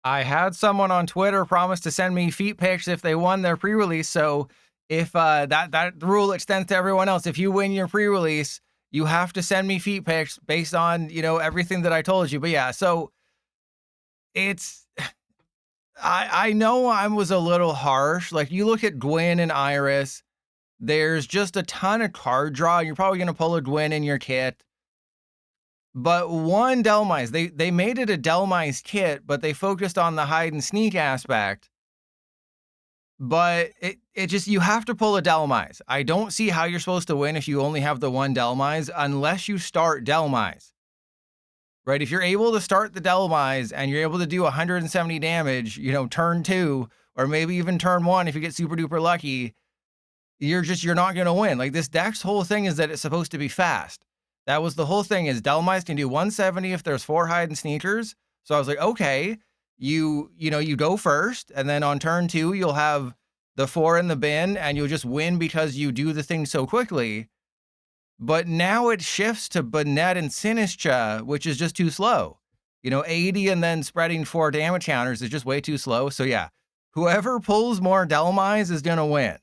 I had someone on Twitter promise to send me feet pics if they won their pre-release. So if that rule extends to everyone else, if you win your pre-release, you have to send me feet pics based on, you know, everything that I told you. But yeah, so it's, I know I was a little harsh. Like, you look at Gwyn and Iris, there's just a ton of card draw. You're probably going to pull a Gwyn in your kit. But one Delmise, they made it a Delmise kit, but they focused on the hide and sneak aspect. But it just, you have to pull a Delmise. I don't see how you're supposed to win if you only have the one Delmise, unless you start Delmise. Right? If you're able to start the Delmise and you're able to do 170 damage, you know, turn 2, or maybe even turn 1 if you get super duper lucky, you're not going to win. Like, this deck's whole thing is that it's supposed to be fast. That was the whole thing, is Delmise can do 170 if there's 4 hide and sneakers. So I was like, okay, you go first, and then on turn 2, you'll have the 4 in the bin, and you'll just win because you do the thing so quickly. But now it shifts to Banette and Sinistcha, which is just too slow. You know, 80 and then spreading 4 damage counters is just way too slow. So yeah, whoever pulls more Delmise is gonna win.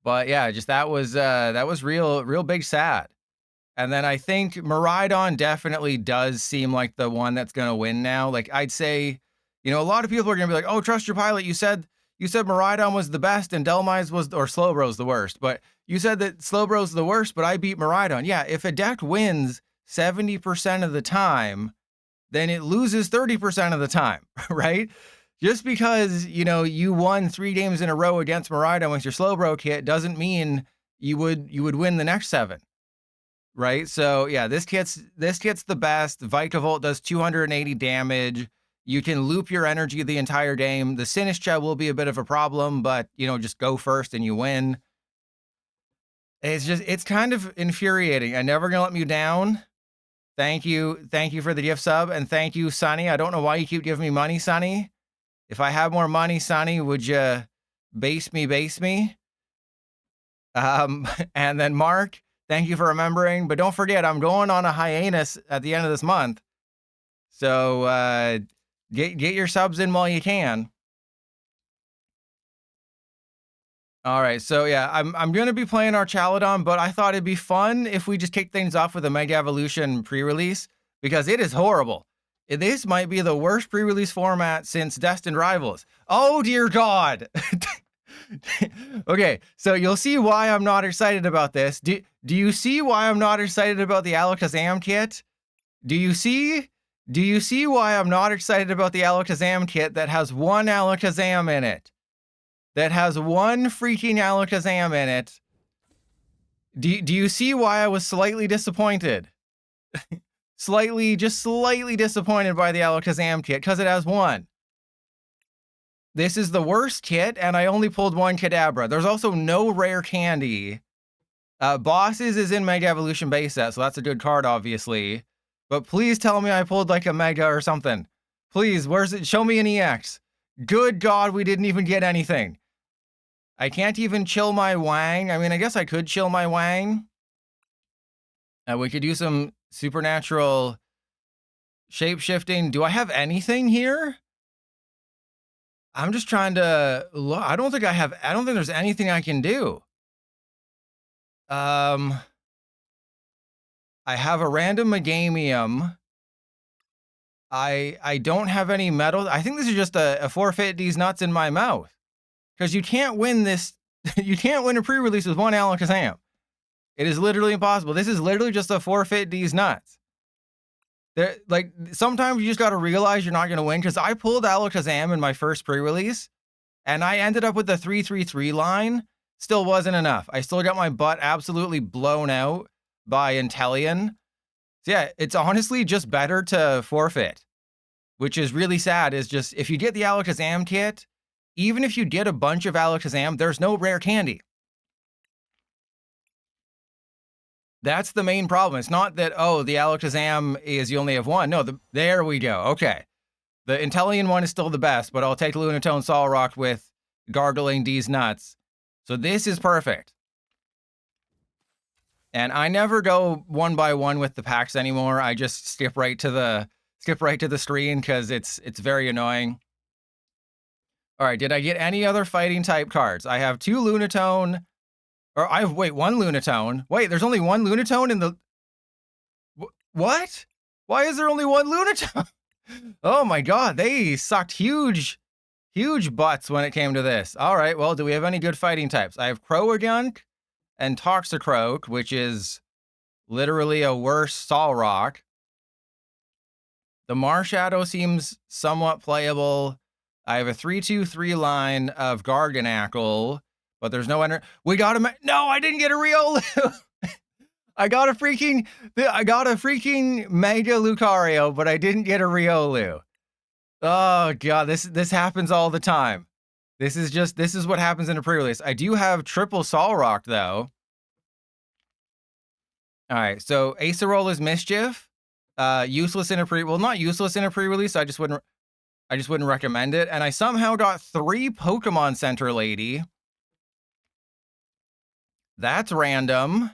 But yeah, just that was real big sad. And then I think Miraidon definitely does seem like the one that's gonna win now. Like, I'd say, you know, a lot of people are gonna be like, oh, trust your pilot. You said Miraidon was the best and Delmise was, or Slowbro's the worst. But you said that Slowbro's the worst, but I beat Miraidon. Yeah, if a deck wins 70% of the time, then it loses 30% of the time, right? Just because, you know, you won 3 games in a row against Miraidon with your Slowbro kit doesn't mean you would win the next 7. Right? So yeah, this kit's the best. Vikavolt does 280 damage. You can loop your energy the entire game. The Sinistcha will be a bit of a problem, but, you know, just go first and you win. It's kind of infuriating. I'm never gonna let you down. Thank you for the gift sub, and thank you, Sonny. I don't know why you keep giving me money, Sonny. If I have more money, Sonny, would you base me? And then Mark, thank you for remembering. But don't forget, I'm going on a hiatus at the end of this month. So get your subs in while you can. All right, so yeah, I'm gonna be playing Archaludon, but I thought it'd be fun if we just kick things off with a Mega Evolution pre-release, because it is horrible. This might be the worst pre-release format since Destined Rivals. Oh dear God. Okay, so you'll see why I'm not excited about this. Do you see why I'm not excited about the Alakazam kit? Do you see why I'm not excited about the Alakazam kit that has 1 Alakazam in it? That has 1 freaking Alakazam in it. Do you see why I was slightly disappointed? Just slightly disappointed by the Alakazam kit, because it has 1. This is the worst kit, and I only pulled 1 Kadabra. There's also no rare candy. Bosses is in Mega Evolution base set, so that's a good card, obviously. But please tell me I pulled like a Mega or something. Please, where's it? Show me an EX. Good God, we didn't even get anything. I can't even chill my Wang. I mean, I guess I could chill my Wang. We could do some supernatural shape-shifting. Do I have anything here? I'm just trying to look. I don't think there's anything I can do. I have a random Megamium. I don't have any metal. I think this is just a forfeit these nuts in my mouth. Because you can't win this. You can't win a pre-release with 1 Alakazam. It is literally impossible. This is literally just a forfeit these nuts. Like, sometimes you just got to realize you're not going to win. Because I pulled Alakazam in my first pre-release, and I ended up with the 3-3-3 line. Still wasn't enough. I still got my butt absolutely blown out by Inteleon. So yeah, it's honestly just better to forfeit, which is really sad. Is just, if you get the Alakazam kit, even if you get a bunch of Alakazam, there's no rare candy. That's the main problem. It's not that, oh, the Alakazam is you only have 1. No, there we go. Okay. The Inteleon one is still the best, but I'll take Lunatone Solrock with gargling these nuts. So this is perfect. And I never go 1 by 1 with the packs anymore. I just skip right to the skip right to the screen because it's very annoying. All right, did I get any other fighting type cards? I have 2 Lunatone, or I have, wait, 1 Lunatone. Wait, there's only 1 Lunatone in the, what? Why is there only 1 Lunatone? Oh my god, they sucked huge butts when it came to this. All right, well, do we have any good fighting types? I have Croagunk and Toxicroak, which is literally a worse Solrock. The Marshadow seems somewhat playable. I have a 3-2-3 line of Garganacl, but there's no energy. We got a no, I didn't get a Riolu. I got a freaking Mega Lucario, but I didn't get a Riolu. Oh god, this happens all the time. This is what happens in a pre-release. I do have triple Solrock though. All right, so Acerola's Mischief, useless in a well, not useless in a pre-release. I just wouldn't recommend it. And I somehow got 3 Pokemon Center Lady. That's random.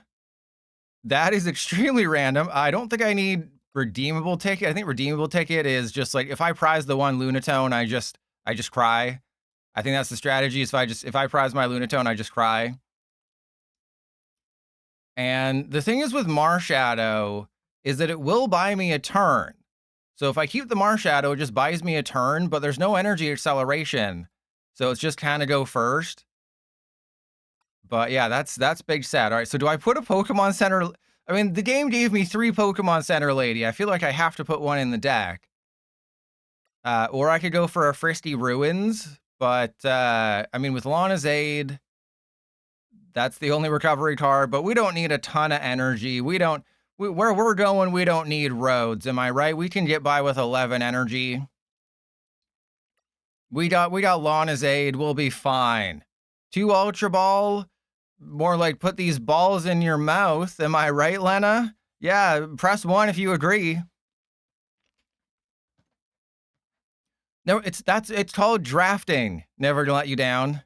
That is extremely random. I don't think I need redeemable ticket. I think redeemable ticket is just like if I prize the 1 Lunatone, I just cry. I think that's the strategy. Is if I prize my Lunatone, I just cry. And the thing is with Marshadow is that it will buy me a turn. So if I keep the Marshadow, it just buys me a turn, but there's no energy acceleration. So it's just kind of go first. But yeah, that's big sad. All right, so do I put a Pokemon Center? I mean, the game gave me 3 Pokemon Center Lady. I feel like I have to put 1 in the deck. Or I could go for a Frisky Ruins. But, I mean, with Lana's Aid, that's the only recovery card. But we don't need a ton of energy. Where we're going, we don't need roads. Am I right? We can get by with 11 energy. We got Lana's Aid. We'll be fine. 2 Ultra Ball. More like put these balls in your mouth. Am I right, Lena? Yeah, press 1 if you agree. No, it's called drafting. Never to let you down.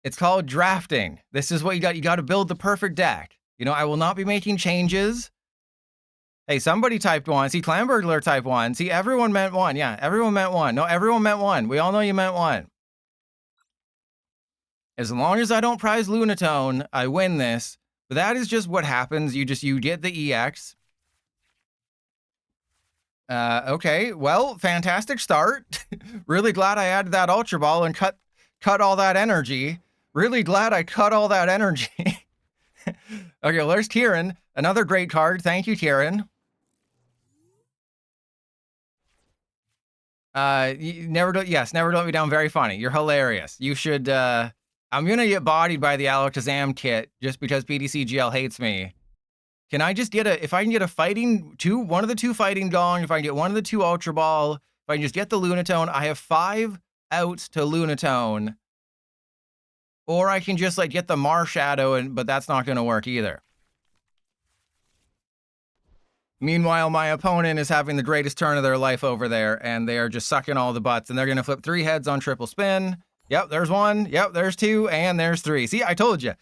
It's called drafting. This is what you got. You got to build the perfect deck. You know, I will not be making changes. Hey, somebody typed 1. See, Clamburglar typed 1. See, everyone meant 1. Yeah, everyone meant 1. No, everyone meant 1. We all know you meant 1. As long as I don't prize Lunatone, I win this. But that is just what happens. You get the EX. Okay, well, fantastic start. Really glad I added that Ultra Ball and cut all that energy. Really glad I cut all that energy. Okay, well, there's Kieran. Another great card. Thank you, Kieran. Never let me down. Very funny. You're hilarious. You should, I'm gonna get bodied by the Alakazam kit just because PDCGL hates me. Can I just get if I can get a fighting, one of the 2 fighting Gong, if I can get 1 of the 2 Ultra Ball, if I can just get the Lunatone, I have 5 outs to Lunatone. Or I can just like get the Marshadow, but that's not gonna work either. Meanwhile, my opponent is having the greatest turn of their life over there, and they are just sucking all the butts, and they're gonna flip 3 heads on triple spin. Yep, there's 1. Yep, there's 2, and there's 3. See, I told you.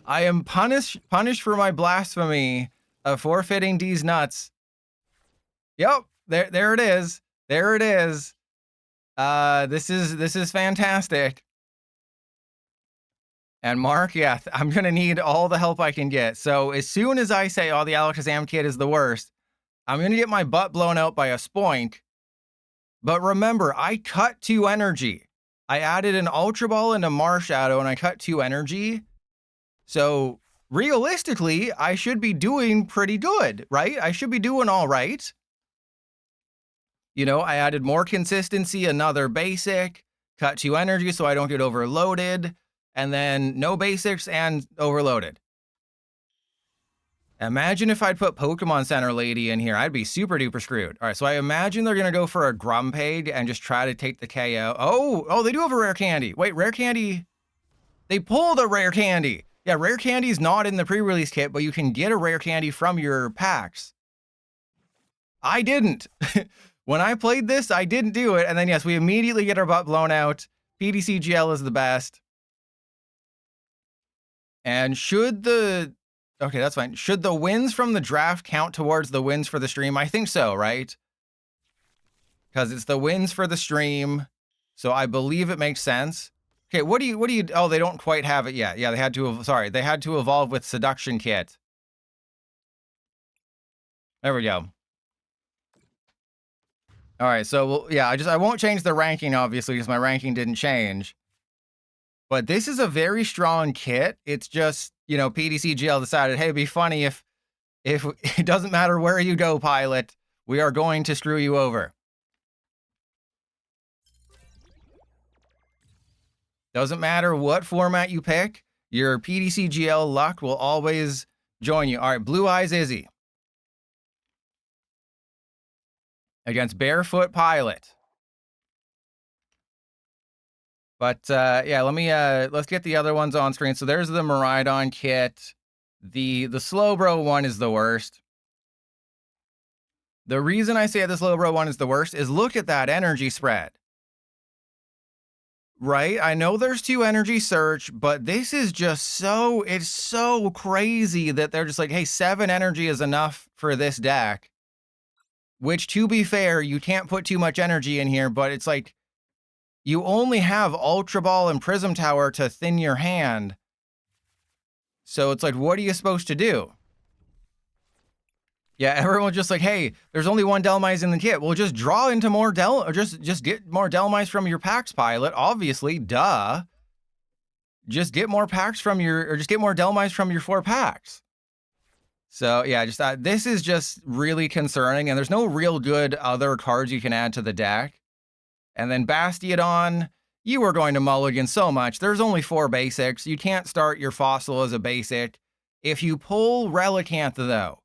I am punished for my blasphemy of forfeiting D's nuts. Yep, there it is. There it is. This is fantastic. And Mark, yeah, I'm gonna need all the help I can get. So as soon as I say, oh, the Alakazam kit is the worst, I'm gonna get my butt blown out by a Spoink. But remember, I cut 2 energy. I added an Ultra Ball and a Marshadow, and I cut 2 energy. So realistically, I should be doing pretty good, right? I should be doing all right. You know, I added more consistency, another basic, cut 2 energy so I don't get overloaded, and then no basics and overloaded. Imagine if I'd put Pokemon Center Lady in here. I'd be super duper screwed. All right, so I imagine they're going to go for a Grumpig and just try to take the KO. Oh, they do have a rare candy. Wait, rare candy. They pulled a rare candy. Yeah, rare candy's not in the pre-release kit, but you can get a rare candy from your packs. I didn't. When I played this, I didn't do it. And then, yes, we immediately get our butt blown out. PDCGL is the best. And should the Okay, that's fine. Should the wins from the draft count towards the wins for the stream? I think so, right? Because it's the wins for the stream. So I believe it makes sense. Okay, what do you, oh, they don't quite have it yet. Yeah, they had to, sorry, they had to evolve with Seduction Kit. There we go. All right, so yeah, I won't change the ranking, obviously, because my ranking didn't change. But this is a very strong kit. It's just, you know, PTCGL decided, hey, it'd be funny if it doesn't matter where you go, pilot, we are going to screw you over. Doesn't matter what format you pick, your PTCGL luck will always join you. All right, Blue Eyes Izzy against Barefoot Pilot. But yeah, let's get the other ones on screen. So there's the Miraidon kit. The Slowbro one is the worst. The reason I say the Slowbro one is the worst is look at that energy spread. Right? I know there's 2 energy search, but this is just so, it's so crazy that they're just like, hey, 7 energy is enough for this deck. Which, to be fair, you can't put too much energy in here, but it's like, you only have Ultra Ball and Prism Tower to thin your hand. So it's like, what are you supposed to do? Yeah, everyone's just like, hey, there's only 1 Delmise in the kit. Well, just draw into more or just get more Delmise from your packs, pilot. Obviously, duh. Just get more packs from or just get more Delmise from your 4 packs. So yeah, just this is just really concerning, and there's no real good other cards you can add to the deck. And then Bastiodon, you are going to mulligan so much. There's only 4 basics. You can't start your fossil as a basic. If you pull Relicanth, though,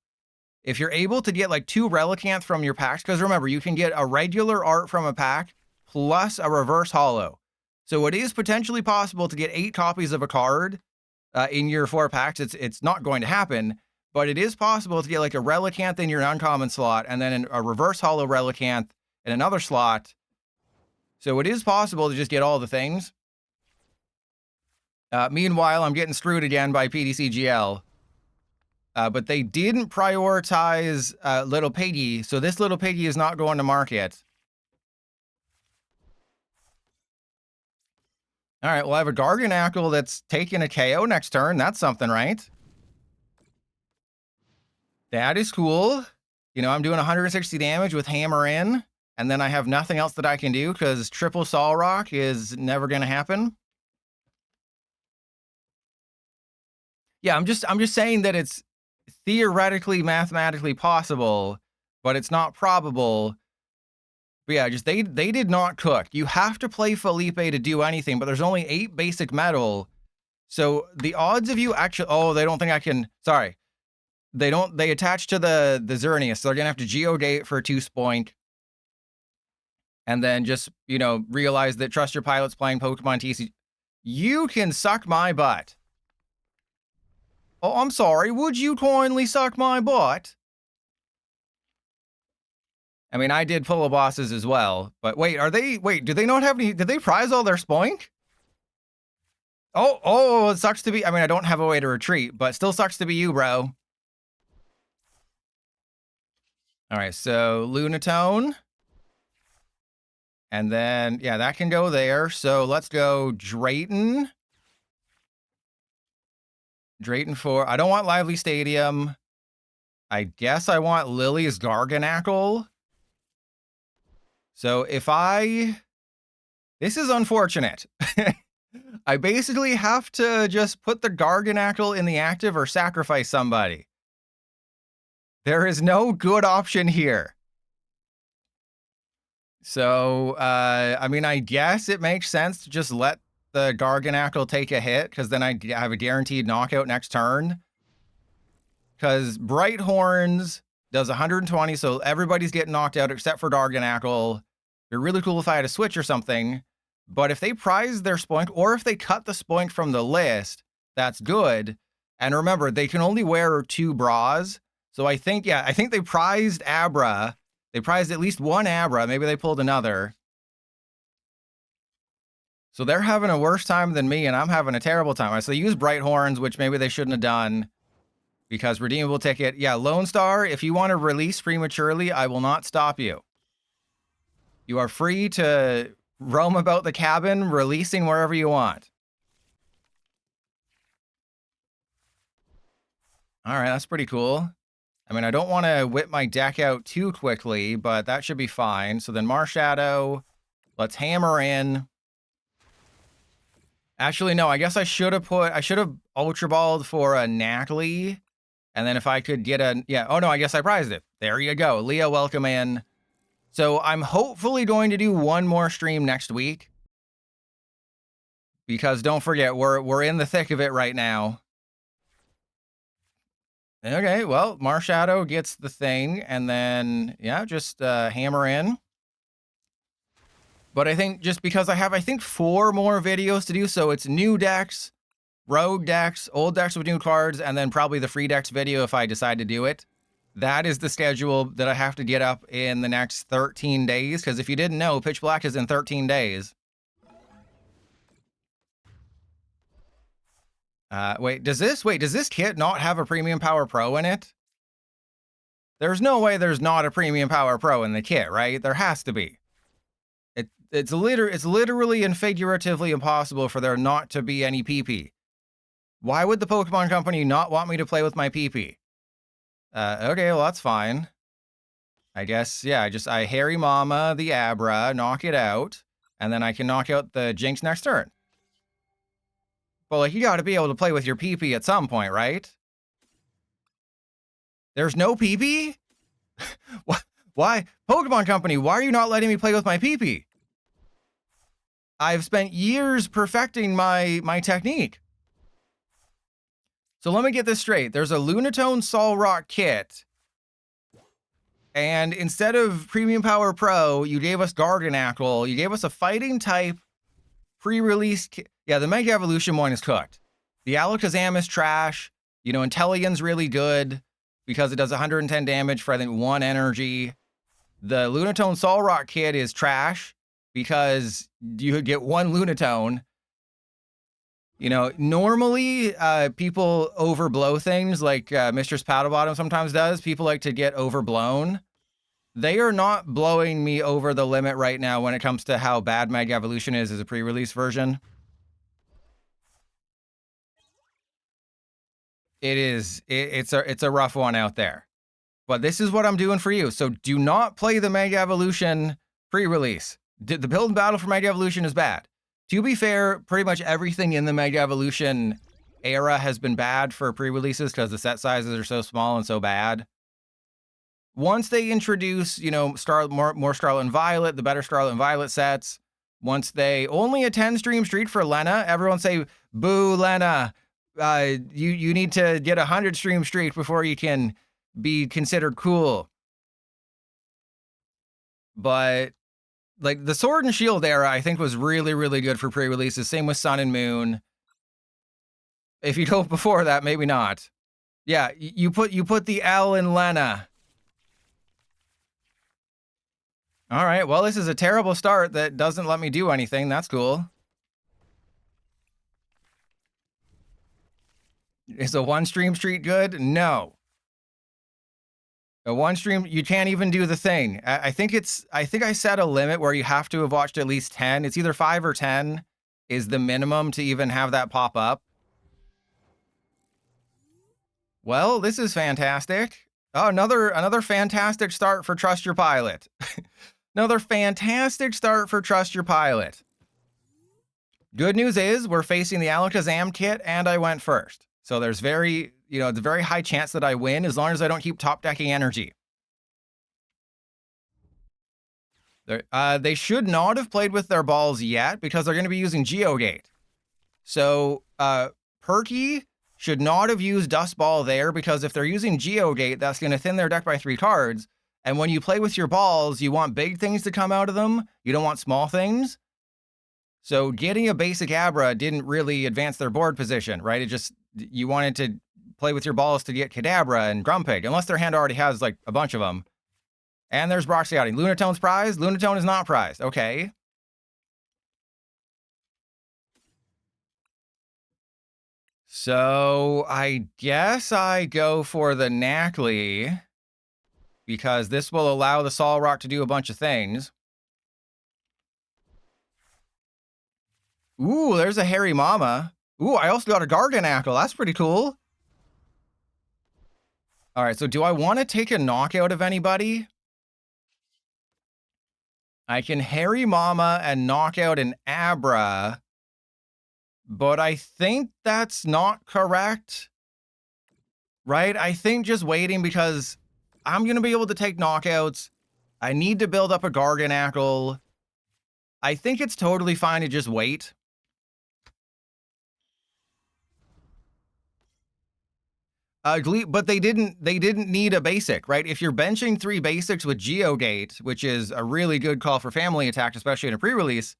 if you're able to get like 2 Relicanth from your packs, because remember, you can get a regular art from a pack plus a reverse holo. So it is potentially possible to get 8 copies of a card in your 4 packs. It's not going to happen, but it is possible to get like a Relicanth in your uncommon slot and then a reverse holo Relicanth in another slot. So it is possible to just get all the things. Meanwhile, I'm getting screwed again by PTCGL. But they didn't prioritize Little Piggy, so this Little Piggy is not going to market. All right, well, I have a Garganacl that's taking a KO next turn. That's something, right? That is cool. You know, I'm doing 160 damage with Hammer in, and then I have nothing else that I can do because triple Solrock is never going to happen. Yeah, I'm just saying that it's theoretically, mathematically possible, but it's not probable. But yeah, just they did not cook. You have to play Philippe to do anything, but there's only 8 basic metal. So the odds of you actually, oh, they don't think I can, sorry. They attach to the Xerneas, so they're gonna have to Geogate for 2 spoink. And then just, you know, realize that Trust Your Pilot's playing Pokemon TC. You can suck my butt. Oh, I'm sorry. Would you kindly suck my butt? I mean, I did pull bosses as well, but wait, do they not have any, did they prize all their spoink? Oh, it sucks to be, I mean, I don't have a way to retreat, but still sucks to be you, bro. All right, so Lunatone. And then, yeah, that can go there. So let's go Drayton. Drayton 4. I don't want Lively Stadium. I guess I want Lillie's Garganacl. So if this is unfortunate. I basically have to just put the Garganacl in the active or sacrifice somebody. There is no good option here. So, I mean, I guess it makes sense to just let the Garganacl take a hit, because then I have a guaranteed knockout next turn. Because Bright Horns does 120, so everybody's getting knocked out except for Garganacl. It'd be really cool if I had a switch or something. But if they prize their spoink, or if they cut the spoink from the list, that's good. And remember, they can only wear 2 bras. So I think they prized Abra. They prized at least 1 Abra. Maybe they pulled another. So they're having a worse time than me, and I'm having a terrible time. So they use Bright Horns, which maybe they shouldn't have done. Because redeemable ticket, yeah, Lone Star, if you want to release prematurely, I will not stop you. You are free to roam about the cabin, releasing wherever you want. All right, that's pretty cool. I mean, I don't want to whip my deck out too quickly, but that should be fine. So then Marshadow, let's hammer in. Actually, no, I guess I should have Ultra Balled for a Natalie. And then if I could get oh no, I guess I prized it. There you go. Leah, welcome in. So I'm hopefully going to do one more stream next week. Because don't forget, we're in the thick of it right now. Okay, well, Marshadow gets the thing, and then, yeah, just hammer in. But I think just because I have, I think, 4 more videos to do, so it's new decks, rogue decks, old decks with new cards, and then probably the free decks video if I decide to do it. That is the schedule that I have to get up in the next 13 days, because if you didn't know, Pitch Black is in 13 days. Wait, does this kit not have a Premium Power Pro in it? There's no way there's not a Premium Power Pro in the kit, right? There has to be. It's literally and figuratively impossible for there not to be any PP. Why would the Pokemon Company not want me to play with my PP? Okay, well, that's fine. I guess, yeah, I Harry Mama the Abra, knock it out, and then I can knock out the Jinx next turn. But, like, you gotta be able to play with your PP at some point, right? There's no PP? Why? Pokemon Company, why are you not letting me play with my PP? I've spent years perfecting my technique. So let me get this straight. There's a Lunatone Solrock kit. And instead of Premium Power Pro, you gave us Garganacl. You gave us a fighting type pre-release kit. Yeah, the Mega Evolution one is cooked. The Alakazam is trash. You know, Inteleon's really good because it does 110 damage for, I think, 1 energy. The Lunatone Solrock kit is trash because you get 1 Lunatone. You know, normally people overblow things like Mistress Paddlebottom sometimes does. People like to get overblown. They are not blowing me over the limit right now when it comes to how bad Mega Evolution is as a pre-release version. It's a rough one out there. But this is what I'm doing for you. So do not play the Mega Evolution pre-release. The build and battle for Mega Evolution is bad. To be fair, pretty much everything in the Mega Evolution era has been bad for pre-releases because the set sizes are so small and so bad. Once they introduce, you know, more Scarlet and Violet, the better Scarlet and Violet sets, once they only a 10 stream streak for Lena, everyone say, boo, Lena. You need to get 100 stream streak before you can be considered cool. But like the Sword and Shield era, I think was really, really good for pre-releases. Same with Sun and Moon. If you go before that, maybe not. Yeah, you put the L in Lena. All right, well, this is a terrible start that doesn't let me do anything. That's cool. Is a 1 stream streak good? No. A 1 stream, you can't even do the thing. I think I set a limit where you have to have watched at least 10. It's either 5 or 10 is the minimum to even have that pop up. Well, this is fantastic. Oh, another fantastic start for Trust Your Pilot. Another fantastic start for Trust Your Pilot. Good news is we're facing the Alakazam kit and I went first. So there's it's a very high chance that I win as long as I don't keep top decking energy. They should not have played with their balls yet because they're going to be using Geogate. So Perky should not have used Dust Ball there because if they're using Geogate, that's going to thin their deck by 3 cards. And when you play with your balls, you want big things to come out of them. You don't want small things. So getting a basic Abra didn't really advance their board position, right? You wanted to play with your balls to get Kadabra and Grumpig, unless their hand already has like a bunch of them. And there's Brock Scouting. Lunatone's prized? Lunatone is not prized. Okay. So I guess I go for the Knackley, because this will allow the Solrock to do a bunch of things. Ooh, there's a Hairy Mama. Ooh, I also got a Garganacl. That's pretty cool. All right, so do I want to take a knockout of anybody? I can Hairy Mama and knock out an Abra, but I think that's not correct, right? I think just waiting, because I'm going to be able to take knockouts. I need to build up a Garganacl. I think it's totally fine to just wait. But they didn't need a basic, right? If you're benching 3 basics with Geogate, which is a really good call for family attack, especially in a pre-release,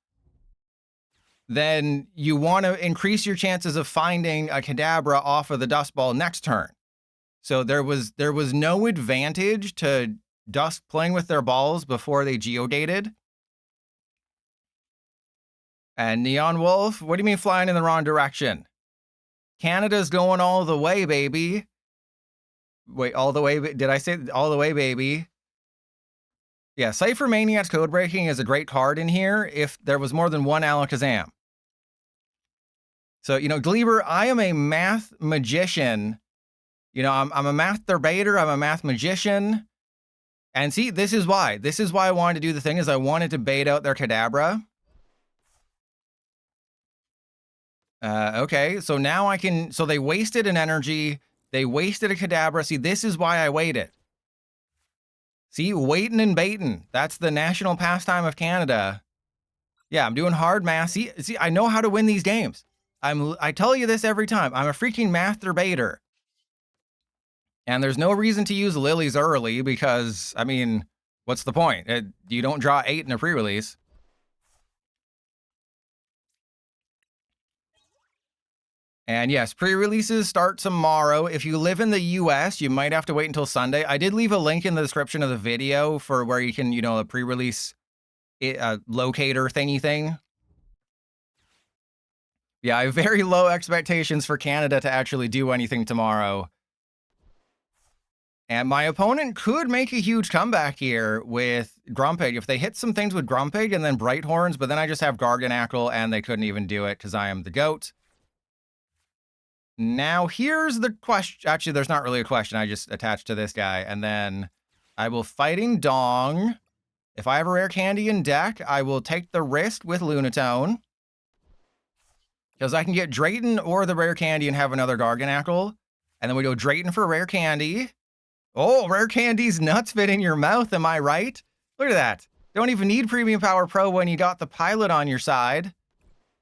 then you want to increase your chances of finding a Kadabra off of the Dust Ball next turn. So there was no advantage to Dusk playing with their balls before they Geodated. And Neon Wolf, what do you mean flying in the wrong direction? Canada's going all the way, baby. Wait, all the way? Did I say all the way, baby? Yeah, Cypher Maniac's Code Breaking is a great card in here if there was more than one Alakazam. So, you know, Gleaver, I am a math magician. You know, I'm a math debater. I'm a math magician. And see, this is why. This is why I wanted to do the thing, is I wanted to bait out their Kadabra. Okay, so now I can... So they wasted an energy. They wasted a Kadabra. See, this is why I waited. See, waiting and baiting. That's the national pastime of Canada. Yeah, I'm doing hard math. See, I know how to win these games. I tell you this every time. I'm a freaking math debater. And there's no reason to use Lilies early because, I mean, what's the point? You don't draw 8 in a pre-release. And yes, pre-releases start tomorrow. If you live in the US, you might have to wait until Sunday. I did leave a link in the description of the video for where you can, you know, a pre-release locator thingy thing. Yeah, I have very low expectations for Canada to actually do anything tomorrow. And my opponent could make a huge comeback here with Grumpig. If they hit some things with Grumpig and then Bright Horns, but then I just have Garganacl and they couldn't even do it because I am the GOAT. Now, here's the question. Actually, there's not really a question. I just attached to this guy. And then I will Fighting Dong. If I have a rare candy in deck, I will take the risk with Lunatone. Because I can get Drayton or the rare candy and have another Garganacl. And then we go Drayton for rare candy. Oh, rare candy's nuts fit in your mouth, am I right? Look at that. Don't even need Premium Power Pro when you got the Pilot on your side.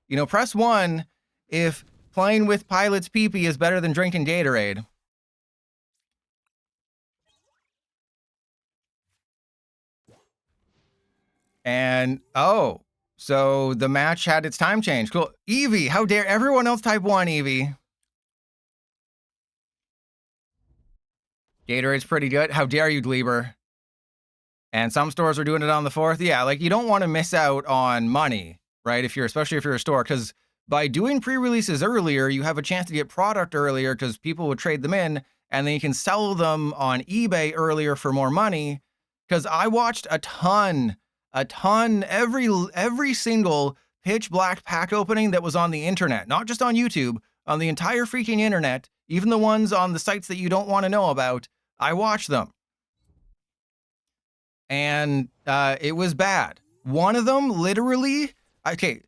You know, press 1 if playing with Pilot's pee-pee is better than drinking Gatorade. And, oh, so the match had its time change. Cool. Eevee, how dare everyone else type 1, Eevee. Gatorade's pretty good. How dare you, Gleaver. And some stores are doing it on the 4th. Yeah, like you don't want to miss out on money, right? Especially if you're a store, because by doing pre-releases earlier, you have a chance to get product earlier because people would trade them in, and then you can sell them on eBay earlier for more money. Because I watched a ton, every single pitch black pack opening that was on the internet, not just on YouTube, on the entire freaking internet, even the ones on the sites that you don't want to know about. I watched them. And it was bad. One of them literally, okay,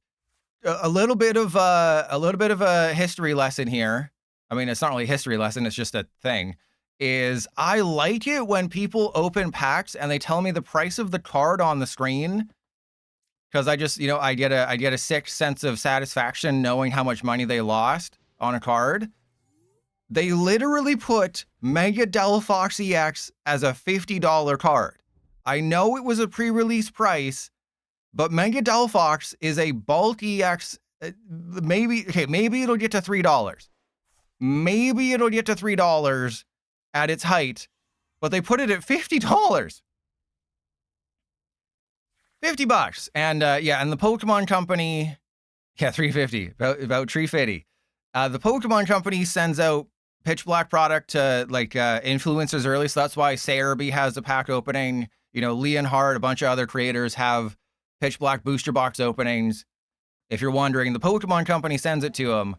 a little bit of a history lesson here. I mean, it's not really a history lesson, it's just a thing. Is I like it when people open packs and they tell me the price of the card on the screen, because I just, you know, I get a sick sense of satisfaction knowing how much money they lost on a card. They literally put Mega Delphox EX as a $50 card. I know it was a pre-release price, but Mega Delphox is a bulk EX. Maybe it'll get to $3. Maybe it'll get to $3 at its height, but they put it at $50. $50. And yeah, and the Pokemon Company, yeah, $350, about $350. The Pokemon Company sends out pitch black product to like influencers early, so that's why Cerebi has the pack opening. You know, Leonhardt, a bunch of other creators have pitch black booster box openings. If you're wondering, the Pokemon Company sends it to them.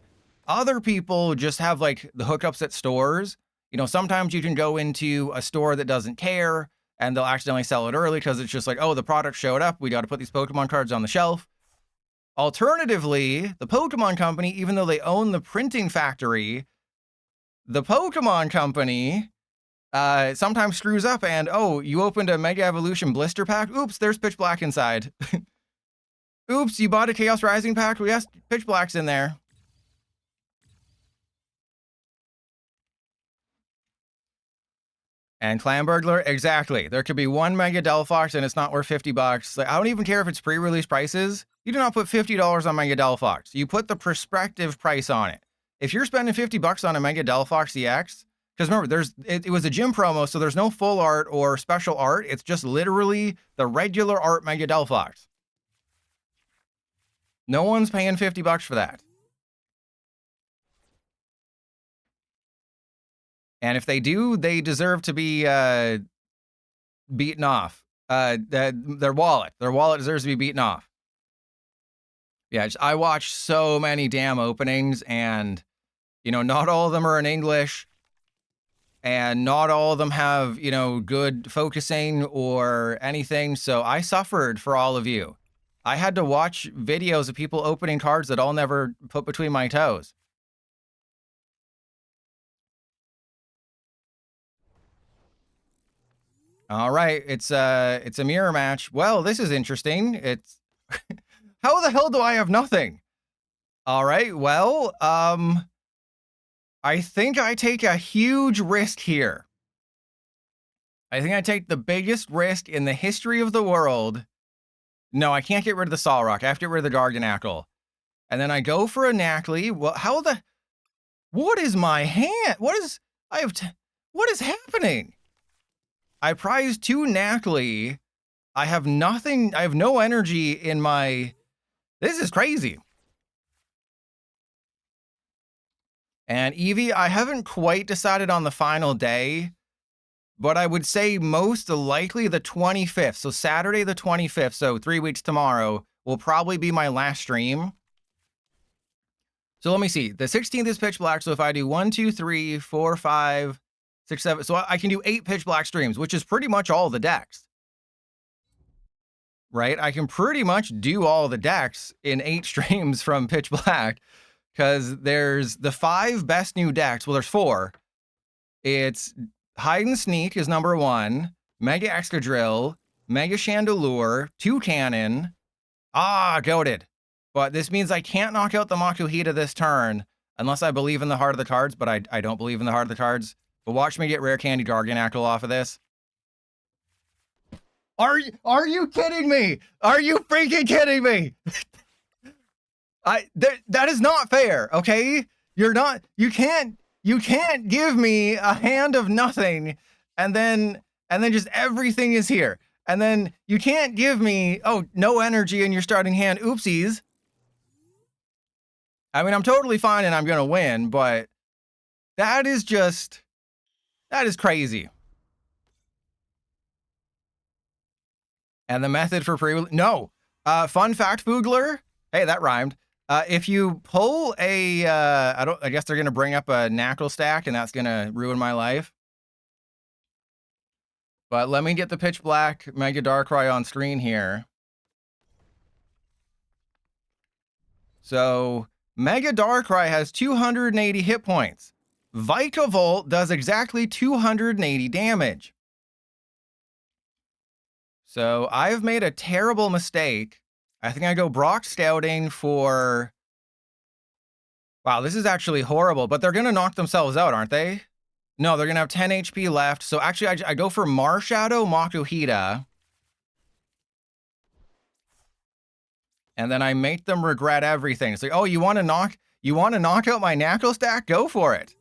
Other people just have like the hookups at stores. You know, sometimes you can go into a store that doesn't care and they'll accidentally sell it early because it's just like, oh, the product showed up. We got to put these Pokemon cards on the shelf. Alternatively, the Pokemon Company, even though they own the printing factory, the Pokemon Company sometimes screws up and, oh, you opened a Mega Evolution blister pack? Oops, there's Pitch Black inside. Oops, you bought a Chaos Rising pack? Well, yes, Pitch Black's in there. And Clan Burglar, exactly. There could be one Mega Delphox and it's not worth $50. Like, I don't even care if it's pre-release prices. You do not put $50 on Mega Delphox. You put the prospective price on it. If you're spending $50 on a Mega Delphox EX, because remember, it was a gym promo, so there's no full art or special art. It's just literally the regular art Mega Delphox. No one's paying $50 for that. And if they do, they deserve to be beaten off. Their wallet deserves to be beaten off. Yeah, I watch so many damn openings, and you know, not all of them are in English, and not all of them have, you know, good focusing or anything. So I suffered for all of you. I had to watch videos of people opening cards that I'll never put between my toes. All right, it's a mirror match. Well, this is interesting. It's how the hell do I have nothing? All right, well, I think I take a huge risk here. I think I take the biggest risk in the history of the world. No, I can't get rid of the Solrock. I have to get rid of the Garganacl. And then I go for a Knackley. Well, what is my hand? What is happening? I prize 2 Knackley. I have nothing. I have no energy in my... This is crazy. And Eevee, I haven't quite decided on the final day, but I would say most likely the 25th. So Saturday the 25th, so 3 weeks tomorrow, will probably be my last stream. So let me see. The 16th is Pitch Black. So if I do 1, 2, 3, 4, 5, 6, 7. So I can do 8 Pitch Black streams, which is pretty much all the decks. Right? I can pretty much do all the decks in 8 streams from Pitch Black, because there's the 5 best new decks. Well, there's 4. It's Hide and Sneak is number 1, Mega Excadrill, Mega Chandelure, Toucannon. Goated. But this means I can't knock out the Makuhita this turn unless I believe in the heart of the cards, but I don't believe in the heart of the cards. But watch me get Rare Candy Garganacl off of this. Are you kidding me? Are you freaking kidding me? That is not fair, okay? You can't give me a hand of nothing and then just everything is here. And then you can't give me, no energy in your starting hand. Oopsies. I mean, I'm totally fine and I'm going to win, but that is crazy. And the method for no. Fun fact, Foogler. Hey, that rhymed. If you pull a, I guess they're going to bring up a Knackle stack and that's going to ruin my life. But let me get the Pitch Black Mega Darkrai on screen here. So Mega Darkrai has 280 hit points. Vikavolt does exactly 280 damage. So I've made a terrible mistake. I think I go Brock Scouting for... Wow, this is actually horrible, but they're going to knock themselves out, aren't they? No, they're going to have 10 HP left. So actually, I go for Marshadow Makuhita. And then I make them regret everything. It's like, oh, you want to knock out my Knackle stack? Go for it.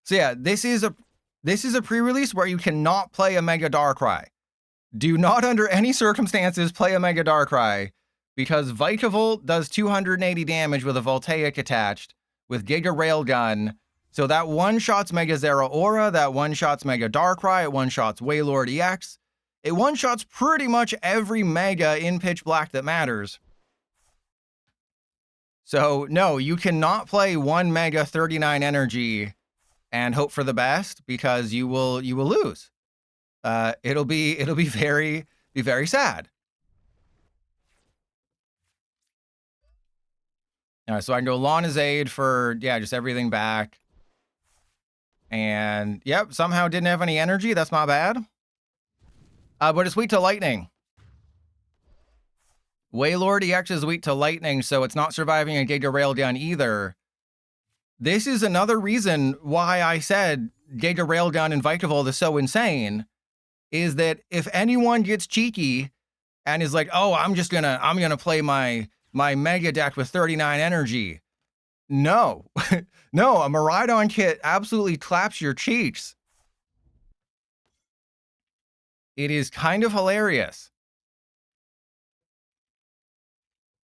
So yeah, this is a pre-release where you cannot play a Mega Darkrai. Do not under any circumstances play a Mega Darkrai, because Vikavolt does 280 damage with a Voltaic attached. with Giga Railgun. So that one-shots Mega Zeraora, that one-shots Mega Darkrai, it one-shots Wailord EX. It one-shots pretty much every Mega in Pitch Black that matters. So, no, you cannot play one Mega 39 energy and hope for the best, because you will lose. It'll be very sad. All right, so I can go Lawnazade for, yeah, just everything back. And, yep, somehow didn't have any energy. That's not bad. But it's weak to lightning. Wailord EX is weak to lightning, so it's not surviving a Giga Railgun either. This is another reason why I said Giga Railgun and Vikavolt is so insane, is that if anyone gets cheeky and is like, oh, I'm gonna play my Mega deck with 39 energy. No. No, a Miraidon kit absolutely claps your cheeks. It is kind of hilarious.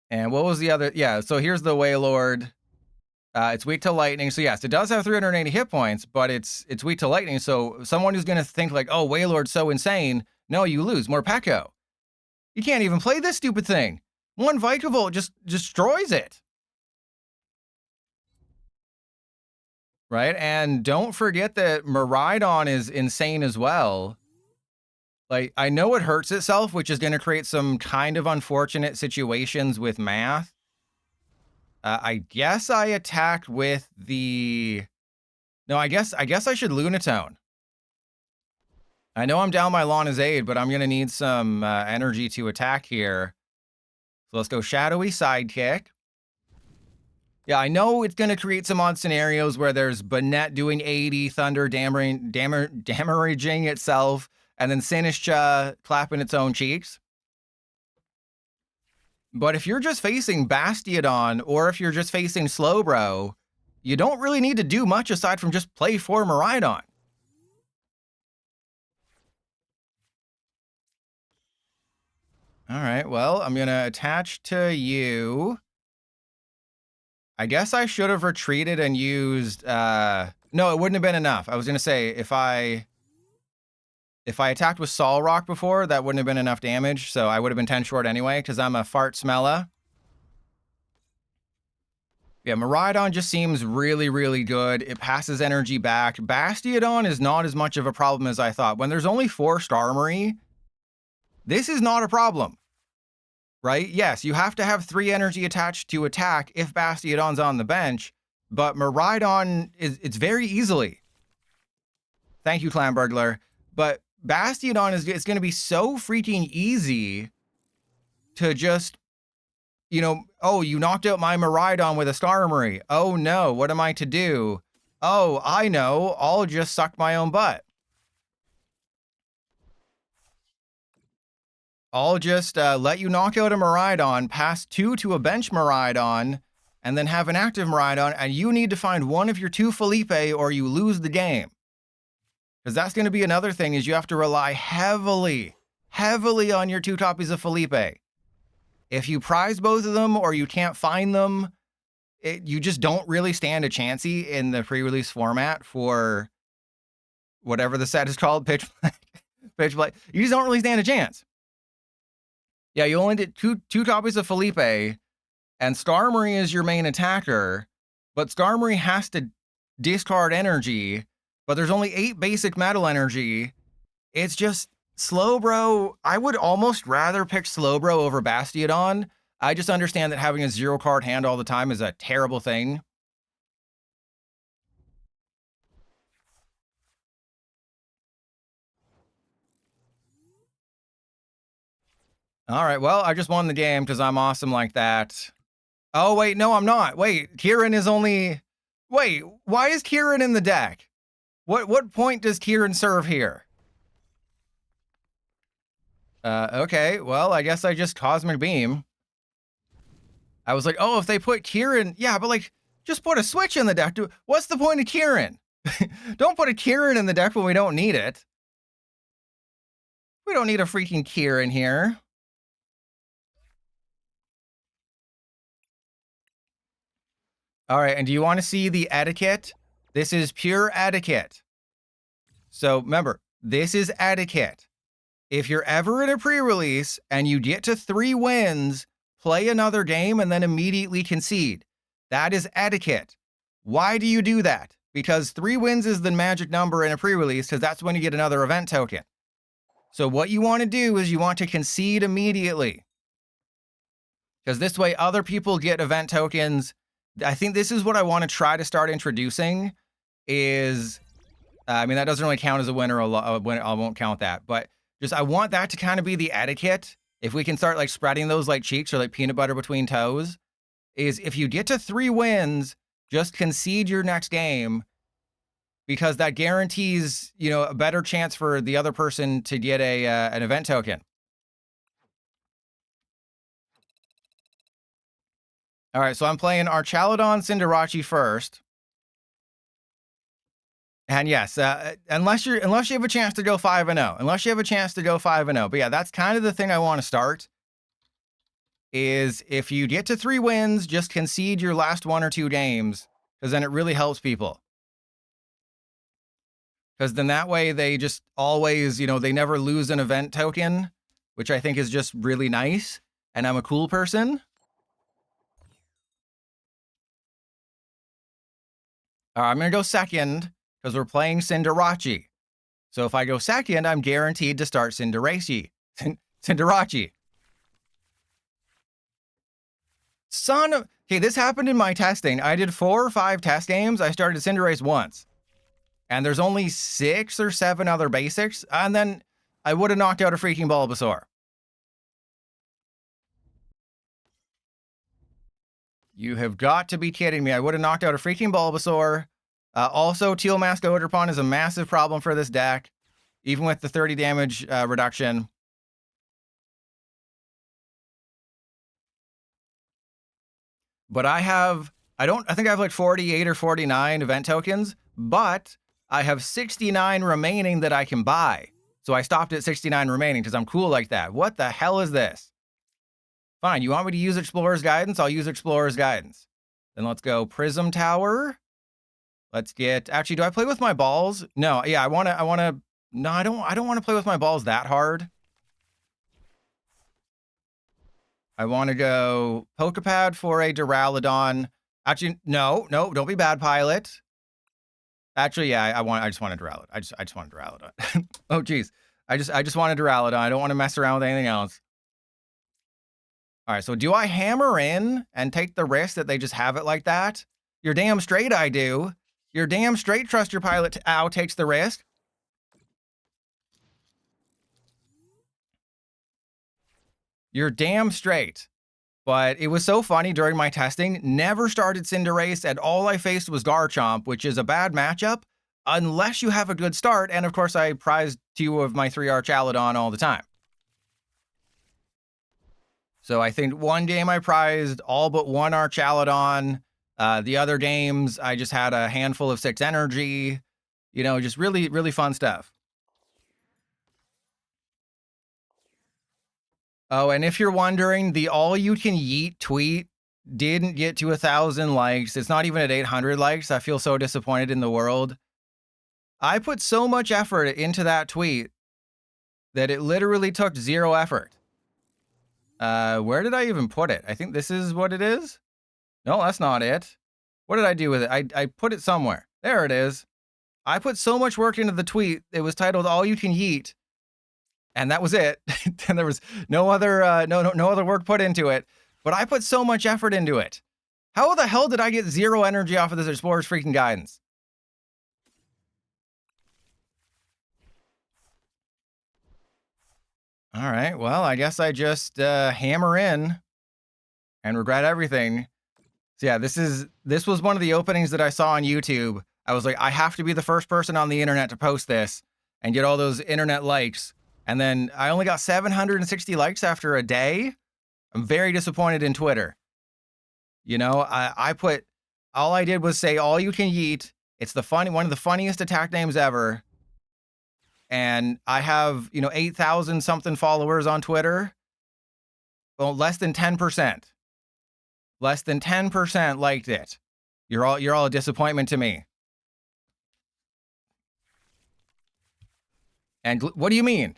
And what was the other? Yeah, so here's the Wailord. It's weak to lightning. So yes, it does have 380 hit points, but it's weak to lightning. So someone who's going to think like, oh, Wailord's so insane. No, you lose. Morpeko. You can't even play this stupid thing. One Vikavolt just destroys it. Right? And don't forget that Miraidon is insane as well. Like, I know it hurts itself, which is going to create some kind of unfortunate situations with math. I guess I attacked with the... No, I guess I should Lunatone. I know I'm down my Lawnazade, but I'm going to need some energy to attack here. So let's go Shadowy Sidekick. Yeah, I know it's going to create some odd scenarios where there's Banette doing 80, Thunder damaging itself, and then Sinistcha clapping its own cheeks. But if you're just facing Bastiodon, or if you're just facing Slowbro, you don't really need to do much aside from just play for Miraidon. All right, well, I'm going to attach to you. I guess I should have retreated and used... no, it wouldn't have been enough. I was going to say, if I attacked with Solrock before, that wouldn't have been enough damage, so I would have been 10 short anyway, because I'm a Fart Smella. Yeah, Miraidon just seems really, really good. It passes energy back. Bastiodon is not as much of a problem as I thought. When there's only 4 Starmie, this is not a problem. Right? Yes, you have to have 3 energy attached to attack if Bastiodon's on the bench, but Miraidon it's very easily. Thank you, Clan Burglar. But Bastiodon it's going to be so freaking easy to just, you know, oh, you knocked out my Miraidon with a Starmie. Oh no, what am I to do? Oh, I know, I'll just suck my own butt. I'll just let you knock out a Miraidon, pass 2 to a bench Miraidon, and then have an active Miraidon, and you need to find one of your 2 Philippe or you lose the game. Because that's going to be another thing, is you have to rely heavily on your 2 copies of Philippe. If you prize both of them or you can't find them, you just don't really stand a chancey in the pre-release format for whatever the set is called, Pitch Black. You just don't really stand a chance. Yeah, you only did two copies of Philippe, and Starmie is your main attacker, but Starmie has to discard energy, but there's only 8 basic metal energy. It's just Slowbro. I would almost rather pick Slowbro over Bastiodon. I just understand that having a 0-card hand all the time is a terrible thing. All right, well, I just won the game because I'm awesome like that. Oh, wait, no, I'm not. Wait, Kieran is only... Wait, why is Kieran in the deck? What point does Kieran serve here? Okay, well, I guess I just Cosmic Beam. I was like, oh, if they put Kieran... Yeah, but, like, just put a switch in the deck. What's the point of Kieran? Don't put a Kieran in the deck when we don't need it. We don't need a freaking Kieran here. All right, and do you want to see the etiquette? This is pure etiquette. So remember, this is etiquette. If you're ever in a pre-release and you get to 3 wins, play another game and then immediately concede. That is etiquette. Why do you do that? Because 3 wins is the magic number in a pre-release, because that's when you get another event token. So what you want to do is you want to concede immediately, because this way other people get event tokens. I think this is what I want to try to start introducing is, I mean, that doesn't really count as a win or a win. I won't count that, but just, I want that to kind of be the etiquette. If we can start like spreading those like cheeks or like peanut butter between toes, is if you get to 3 wins, just concede your next game, because that guarantees, you know, a better chance for the other person to get a an event token. All right, so I'm playing Archaludon CINDERACE first. And yes, unless you have a chance to go 5-0, unless you have a chance to go 5-0. But yeah, that's kind of the thing I want to start. Is if you get to 3 wins, just concede your last 1 or 2 games, because then it really helps people. Because then that way they just always, you know, they never lose an event token, which I think is just really nice. And I'm a cool person. I'm going to go second, because we're playing CINDERACE. So if I go second, I'm guaranteed to start CINDERACE. CINDERACE. Son of... Okay, this happened in my testing. I did 4 or 5 test games. I started CINDERACE once. And there's only 6 or 7 other basics. And then I would have knocked out a freaking Bulbasaur. You have got to be kidding me. I would have knocked out a freaking Bulbasaur. Also, Teal Mask Oderpon is a massive problem for this deck, even with the 30 damage reduction. But I think I have like 48 or 49 event tokens, but I have 69 remaining that I can buy. So I stopped at 69 remaining because I'm cool like that. What the hell is this? Fine, you want me to use Explorer's Guidance? I'll use Explorer's Guidance. Then let's go Prism Tower. Let's get, actually, do I play with my balls? No, yeah, I want to, no, I don't want to play with my balls that hard. I want to go Poké Pad for a Duraludon. Actually, no, don't be bad pilot. Actually, yeah, I just want a Duraludon. I just want a Duraludon. Oh, geez. I just want a Duraludon. I don't want to mess around with anything else. All right, so do I hammer in and take the risk that they just have it like that? You're damn straight I do. You're damn straight trust your pilot ow takes the risk. You're damn straight. But it was so funny during my testing. Never started CINDERACE, and all I faced was Garchomp, which is a bad matchup unless you have a good start. And of course, I prized 2 of my 3 Archaludon all the time. So I think one game I prized all but 1 Archaludon. The other games, I just had a handful of 6 energy. You know, just really, really fun stuff. Oh, and if you're wondering, the all-you-can-yeet tweet didn't get to 1,000 likes. It's not even at 800 likes. I feel so disappointed in the world. I put so much effort into that tweet that it literally took 0 effort. Where did I even put it? I think this is what it is. No, that's not it. What did I do with it? I put it somewhere. There it is. I put so much work into the tweet. It was titled "All You Can Yeet," and that was it. And there was no other no other work put into it. But I put so much effort into it. How the hell did I get 0 energy off of this Explorer's freaking Guidance? All right. Well, I guess I just hammer in and regret everything. So yeah, this was one of the openings that I saw on YouTube. I was like, I have to be the first person on the internet to post this and get all those internet likes. And then I only got 760 likes after a day. I'm very disappointed in Twitter. You know, I put, all I did was say, "All you can yeet." It's one of the funniest attack names ever. And I have, 8,000 something followers on Twitter. Well, less than 10%. Less than 10% liked it. You're all a disappointment to me. And what do you mean?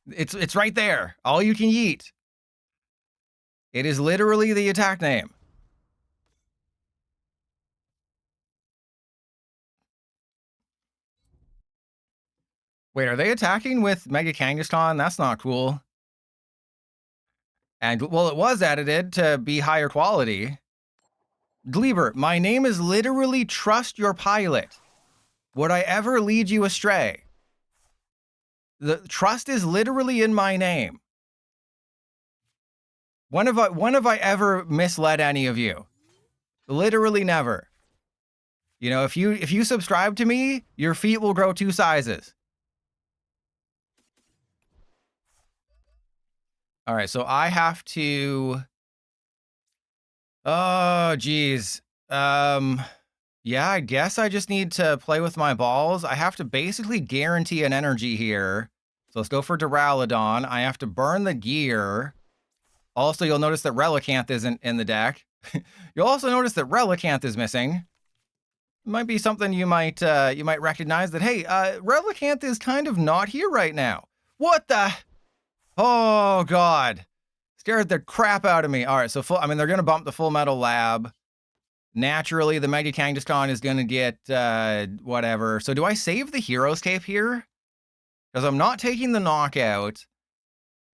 It's right there. All you can eat. It is literally the attack name. Wait, are they attacking with Mega Kangaskhan? That's not cool. And, well, it was edited to be higher quality. Gleber, my name is literally Trust Your Pilot. Would I ever lead you astray? The trust is literally in my name. When have I ever misled any of you? Literally never. You know, if you subscribe to me, your feet will grow 2 sizes. All right, so I have to... Oh, geez. Yeah, I guess I just need to play with my balls. I have to basically guarantee an energy here. So let's go for Duraludon. I have to burn the gear. Also, you'll notice that Relicanth isn't in the deck. You'll also notice that Relicanth is missing. It might be something you might recognize that, hey, Relicanth is kind of not here right now. What the... Oh, God. Scared the crap out of me. All right, so they're going to bump the Full Metal Lab. Naturally, the Mega Kangaskhan is going to get whatever. So do I save the Hero's Cape here? Because I'm not taking the knockout.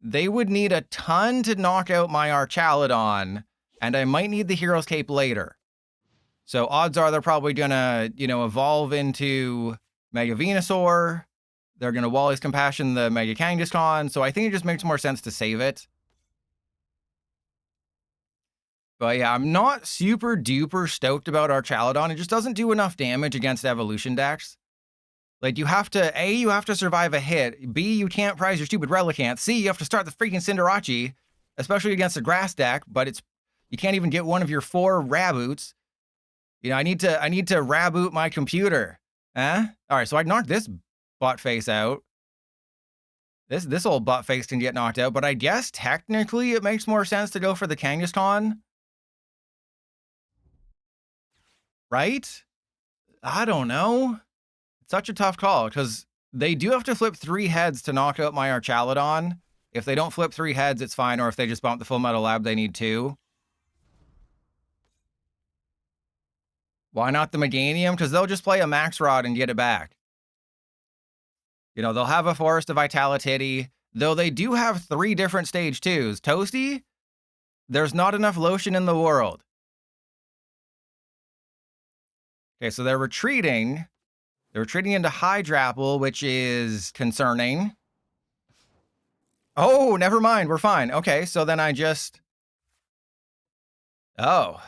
They would need a ton to knock out my Archaludon, and I might need the Hero's Cape later. So odds are they're probably going to, evolve into Mega Venusaur. They're going to Wally's Compassion the Mega Kangaskhan, so I think it just makes more sense to save it. But yeah, I'm not super duper stoked about Archaludon. It just doesn't do enough damage against evolution decks. Like, you have to, A, you have to survive a hit. B, you can't prize your stupid Relicanth. C, you have to start the freaking CINDERACE, especially against a grass deck, but you can't even get one of your 4 Raboots. I need to Raboot my computer. Huh? All right, so I knocked this butt face out. This old butt face can get knocked out, but I guess technically it makes more sense to go for the Kangaskhan. Right? I don't know. It's such a tough call, because they do have to flip 3 heads to knock out my Archaludon. If they don't flip 3 heads, it's fine, or if they just bump the Full Metal Lab, they need 2. Why not the Meganium? Because they'll just play a Max Rod and get it back. They'll have a Forest of Vitality, though they do have 3 different stage 2s. Toasty, there's not enough lotion in the world. Okay, so they're retreating. They're retreating into Hydrapple, which is concerning. Oh, never mind. We're fine. Okay, so then I just... Oh,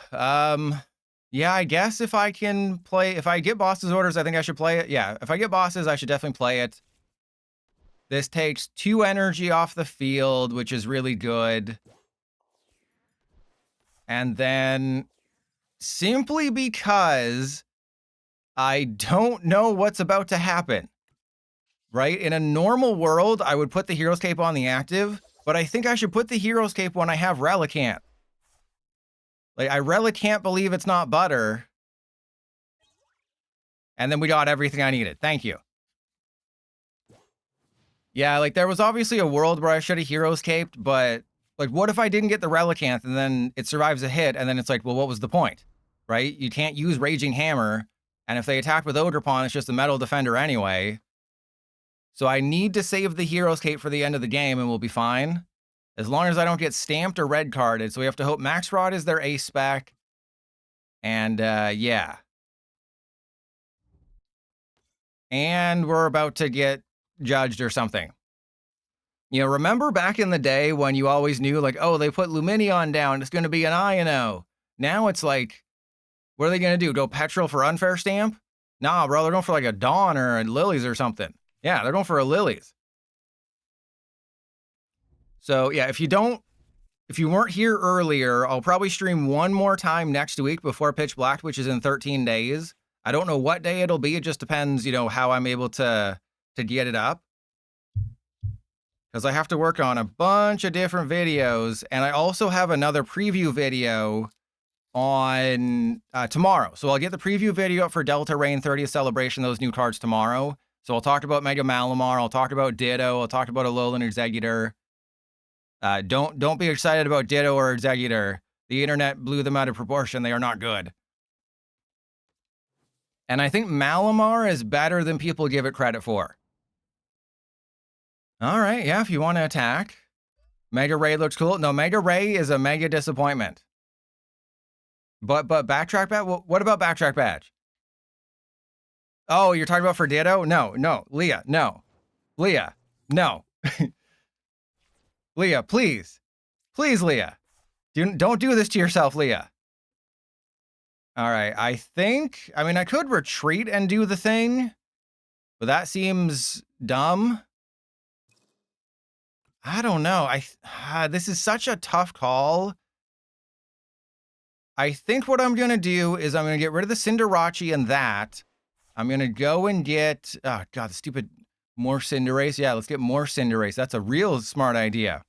yeah, I guess if I can play... If I get Boss's orders, I think I should play it. Yeah, if I get Bosses, I should definitely play it. This takes 2 energy off the field, which is really good. And then, simply because I don't know what's about to happen, right? In a normal world, I would put the Hero's Cape on the active, but I think I should put the Hero's Cape when I have Relicanth. Like, I really can't believe it's not butter. And then we got everything I needed. Thank you. Yeah, like, there was obviously a world where I should have Hero's Caped, but, like, what if I didn't get the Relicanth and then it survives a hit, and then it's like, well, what was the point? Right? You can't use Raging Hammer, and if they attack with Ogerpon, it's just a Metal Defender anyway. So I need to save the Hero's Cape for the end of the game, and we'll be fine. As long as I don't get stamped or red carded. So we have to hope Max Rod is their ace spec. And, yeah. And we're about to get judged or something. Remember back in the day when you always knew, like, oh, they put Lumineon down, it's going to be an I&O. Now it's like, what are they going to do? Go Petrol for Unfair Stamp? Nah, bro, they're going for like a Dawn or a Lilies or something. Yeah, they're going for a Lilies. So, yeah, if you weren't here earlier, I'll probably stream one more time next week before Pitch Black, which is in 13 days. I don't know what day it'll be. It just depends, how I'm able to get it up. Because I have to work on a bunch of different videos, and I also have another preview video on tomorrow. So I'll get the preview video up for Delta Rain 30th celebration, those new cards tomorrow. So I'll talk about Mega Malamar, I'll talk about Ditto, I'll talk about Alolan Exeggutor. Don't be excited about Ditto or Exeggutor. The internet blew them out of proportion. They are not good. And I think Malamar is better than people give it credit for. All right, yeah, if you want to attack. Mega Ray looks cool. No, Mega Ray is a mega disappointment. But Backtrack Badge? What about Backtrack Badge? Oh, you're talking about for Ditto? No, Leah, no. Leah, no. Leah, please. Please, Leah. Don't do this to yourself, Leah. All right, I mean, I could retreat and do the thing, but that seems dumb. I don't know. This is such a tough call. I think what I'm going to do is I'm going to get rid of the Cinderace and that. I'm going to go and get, oh God, the stupid more Cinderace. Yeah, let's get more Cinderace. That's a real smart idea.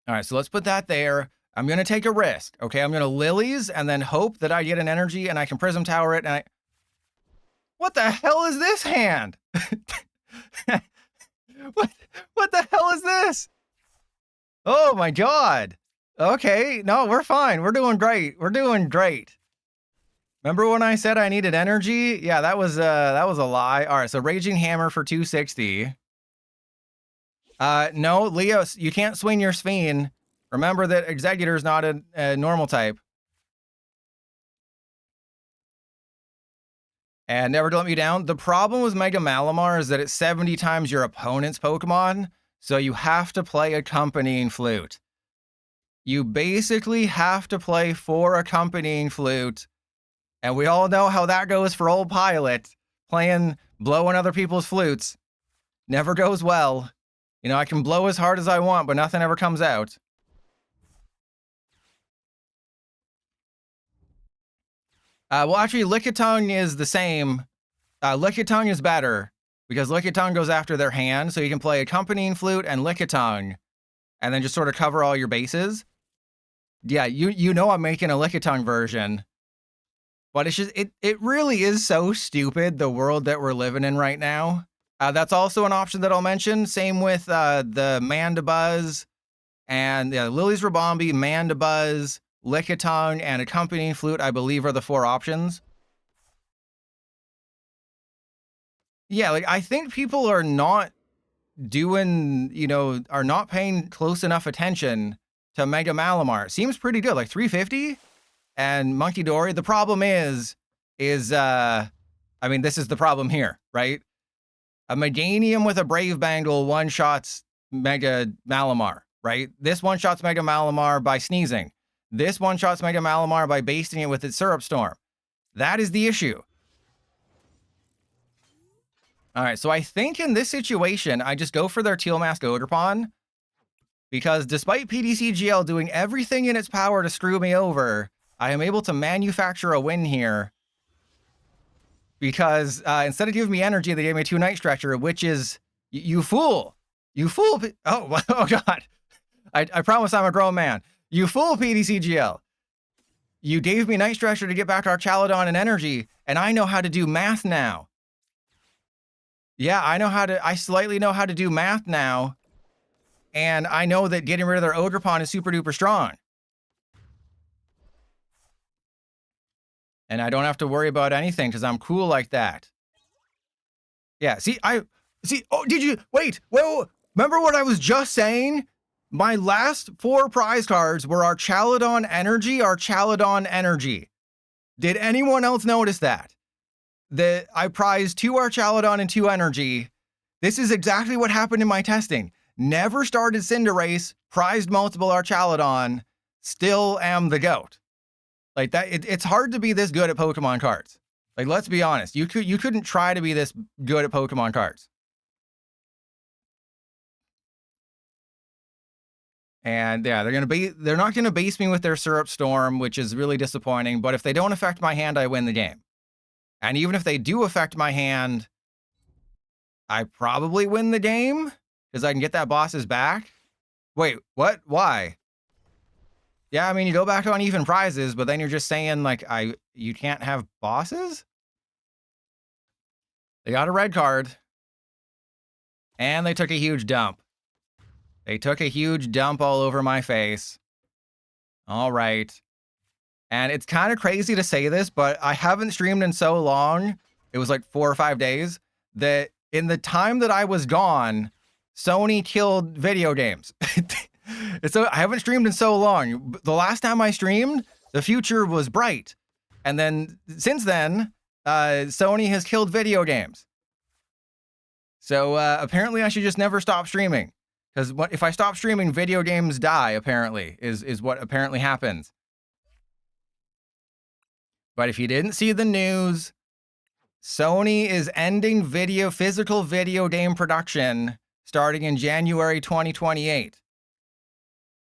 All right, so let's put that there. I'm going to take a risk. Okay, I'm going to Lillies and then hope that I get an energy and I can Prism Tower it. And what the hell is this hand? What the hell is this? Oh my God. Okay, no, we're fine. We're doing great. We're doing great. Remember when I said I needed energy? Yeah, that was a lie. All right, so Raging Hammer for 260. No, Leo, you can't swing your Sphere. Remember that Exeggutor is not a normal type. And never to let me down. The problem with Mega Malamar is that it's 70 times your opponent's Pokemon, so you have to play Accompanying Flute. You basically have to play 4 Accompanying Flute, and we all know how that goes for old Pilot. Blowing other people's flutes never goes well. You know, I can blow as hard as I want, but nothing ever comes out. Well, actually, Lickitung is the same. Lickitung is better, because Lickitung goes after their hand, so you can play Accompanying Flute and Lickitung, and then just sort of cover all your bases. Yeah, you know I'm making a Lickitung version. But it's just, it really is so stupid, the world that we're living in right now. That's also an option that I'll mention. Same with the Mandibuzz and Lily's Rabombi, Mandibuzz, Lickitung, and Accompanying Flute, I believe, are the 4 options. Yeah, like, I think people are not doing, are not paying close enough attention to Mega Malamar. It seems pretty good, like 350? And Monkey Dory. The problem is I mean, this is the problem here, right? A Meganium with a Brave Bangle one-shots Mega Malamar, right? This one-shots Mega Malamar by sneezing. This one-shots Mega Malamar by basting it with its Syrup Storm. That is the issue. All right, so I think in this situation, I just go for their Teal Mask Ogerpon, because despite PTCGL doing everything in its power to screw me over, I am able to manufacture a win here, because instead of giving me energy, they gave me 2 Night Stretcher, which is, you fool. You fool. Oh God. I promise I'm a grown man. You fool, PTCGL. You gave me Night Stretcher to get back to Archaludon and energy, and I know how to do math now. Yeah, I slightly know how to do math now, and I know that getting rid of their Ogerpon is super duper strong. And I don't have to worry about anything because I'm cool like that. Yeah, oh, did you, wait, remember what I was just saying? My last 4 prize cards were Archaludon Energy. Did anyone else notice that? That I prized 2 Archaludon and 2 Energy. This is exactly what happened in my testing. Never started Cinderace, prized multiple Archaludon, still am the GOAT. Like that, it's hard to be this good at Pokemon cards. Like, let's be honest. You couldn't try to be this good at Pokemon cards. And yeah, they're not gonna base me with their Syrup Storm, which is really disappointing. But if they don't affect my hand, I win the game. And even if they do affect my hand, I probably win the game because I can get that boss's back. Wait, what? Why? Yeah, I mean, you go back on even prizes, but then you're just saying, like, you can't have bosses? They got a red card. And they took a huge dump. They took a huge dump all over my face. All right. And it's kind of crazy to say this, but I haven't streamed in so long. It was like 4 or 5 days that in the time that I was gone, Sony killed video games. So I haven't streamed in so long. The last time I streamed, the future was bright. And then since then, Sony has killed video games. So apparently I should just never stop streaming. Because if I stop streaming, video games die, apparently, is what apparently happens. But if you didn't see the news, Sony is ending physical video game production starting in January 2028.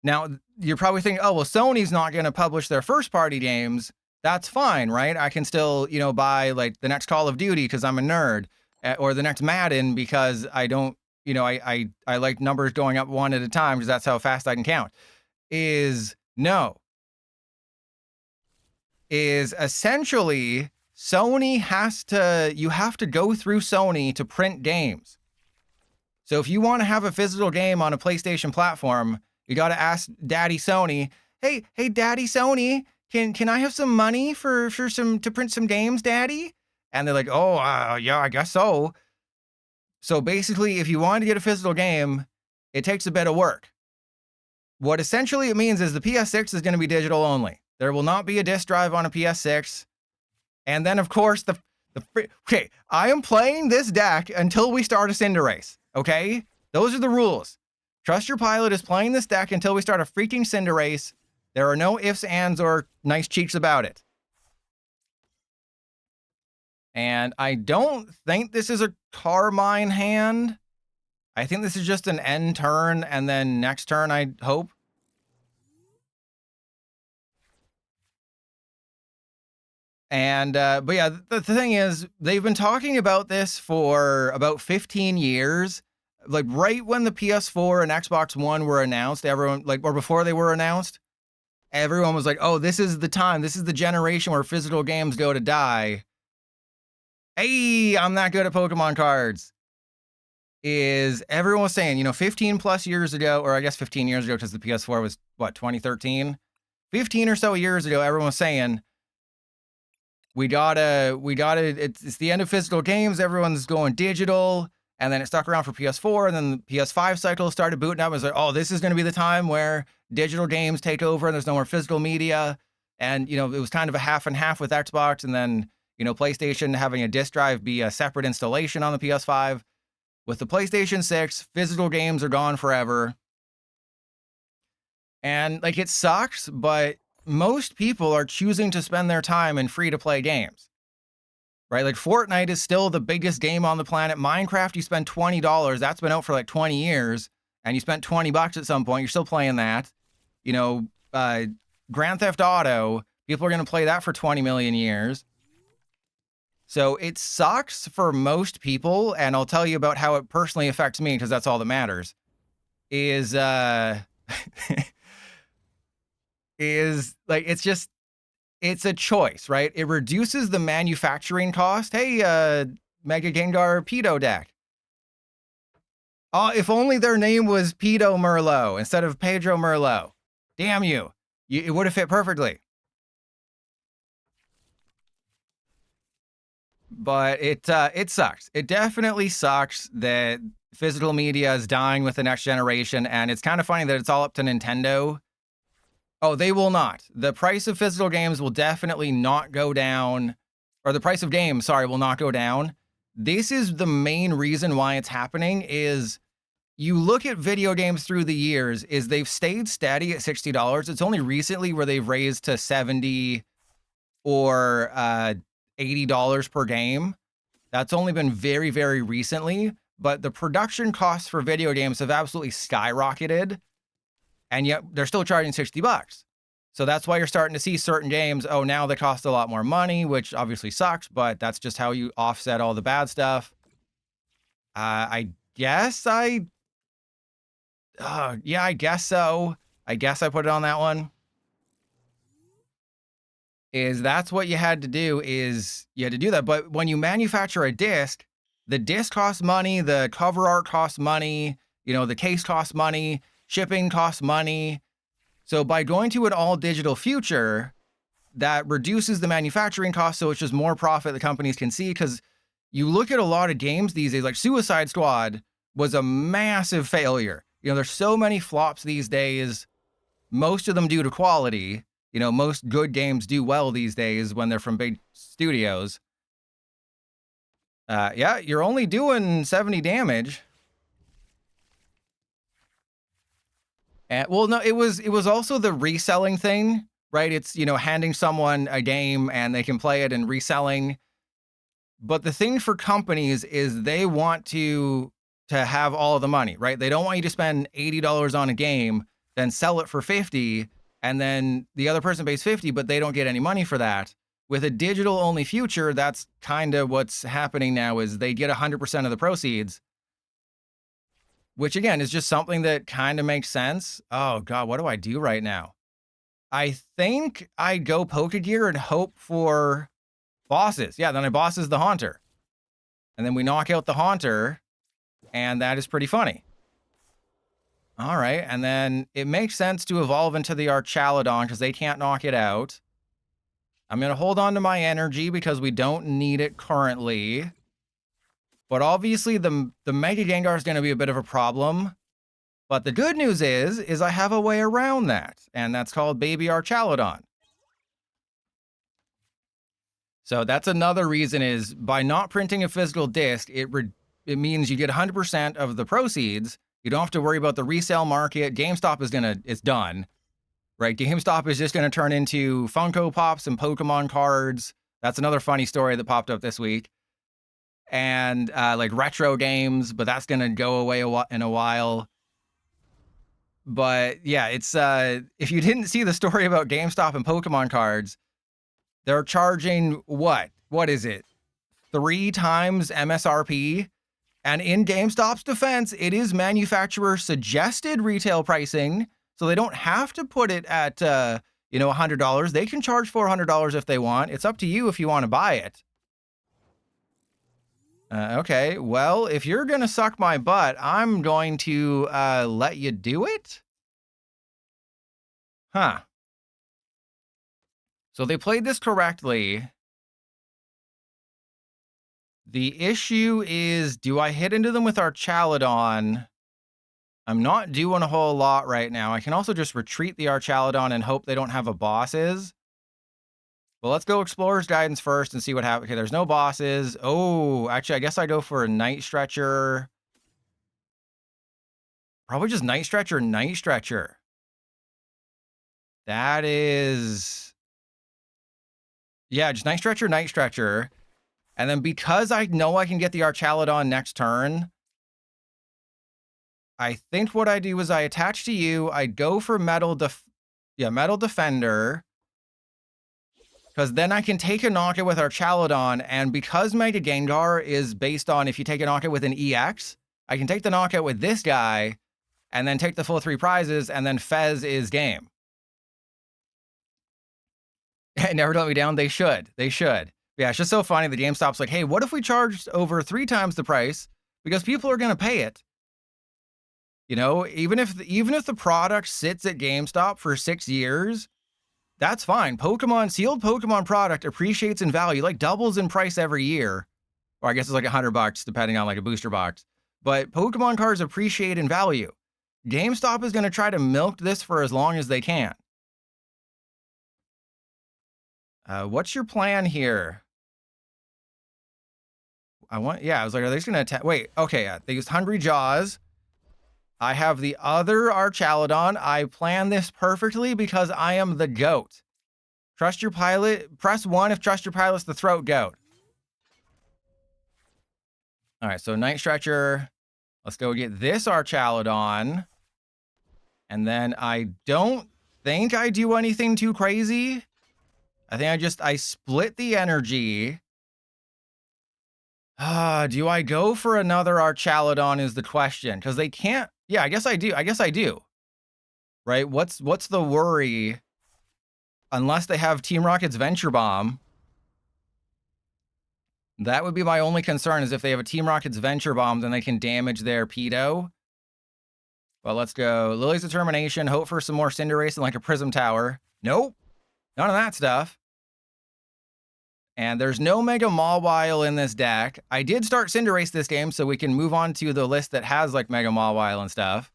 Now, you're probably thinking, oh, well, Sony's not going to publish their first-party games. That's fine, right? I can still, buy, like, the next Call of Duty because I'm a nerd, or the next Madden because I don't, I like numbers going up one at a time because that's how fast I can count. No. Is essentially Sony you have to go through Sony to print games. So if you want to have a physical game on a PlayStation platform, you got to ask Daddy Sony, hey, Daddy Sony, can I have some money to print some games, Daddy? And they're like, oh, yeah, I guess so. So basically, if you want to get a physical game, it takes a bit of work. What essentially it means is the PS6 is going to be digital only. There will not be a disc drive on a PS6. And then, of course, okay, I am playing this deck until we start a CINDERACE, okay? Those are the rules. Trust Your Pilot is playing this deck until we start a freaking CINDERACE. There are no ifs, ands, or nice cheeks about it. And I don't think this is a Carmine hand. I think this is just an end turn, and then next turn, I hope. And, but yeah, the thing is, they've been talking about this for about 15 years. Like, right when the PS4 and Xbox One were announced, everyone, like, or before they were announced, everyone was like, oh, this is the time. This is the generation where physical games go to die. Hey, I'm that good at Pokemon cards. Everyone was saying, 15 plus years ago, or I guess 15 years ago, because the PS4 was, 2013? 15 or so years ago, everyone was saying, we gotta, it's the end of physical games, everyone's going digital, and then it stuck around for PS4, and then the PS5 cycle started booting up, and it was like, oh, this is gonna be the time where digital games take over, and there's no more physical media, and, it was kind of a half and half with Xbox, and then, PlayStation having a disc drive be a separate installation on the PS5. With the PlayStation 6, physical games are gone forever. And, like, it sucks, but most people are choosing to spend their time in free-to-play games, right? Like, Fortnite is still the biggest game on the planet. Minecraft, you spend $20. That's been out for, like, 20 years, and you spent $20 at some point. You're still playing that. Grand Theft Auto, people are going to play that for 20 million years. So it sucks for most people, and I'll tell you about how it personally affects me, because that's all that matters, is like, it's a choice, right? It reduces the manufacturing cost. Hey, Mega Gengar Pedo deck. Oh, if only their name was Pedo Merlot instead of Pedro Merlot. Damn you. It would have fit perfectly. But it sucks. It definitely sucks that physical media is dying with the next generation, and it's kind of funny that it's all up to Nintendo. Oh, they will not. The price of physical games will definitely not go down, or the price of games, sorry, will not go down. This is the main reason why it's happening. Is you look at video games through the years, is they've stayed steady at $60. It's only recently where they've raised to $70 or $80 per game. That's only been very, very recently, but the production costs for video games have absolutely skyrocketed, and yet they're still charging $60. So that's why you're starting to see certain games, oh, now they cost a lot more money, which obviously sucks, but that's just how you offset all the bad stuff. I guess yeah, I guess so. I guess I put it on that one. is that's what you had to do, is you had to do that. But when you manufacture a disc, the disc costs money, the cover art costs money, you know, the case costs money, shipping costs money. So by going to an all digital future, that reduces the manufacturing cost, so it's just more profit the companies can see. Because you look at a lot of games these days, like Suicide Squad was a massive failure. You know, there's so many flops these days, most of them due to quality. You know, most good games do well these days when they're from big studios. Yeah, you're only doing 70 damage. And, well, no, it was also the reselling thing, right? It's, you know, handing someone a game and they can play it and reselling. But the thing for companies is they want to have all of the money, right? They don't want you to spend $80 on a game, then sell it for 50, and then the other person pays 50, but they don't get any money for that. With a digital only future, that's kind of what's happening now, is they get 100% of the proceeds, which again is just something that kind of makes sense. Oh God, what do I do right now? I think I go Pokégear and hope for bosses. Yeah, then I bosses the Haunter. And then we knock out the Haunter, and that is pretty funny. All right, and then it makes sense to evolve into the Archaludon because they can't knock it out. I'm going to hold on to my energy because we don't need it currently. But obviously the Mega Gengar is going to be a bit of a problem. But the good news is I have a way around that, and that's called Baby Archaludon. So that's another reason, is by not printing a physical disc, it means you get 100% of the proceeds. You don't have to worry about the resale market. GameStop it's done, right? GameStop is just gonna turn into Funko Pops and Pokemon cards. That's another funny story that popped up this week. And like retro games, but that's gonna go away in a while. But yeah, it's if you didn't see the story about GameStop and Pokemon cards, they're charging what is it? 3 times MSRP. And in GameStop's defense, it is manufacturer suggested retail pricing, so they don't have to put it at you know, $100. They can charge $400 if they want. It's up to you if you want to buy it. Okay, well, if you're gonna suck my butt, I'm going to let you do it. Huh. So they played this correctly. The issue is, do I hit into them with Archaludon? I'm not doing a whole lot right now. I can also just retreat the Archaludon and hope they don't have a bosses. Well, let's go Explorer's Guidance first and see what happens. Okay, there's no bosses. Oh, actually, I guess I go for a Night Stretcher. Probably just Night Stretcher. That is... yeah, just Night Stretcher. And then because I know I can get the Archaludon next turn, I think what I do is I attach to you. I go for Metal Defender. Because then I can take a knockout with Archaludon, and because Mega Gengar is based on if you take a knockout with an EX, I can take the knockout with this guy, and then take the full 3 prizes, and then Fez is game. Never let me down. They should. Yeah, it's just so funny. The GameStop's like, hey, what if we charged over 3 times the price? Because people are going to pay it. You know, even if the product sits at GameStop for 6 years, that's fine. Sealed Pokemon product appreciates in value, like doubles in price every year. Or I guess it's like $100 depending on like a booster box. But Pokemon cards appreciate in value. GameStop is going to try to milk this for as long as they can. What's your plan here? I was like, are they just going to attack? Wait, okay, they used Hungry Jaws. I have the other Archaludon. I planned this perfectly because I am the GOAT. Trust your pilot. Press 1 if trust your pilot's the throat goat. All right, so Night Stretcher. Let's go get this Archaludon. And then I don't think I do anything too crazy. I think I split the energy. Do I go for another Archaludon is the question. Because they can't... yeah, I guess I do. Right? What's the worry? Unless they have Team Rocket's Venture Bomb. That would be my only concern, is if they have a Team Rocket's Venture Bomb, then they can damage their Pedo. Well, let's go. Lillie's Determination. Hope for some more Cinderace and like a Prism Tower. Nope. None of that stuff. And there's no Mega Mawile in this deck. I did start Cinderace this game, so we can move on to the list that has like Mega Mawile and stuff.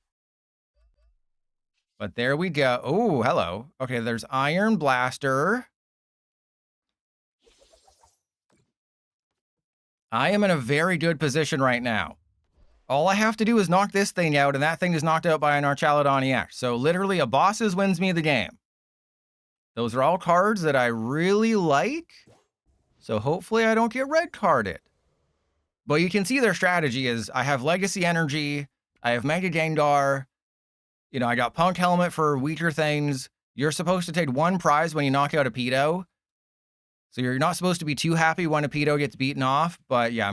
But there we go. Oh, hello. Okay, there's Iron Blaster. I am in a very good position right now. All I have to do is knock this thing out, and that thing is knocked out by an Archaludon EX. So literally, a bosses wins me the game. Those are all cards that I really like. So hopefully I don't get red carded. But you can see their strategy is I have Legacy Energy, I have Mega Gengar, you know, I got Punk Helmet for weaker things. You're supposed to take one prize when you knock out a Pedo. So you're not supposed to be too happy when a Pedo gets beaten off, but yeah,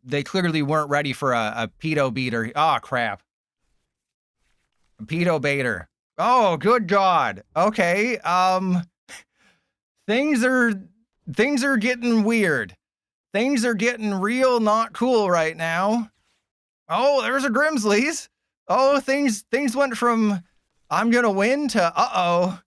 they clearly weren't ready for a Pedo beater. Oh, crap. A Pedo baiter. Oh, good God. Okay. Things are getting weird. Things are getting real not cool right now. Oh, there's a Grimsley's. Oh, things went from I'm gonna win to uh-oh.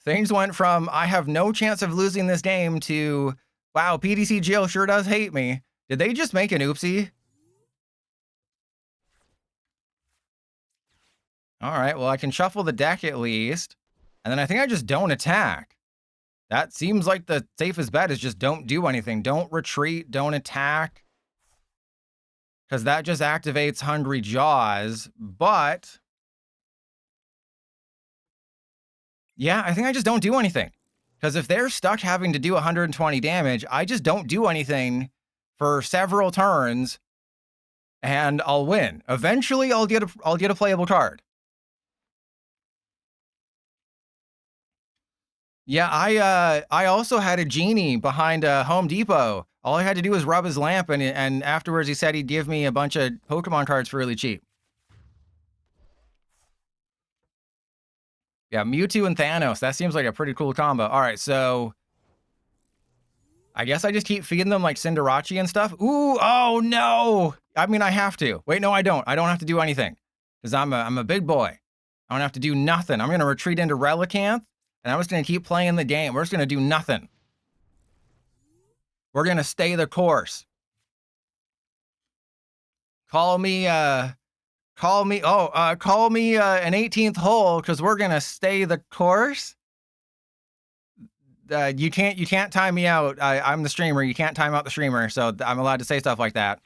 Things went from I have no chance of losing this game to wow, PDC Jill sure does hate me. Did they just make an oopsie? All right, well, I can shuffle the deck at least. And then I think I just don't attack. That seems like the safest bet is just don't do anything. Don't retreat, don't attack. Because that just activates Hungry Jaws. But yeah, I think I just don't do anything. Because if they're stuck having to do 120 damage, I just don't do anything for several turns, and I'll win. Eventually, I'll get a playable card. Yeah, I also had a genie behind Home Depot. All I had to do was rub his lamp, and afterwards he said he'd give me a bunch of Pokemon cards for really cheap. Yeah, Mewtwo and Thanos. That seems like a pretty cool combo. All right, so I guess I just keep feeding them like Cinderace and stuff. Ooh, oh no! I mean, I have to. Wait, no, I don't. I don't have to do anything because I'm a big boy. I don't have to do nothing. I'm gonna retreat into Relicanth, and I'm just gonna keep playing the game. We're just gonna do nothing. We're gonna stay the course. Call me an 18th hole because we're gonna stay the course. You can't time me out. I'm the streamer. You can't time out the streamer, so I'm allowed to say stuff like that.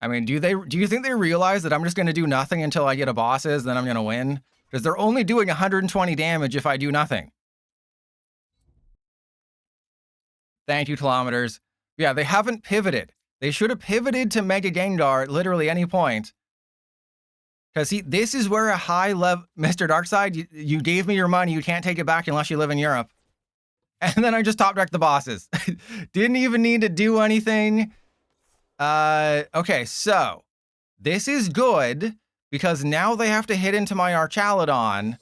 I mean, do you think they realize that I'm just gonna do nothing until I get a bosses, then I'm gonna win? Because they're only doing 120 damage if I do nothing. Thank you, Kilometers. Yeah, they haven't pivoted. They should have pivoted to Mega Gengar at literally any point. Because see, this is where a high level... Mr. Darkside, you gave me your money. You can't take it back unless you live in Europe. And then I just top decked the bosses. Didn't even need to do anything. Okay, so this is good because now they have to hit into my Archaludon.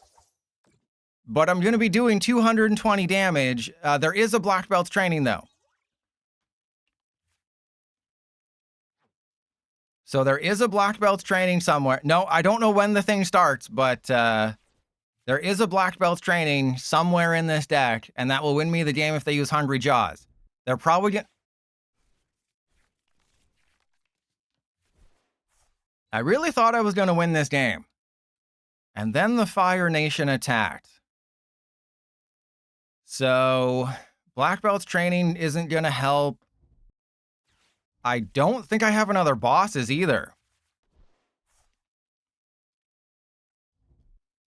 But I'm going to be doing 220 damage. There is a Black Belt's training, though. So there is a Black Belt's training somewhere. No, I don't know when the thing starts, but there is a Black Belt's training somewhere in this deck, and that will win me the game if they use Hungry Jaws. They're probably going to... I really thought I was going to win this game. And then the Fire Nation attacked. So Black Belt's training isn't going to help. I don't think I have another bosses either.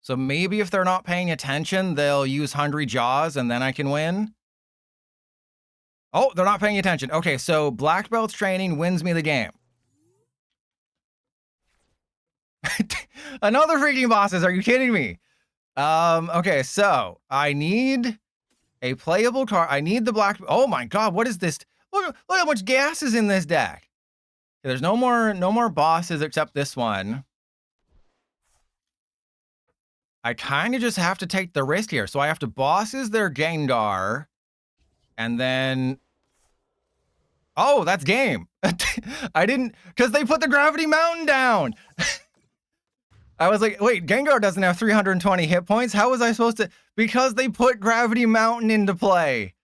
So maybe if they're not paying attention, they'll use Hungry Jaws and then I can win. Oh, they're not paying attention. Okay, so Black Belt's training wins me the game. Another freaking bosses. Are you kidding me? Okay, so I need a playable card. I need the black. Oh my God, what is this? Look how much gas is in this deck. There's no more bosses except this one. I kind of just have to take the risk here. So I have to bosses their Gengar, and then... Oh, that's game. I didn't... Because they put the Gravity Mountain down! I was like, wait, Gengar doesn't have 320 hit points? How was I supposed to... Because they put Gravity Mountain into play.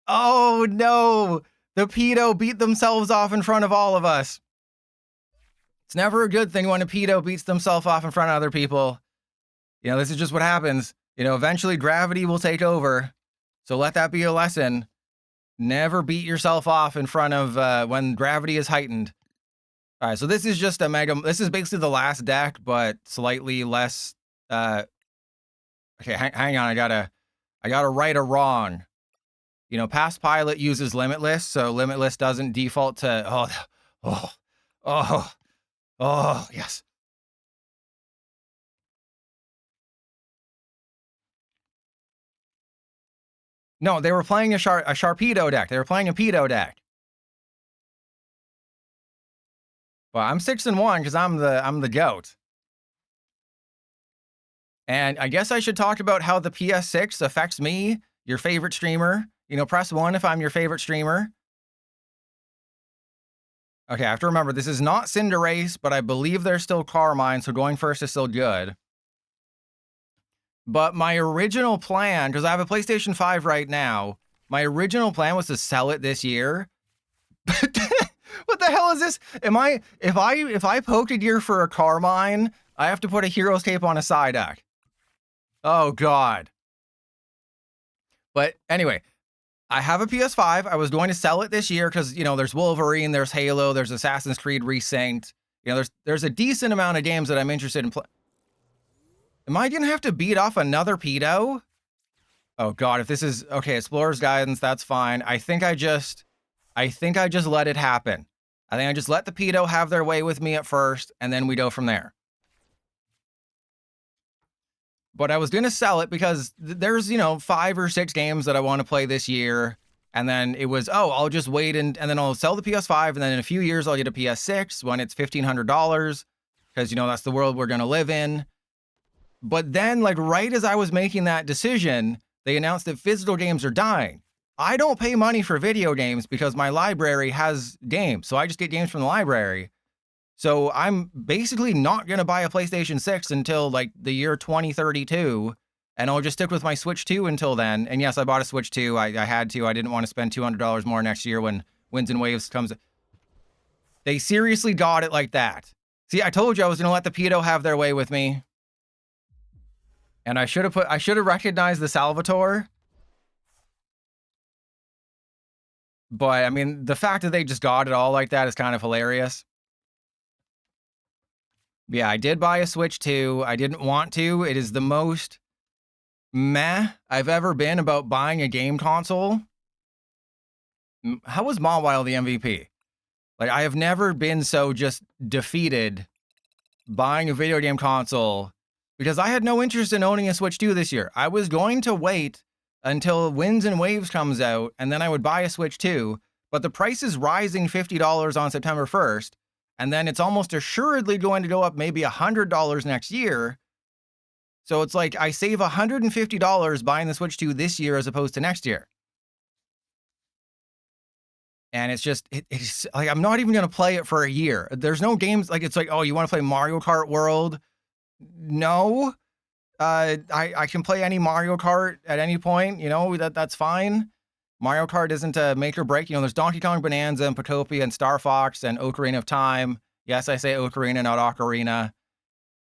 Oh, no. The pedo beat themselves off in front of all of us. It's never a good thing when a pedo beats themselves off in front of other people. You know, this is just what happens. You know, eventually gravity will take over. So let that be a lesson. Never beat yourself off in front of when gravity is heightened. All right, so this is just a mega... This is basically the last deck, but slightly less... Okay, hang on. I gotta right a wrong. You know, Past Pilot uses Limitless, so Limitless doesn't default to... Oh, yes. No, they were playing a Sharpedo deck. They were playing a Pedo deck. Well, I'm 6-1 because I'm the GOAT. And I guess I should talk about how the PS6 affects me, your favorite streamer. You know, press 1 if I'm your favorite streamer. Okay, I have to remember, this is not CINDERACE, but I believe there's still Carmine, so going first is still good. But my original plan, because I have a PlayStation 5 right now, my original plan was to sell it this year. What the hell is this? If I Pokégear for a Carmine, I have to put a Hero's Cape on a Psyduck. Oh, God. But anyway, I have a PS5. I was going to sell it this year because, you know, there's Wolverine, there's Halo, there's Assassin's Creed Resynced. You know, there's a decent amount of games that I'm interested in playing. Am I going to have to beat off another pedo? Oh, God, if this is... Okay, Explorer's Guidance, that's fine. I think I just let it happen. I think I just let the pedo have their way with me at first, and then we go from there. But I was going to sell it because there's, you know, 5 or 6 games that I want to play this year. And then it was, oh, I'll just wait and then I'll sell the PS5. And then in a few years, I'll get a PS6 when it's $1,500. Because, you know, that's the world we're going to live in. But then, like, right as I was making that decision, they announced that physical games are dying. I don't pay money for video games because my library has games. So I just get games from the library. So I'm basically not going to buy a PlayStation 6 until like the year 2032. And I'll just stick with my Switch 2 until then. And yes, I bought a Switch 2. I had to. I didn't want to spend $200 more next year when Winds and Waves comes. They seriously got it like that. See, I told you I was going to let the pedo have their way with me. And I should have recognized the Salvatore. But I mean, the fact that they just got it all like that is kind of hilarious. Yeah, I did buy a Switch 2. I didn't want to. It is the most meh I've ever been about buying a game console. How was Mawile the MVP? Like, I have never been so just defeated buying a video game console because I had no interest in owning a Switch 2 this year. I was going to wait until Winds and Waves comes out, and then I would buy a Switch 2, but the price is rising $50 on September 1st, and then it's almost assuredly going to go up maybe $100 next year. So it's like I save $150 buying the Switch 2 this year as opposed to next year. And it's just, it's like, I'm not even going to play it for a year. There's no games, like, it's like, oh, you want to play Mario Kart World? No. I can play any Mario Kart at any point, you know, that's fine. Mario Kart isn't a make or break. You know, there's Donkey Kong Bonanza and Potopia and Star Fox and Ocarina of Time. Yes, I say Ocarina, not Ocarina.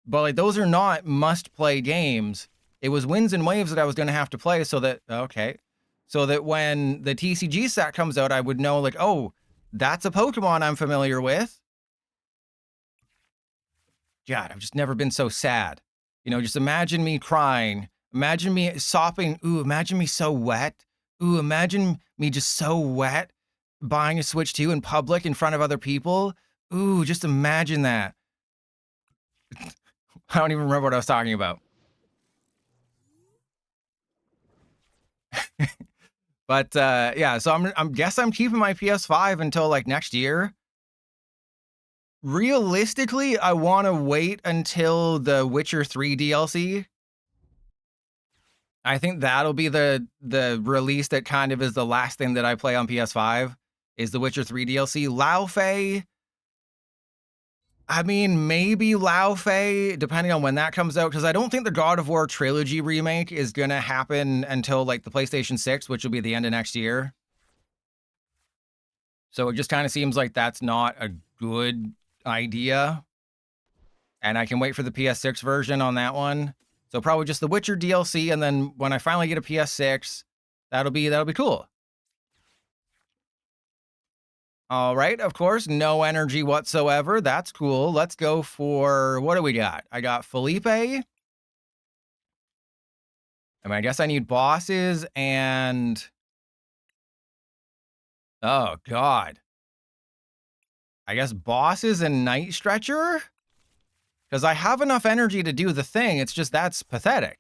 But like, those are not must-play games. It was Winds and Waves that I was going to have to play so that, okay. So that when the TCG set comes out, I would know like, oh, that's a Pokemon I'm familiar with. God, I've just never been so sad. You know, just imagine me crying. Imagine me sopping. Ooh, imagine me so wet. Ooh, imagine me just so wet buying a Switch 2 in public in front of other people. Ooh, just imagine that. I don't even remember what I was talking about. But yeah, so I'm guess I'm keeping my PS5 until like next year. Realistically, I want to wait until the Witcher 3 DLC. I think that'll be the release that kind of is the last thing that I play on PS5 is the Witcher 3 DLC. Laufey, I mean, maybe Laufey, depending on when that comes out, because I don't think the God of War trilogy remake is going to happen until like the PlayStation 6, which will be the end of next year. So it just kind of seems like that's not a good idea. And I can wait for the PS6 version on that one. So probably just the Witcher DLC, and then when I finally get a PS6, that'll be cool. All right, of course, no energy whatsoever. That's cool. Let's go for, what do we got? I got Philippe. I mean, I guess I need bosses and... Oh, God. I guess bosses and Night Stretcher? Because I have enough energy to do the thing. It's just that's pathetic.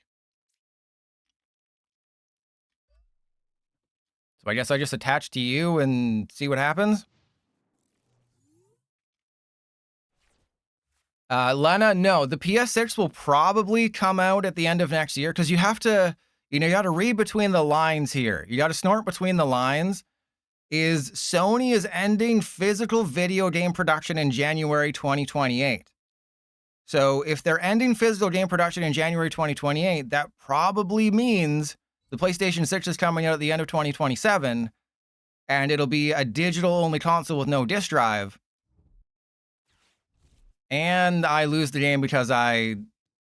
So I guess I just attach to you and see what happens. Lena, no, the PS6 will probably come out at the end of next year because you have to, you got to read between the lines here. You got to snort between the lines. Is Sony is ending physical video game production in January 2028. So if they're ending physical game production in January 2028, that probably means the PlayStation 6 is coming out at the end of 2027, and it'll be a digital-only console with no disc drive. And I lose the game because I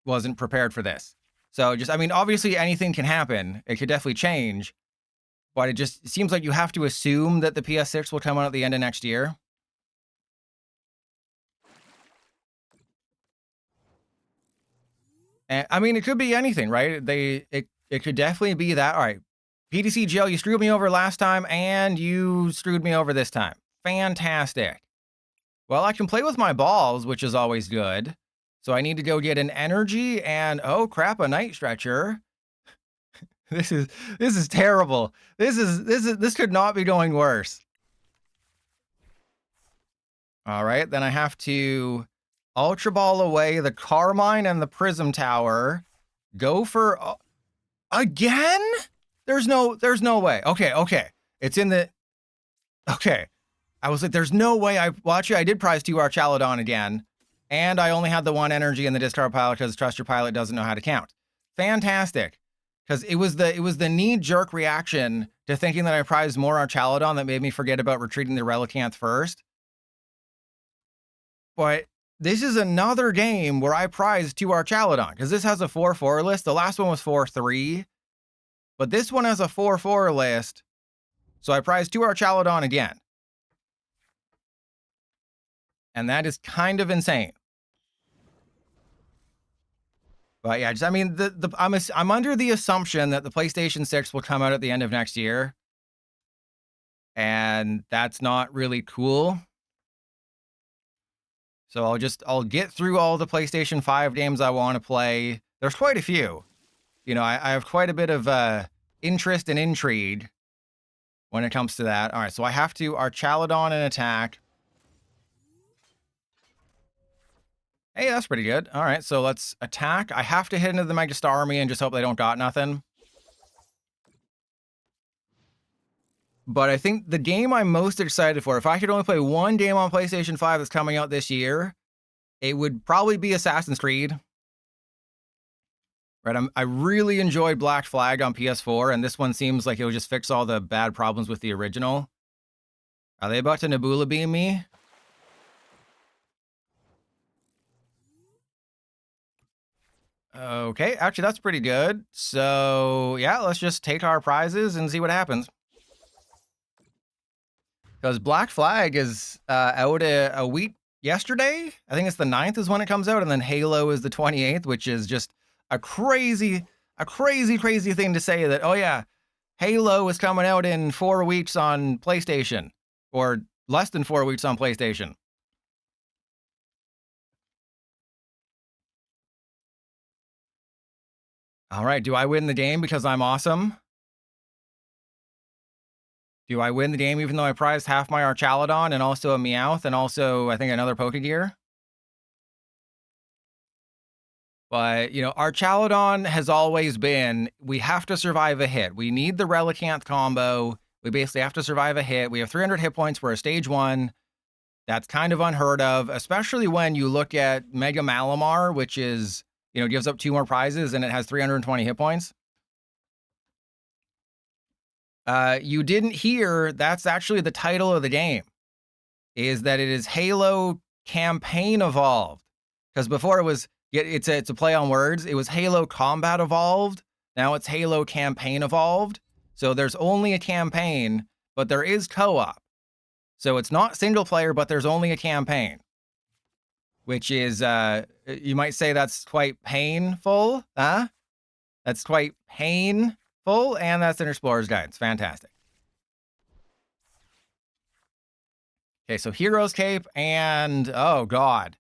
wasn't prepared for this. So just, I mean, obviously anything can happen. It could definitely change. But it just seems like you have to assume that the PS6 will come out at the end of next year. And, I mean, it could be anything, right? It could definitely be that. All right, PTC Jill, you screwed me over last time, and you screwed me over this time. Fantastic. Well, I can play with my balls, which is always good. So I need to go get an energy and, oh crap, a Night Stretcher. This is terrible. This could not be going worse. All right, then I have to Ultra Ball away the Carmine and the Prism Tower. Go for again? There's no way. Okay. It's in the okay. I was like, there's no way. Well, actually, I did prize 2 Archaludon again, and I only had the 1 energy in the discard pile because Trust Your Pilot doesn't know how to count. Fantastic. Because it was the knee-jerk reaction to thinking that I prized more Archaludon that made me forget about retreating the Relicanth first. But this is another game where I prized 2 Archaludon, because this has a 4-4 list. The last one was 4-3. But this one has a 4-4 list. So I prized 2 Archaludon again. And that is kind of insane. But yeah, just, I mean, I'm under the assumption that the PlayStation 6 will come out at the end of next year. And that's not really cool. So I'll get through all the PlayStation 5 games I want to play. There's quite a few. I have quite a bit of interest and intrigue when it comes to that. All right, so I have to Archaludon and attack. Hey, that's pretty good. All right, so let's attack. I have to hit into the Mega Star Army and just hope they don't got nothing. But I think the game I'm most excited for, if I could only play one game on PlayStation 5 that's coming out this year, it would probably be Assassin's Creed. Right, I really enjoyed Black Flag on PS4, and this one seems like it will just fix all the bad problems with the original. Are they about to Nebula beam me? Okay, actually, that's pretty good. So, yeah, let's just take our prizes and see what happens. Because Black Flag is out a week yesterday. I think it's the 9th is when it comes out, and then Halo is the 28th, which is just a crazy thing to say that, oh yeah, Halo is coming out in 4 weeks on PlayStation, or less than 4 weeks on PlayStation. All right, do I win the game because I'm awesome? Do I win the game even though I prized half my Archaludon and also a Meowth and also, I think, another Pokégear? But, you know, Archaludon has always been, we have to survive a hit. We need the Relicanth combo. We basically have to survive a hit. We have 300 hit points. We're a stage 1. That's kind of unheard of, especially when you look at Mega Mawile, which is, you know, gives up 2 more prizes and it has 320 hit points. You didn't hear, that's actually the title of the game, is that it is Halo Campaign Evolved. Because before it was, it's a play on words. It was Halo Combat Evolved. Now it's Halo Campaign Evolved. So there's only a campaign, but there is co-op. So it's not single player, but there's only a campaign. Which is, you might say that's quite painful, huh? That's quite painful, and that's an Explorer's Guide. It's fantastic. Okay, so Hero's Cape and, oh god.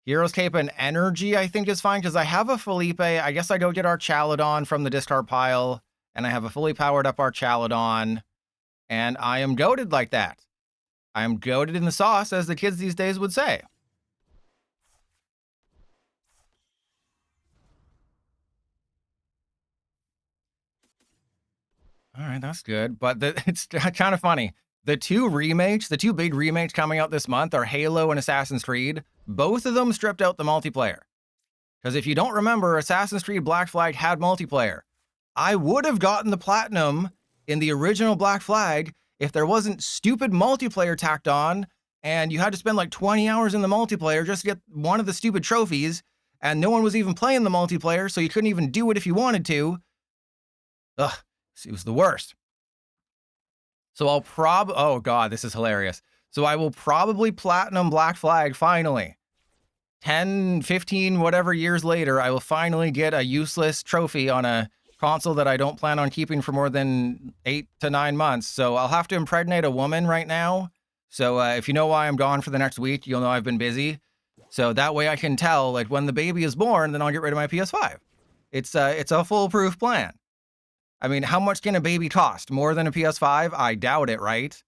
Hero's Cape and Energy, I think, is fine, because I have a Philippe. I guess I go get Archaludon from the discard pile, and I have a fully powered up Archaludon, and I am goated like that. I am goated in the sauce, as the kids these days would say. All right, that's good, but it's kind of funny. The two big remakes coming out this month are Halo and Assassin's Creed. Both of them stripped out the multiplayer. Because if you don't remember, Assassin's Creed Black Flag had multiplayer. I would have gotten the platinum in the original Black Flag if there wasn't stupid multiplayer tacked on, and you had to spend like 20 hours in the multiplayer just to get one of the stupid trophies, and no one was even playing the multiplayer, so you couldn't even do it if you wanted to. Ugh, it was the worst. So I'll oh god, this is hilarious. So I will probably platinum Black Flag finally. 10, 15, whatever years later, I will finally get a useless trophy on a console that I don't plan on keeping for more than 8 to 9 months. So I'll have to impregnate a woman right now. So if you know why I'm gone for the next week, you'll know I've been busy. So that way I can tell, like, when the baby is born, then I'll get rid of my PS5. It's a foolproof plan. I mean, how much can a baby cost? More than a PS5? I doubt it, right?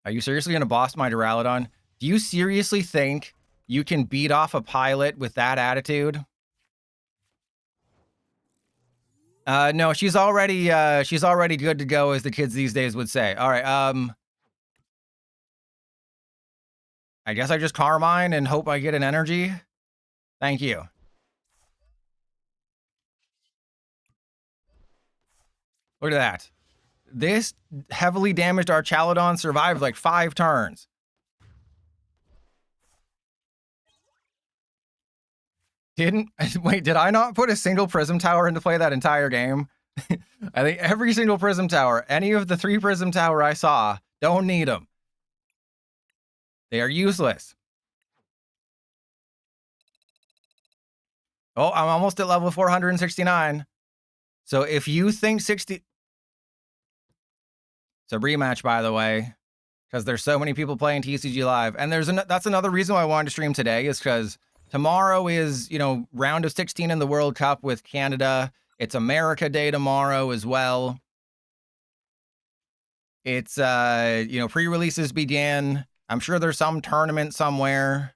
Are you seriously going to boss my Duraludon? Do you seriously think you can beat off a pilot with that attitude? No, she's already good to go, as the kids these days would say. All right, I guess I just Carmine and hope I get an energy. Thank you. Look at that. This heavily damaged Archaludon survived like 5 turns. Wait, did I not put a single Prism Tower into play that entire game? I think every single Prism Tower, any of the 3 Prism Tower I saw, don't need them. They are useless. Oh, I'm almost at level 469. So if you think 60... It's a rematch, by the way, because there's so many people playing TCG Live. And that's another reason why I wanted to stream today, is because tomorrow is, you know, round of 16 in the World Cup with Canada. It's America Day tomorrow as well. It's, you know, pre-releases begin. I'm sure there's some tournament somewhere,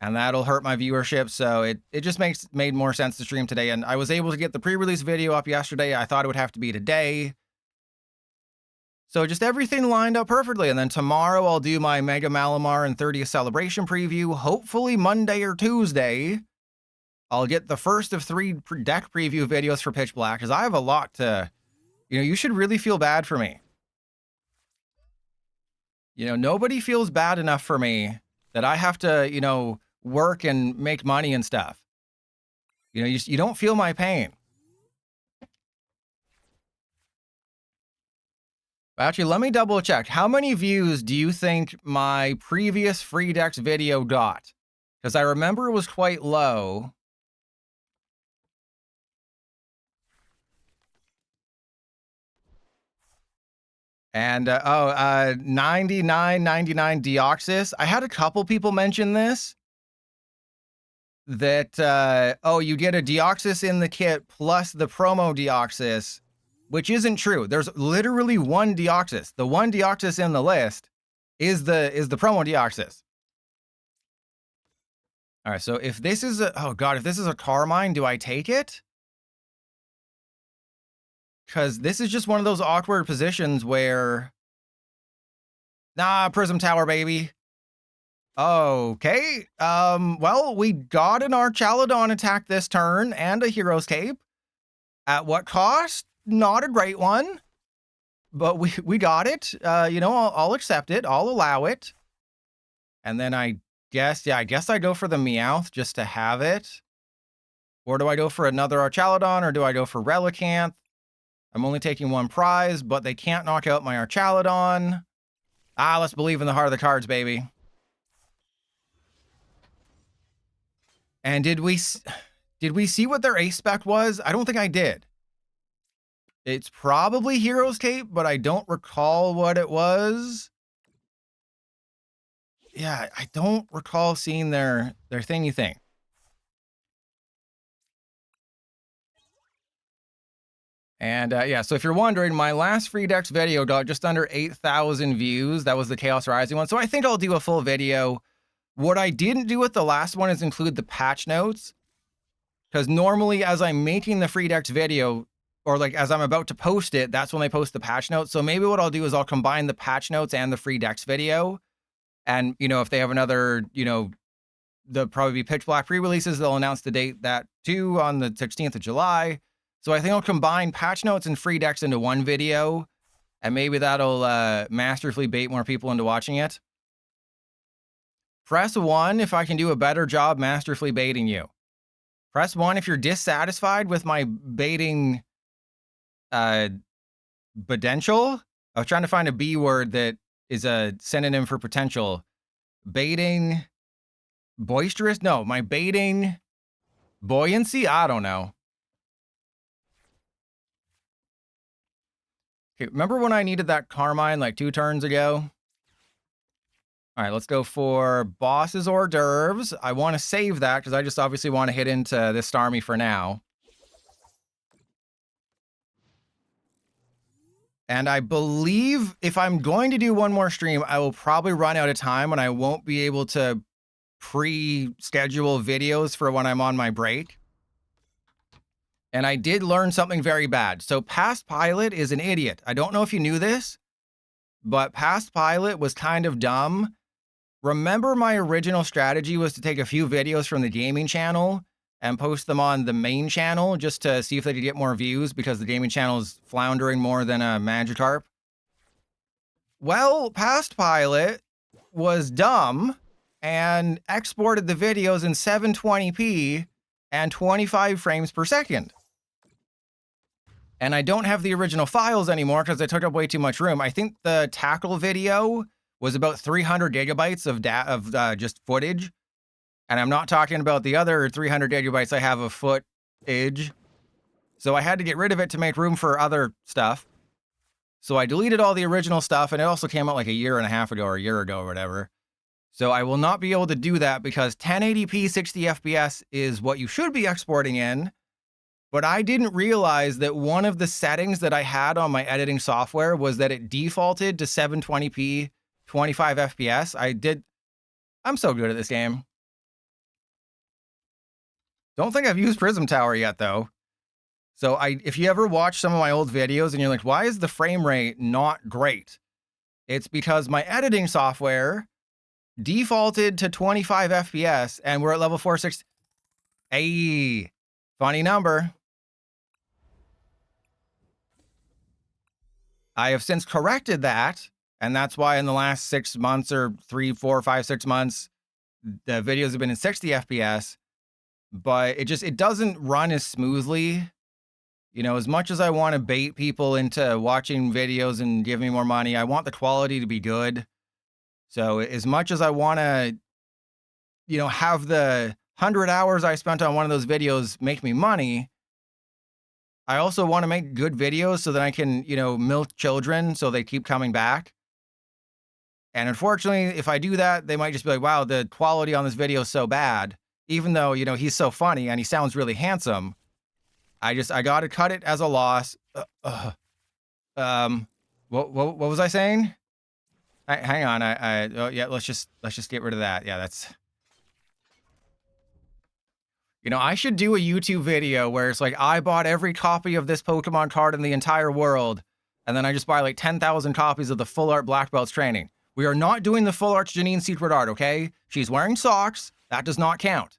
and that'll hurt my viewership. So it just made more sense to stream today. And I was able to get the pre-release video up yesterday. I thought it would have to be today. So just everything lined up perfectly. And then tomorrow I'll do my Mega Mawile and 30th celebration preview. Hopefully Monday or Tuesday, I'll get the first of 3 deck preview videos for Pitch Black, because I have a lot to, you know, you should really feel bad for me. You know, nobody feels bad enough for me that I have to, you know, work and make money and stuff. You know, you don't feel my pain. Actually, let me double check. How many views do you think my previous free decks video got? Because I remember it was quite low. And, 99.99 Deoxys. I had a couple people mention this. That, oh, you get a Deoxys in the kit plus the promo Deoxys. Which isn't true. There's literally one Deoxys. The one Deoxys in the list is the promo Deoxys. All right, so if this is a, oh god, if this is a Carmine, do I take it? Because this is just one of those awkward positions where, nah, Prism Tower, baby. Okay, well, we got an Archaludon attack this turn and a Hero's Cape. At what cost? Not a great one, but we got it. You know, I'll accept it. I'll allow it. And then I guess I go for the Meowth just to have it. Or do I go for another Archaludon, or do I go for Relicanth? I'm only taking one prize, but they can't knock out my Archaludon. Ah, let's believe in the heart of the cards, baby. And did we see what their ace spec was? I don't think I did. It's probably Hero's Cape, but I don't recall what it was. Yeah, I don't recall seeing their thingy thing. And yeah, so if you're wondering, my last free decks video got just under 8,000 views. That was the Chaos Rising one. So I think I'll do a full video. What I didn't do with the last one is include the patch notes. Because normally as I'm making the free decks video, or like as I'm about to post it, that's when they post the patch notes. So maybe what I'll do is I'll combine the patch notes and the free decks video. And, you know, if they have another, you know, there'll probably be Pitch Black pre-releases, they'll announce the date that too on the 16th of July. So I think I'll combine patch notes and free decks into one video, and maybe that'll masterfully bait more people into watching it. Press 1 if I can do a better job masterfully baiting you. Press 1 if you're dissatisfied with my baiting potential. I was trying to find a B word that is a synonym for potential. Baiting boisterous? No, my baiting buoyancy? I don't know. Okay, remember when I needed that Carmine like 2 turns ago? All right, let's go for Boss's Hors d'oeuvres. I want to save that because I just obviously want to hit into this Starmie for now. And I believe if I'm going to do one more stream, I will probably run out of time and I won't be able to pre-schedule videos for when I'm on my break. And I did learn something very bad. So Past Pilot is an idiot. I don't know if you knew this, but Past Pilot was kind of dumb. Remember my original strategy was to take a few videos from the gaming channel and post them on the main channel just to see if they could get more views because the gaming channel is floundering more than a Magikarp. Well, Past Pilot was dumb and exported the videos in 720p and 25 frames per second. And I don't have the original files anymore because they took up way too much room. I think the tackle video was about 300 gigabytes of just footage. And I'm not talking about the other 300 gigabytes I have of footage. So I had to get rid of it to make room for other stuff. So I deleted all the original stuff, and it also came out like a year and a half ago or a year ago or whatever. So I will not be able to do that because 1080p 60 FPS is what you should be exporting in. But I didn't realize that one of the settings that I had on my editing software was that it defaulted to 720p 25 FPS. I'm so good at this game. Don't think I've used Prism Tower yet though. So if you ever watch some of my old videos and you're like, why is the frame rate not great? It's because my editing software defaulted to 25 FPS and we're at level 460. Hey, funny number. I have since corrected that, and that's why in the last 6 months or 3, 4, 5, 6 months, the videos have been in 60 FPS, but it doesn't run as smoothly. You know, as much as I want to bait people into watching videos and give me more money, I want the quality to be good. So as much as I want to, you know, have the 100 hours I spent on one of those videos make me money, I also want to make good videos so that I can, you know, milk children so they keep coming back. And unfortunately, if I do that, they might just be like, wow, the quality on this video is so bad. Even though, you know, he's so funny and he sounds really handsome. I got to cut it as a loss. What was I saying? Hang on. Oh yeah, let's just get rid of that. Yeah, that's. You know, I should do a YouTube video where it's like, I bought every copy of this Pokemon card in the entire world, and then I just buy like 10,000 copies of the Full Art Black Belt's training. We are not doing the Full Art Janine's Secret Art, okay? She's wearing socks. That does not count.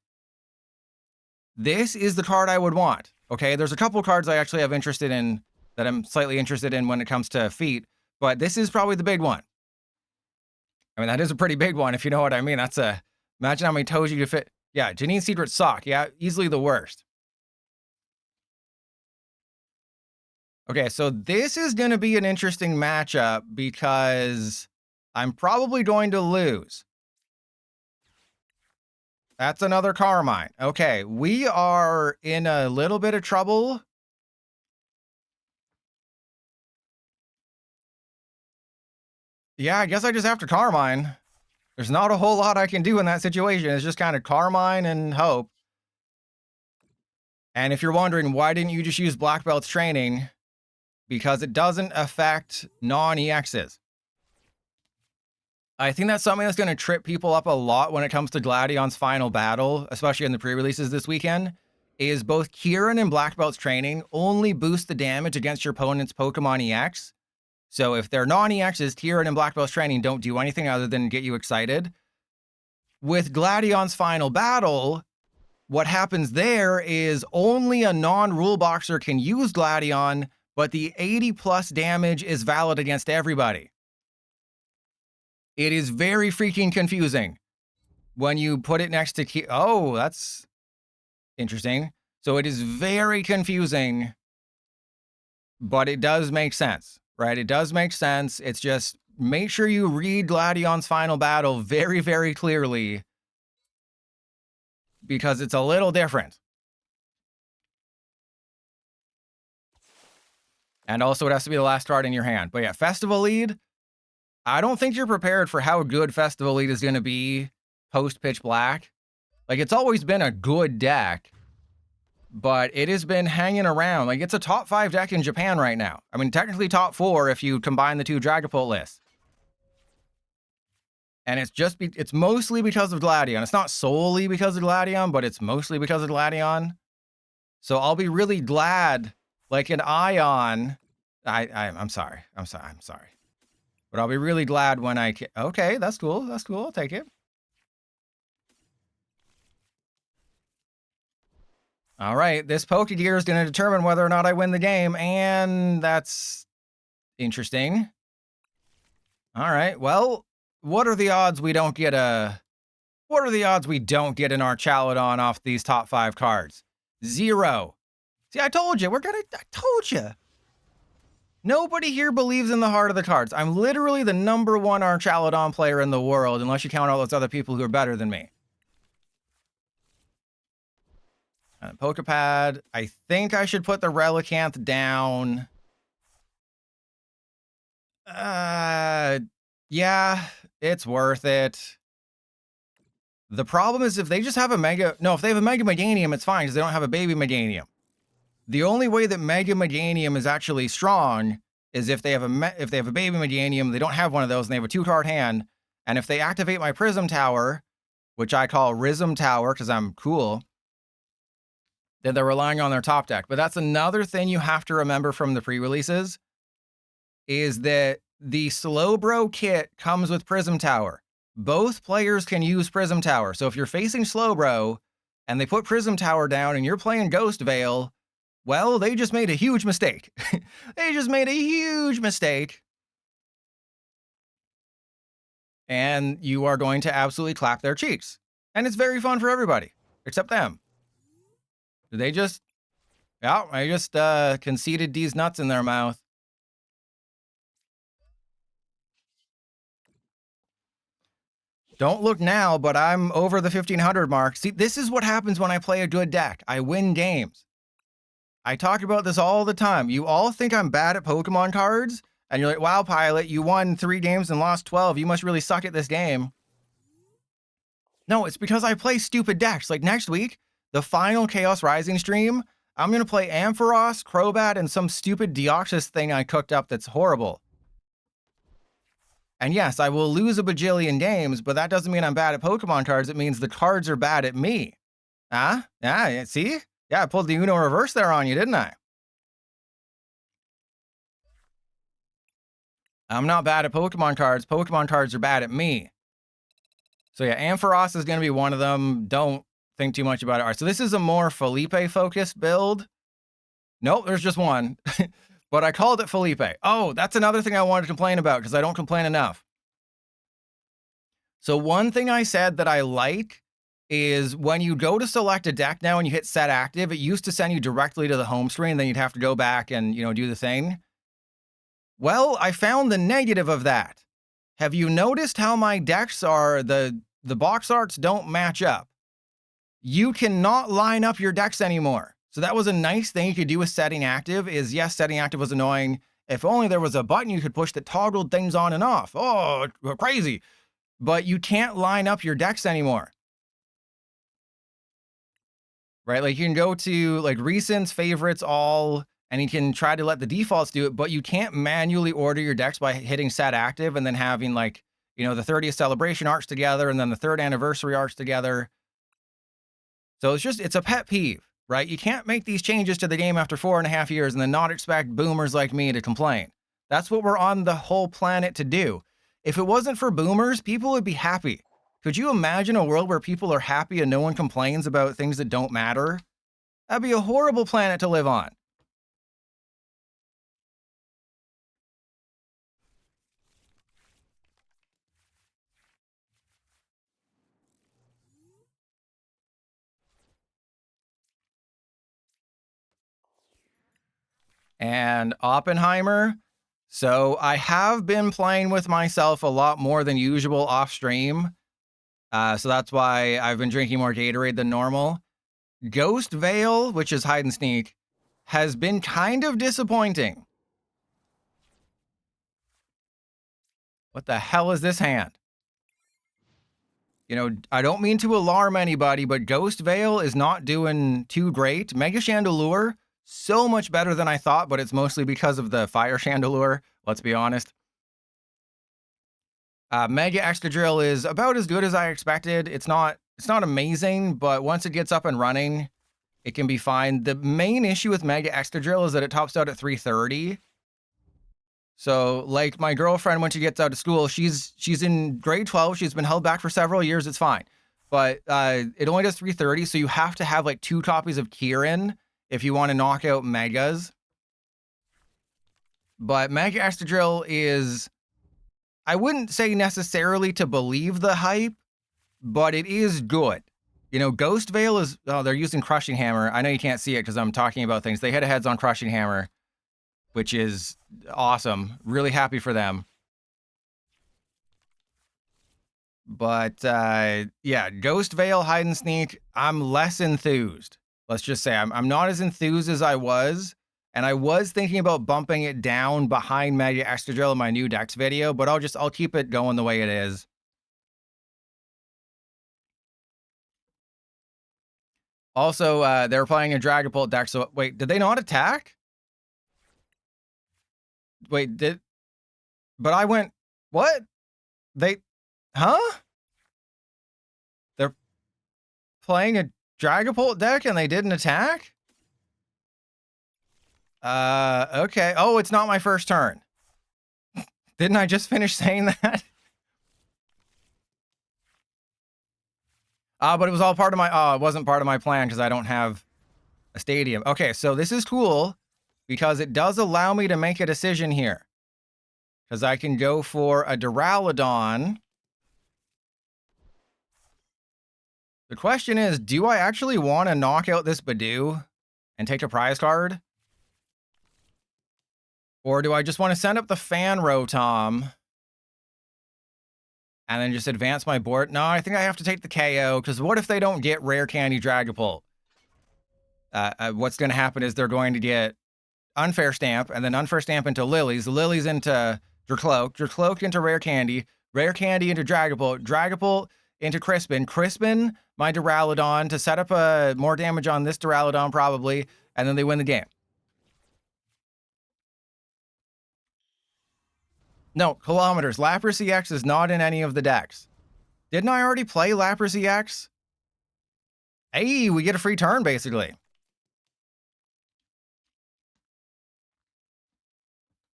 This is the card I would want, okay? There's a couple cards I actually have interested in that I'm slightly interested in when it comes to feet, but this is probably the big one. I mean, that is a pretty big one, if you know what I mean. That's a... Imagine how many toes you could fit... Yeah, Janine's Secret Sock. Yeah, easily the worst. Okay, so this is going to be an interesting matchup because I'm probably going to lose. That's another Carmine. Okay, we are in a little bit of trouble. Yeah, I guess I just have to Carmine. There's not a whole lot I can do in that situation. It's just kind of Carmine and hope. And if you're wondering, why didn't you just use Black Belt's training? Because it doesn't affect non-EXs. I think that's something that's going to trip people up a lot when it comes to Gladion's final battle, especially in the pre-releases this weekend, is both Kieran and Black Belt's training only boost the damage against your opponent's Pokemon EX. So if they're non-EXs, Kieran and Black Belt's training don't do anything other than get you excited. With Gladion's final battle, what happens there is only a non-rule boxer can use Gladion, but the 80+ damage is valid against everybody. It is very freaking confusing when you put it next to... Oh, that's interesting. So it is very confusing, but it does make sense. Right, it does make sense. It's just make sure you read Gladion's final battle very, very clearly because it's a little different. And also it has to be the last card in your hand. But yeah, Festival Lead, I don't think you're prepared for how good Festival Lead is going to be post Pitch Black. Like, it's always been a good deck, but it has been hanging around. Like, it's a top 5 deck in Japan right now. I mean, technically top 4 if you combine the two Dragapult lists. And it's mostly because of Gladion. It's not solely because of Gladion, but it's mostly because of Gladion. So I'll be really glad, like an Ion. I'm sorry. But I'll be really glad when I can. Okay, that's cool. That's cool. I'll take it. All right, this Pokégear is going to determine whether or not I win the game, and that's interesting. All right, well, what are the odds we don't get an Archaludon off these top 5 cards? 0. See, I told you, I told you. Nobody here believes in the heart of the cards. I'm literally the #1 Archaludon player in the world, unless you count all those other people who are better than me. Poké Pad. I think I should put the Relicanth down. Yeah, it's worth it. The problem is if they just have a Mega... No, if they have a Mega Meganium, it's fine, because they don't have a Baby Meganium. The only way that Mega Meganium is actually strong is if they have a Baby Meganium, they don't have one of those, and they have a 2-card hand, and if they activate my Prism Tower, which I call Rism Tower, because I'm cool... then they're relying on their top deck. But that's another thing you have to remember from the pre-releases, is that the Slowbro kit comes with Prism Tower. Both players can use Prism Tower. So if you're facing Slowbro and they put Prism Tower down and you're playing Ghost Veil, well, they just made a huge mistake. They just made a huge mistake. And you are going to absolutely clap their cheeks. And it's very fun for everybody, except them. They just, yeah, I just conceded these nuts in their mouth. Don't look now, but I'm over the 1500 mark. See, this is what happens when I play a good deck. I win games. I talk about this all the time. You all think I'm bad at Pokemon cards, and you're like, wow, Pilot, you won 3 games and lost 12. You must really suck at this game. No, it's because I play stupid decks. Like next week, the final Chaos Rising stream, I'm going to play Ampharos, Crobat, and some stupid Deoxys thing I cooked up that's horrible. And yes, I will lose a bajillion games, but that doesn't mean I'm bad at Pokemon cards. It means the cards are bad at me. Huh? Yeah, see? Yeah, I pulled the Uno reverse there on you, didn't I? I'm not bad at Pokemon cards. Pokemon cards are bad at me. So yeah, Ampharos is going to be one of them. Don't think too much about it. All right, so this is a more Philippe-focused build. Nope, there's just one. But I called it Philippe. Oh, that's another thing I wanted to complain about because I don't complain enough. So one thing I said that I like is when you go to select a deck now and you hit set active, it used to send you directly to the home screen. Then you'd have to go back and, do the thing. Well, I found the negative of that. Have you noticed how my decks are, the box arts don't match up? You cannot line up your decks anymore. So that was a nice thing you could do with setting active is, yes, setting active was annoying. If only there was a button you could push that toggled things on and off. Oh, crazy. But you can't line up your decks anymore. Right? Like you can go to like recents, favorites, all, and you can try to let the defaults do it, but you can't manually order your decks by hitting set active and then having like, the 30th celebration arcs together and then the 3rd anniversary arcs together. So it's a pet peeve, right? You can't make these changes to the game after 4.5 years and then not expect boomers like me to complain. That's what we're on the whole planet to do. If it wasn't for boomers, people would be happy. Could you imagine a world where people are happy and no one complains about things that don't matter? That'd be a horrible planet to live on. And Oppenheimer. So I have been playing with myself a lot more than usual off stream. So that's why I've been drinking more Gatorade than normal. Ghost Veil, which is hide and sneak, has been kind of disappointing. What the hell is this hand? I don't mean to alarm anybody, but Ghost Veil is not doing too great. Mega Chandelure, so much better than I thought, but it's mostly because of the Fire Chandelure, let's be honest. Mega Excadrill is about as good as I expected. It's not amazing, but once it gets up and running, it can be fine. The main issue with Mega Excadrill is that it tops out at 330. So, like my girlfriend, when she gets out of school, she's in grade 12. She's been held back for several years. It's fine. But it only does 330, so you have to have like 2 copies of Kieran if you want to knock out Megas. But Mega Excadrill is, I wouldn't say necessarily to believe the hype, but it is good. Ghost Veil is, they're using Crushing Hammer. I know you can't see it because I'm talking about things. They hit heads on Crushing Hammer, which is awesome. Really happy for them. But yeah, Ghost Veil, hide and sneak, I'm less enthused. Let's just say I'm not as enthused as I was. And I was thinking about bumping it down behind Mega Excadrill in my new decks video, but I'll keep it going the way it is. Also, they were playing a Dragapult deck, so wait, did they not attack? Wait, but I went, what? Huh? They're playing a Dragapult deck and they didn't attack? Okay. Oh, it's not my first turn. Didn't I just finish saying that? But it was all part of my, it wasn't part of my plan because I don't have a stadium. Okay, so this is cool because it does allow me to make a decision here. Because I can go for a Duraludon. The question is, do I actually want to knock out this Badoo and take a prize card? Or do I just want to send up the Fan Rotom and then just advance my board? No, I think I have to take the KO, because what if they don't get Rare Candy Dragapult? What's going to happen is they're going to get Unfair Stamp, and then Unfair Stamp into Lillie's, Lillie's into Dracloak, Dracloak into Rare Candy into Dragapult, Dragapult into Crispin, Crispin, my Duraludon, to set up more damage on this Duraludon probably, and then they win the game. No, kilometers. Lapras EX is not in any of the decks. Didn't I already play Lapras EX? Hey, we get a free turn, basically.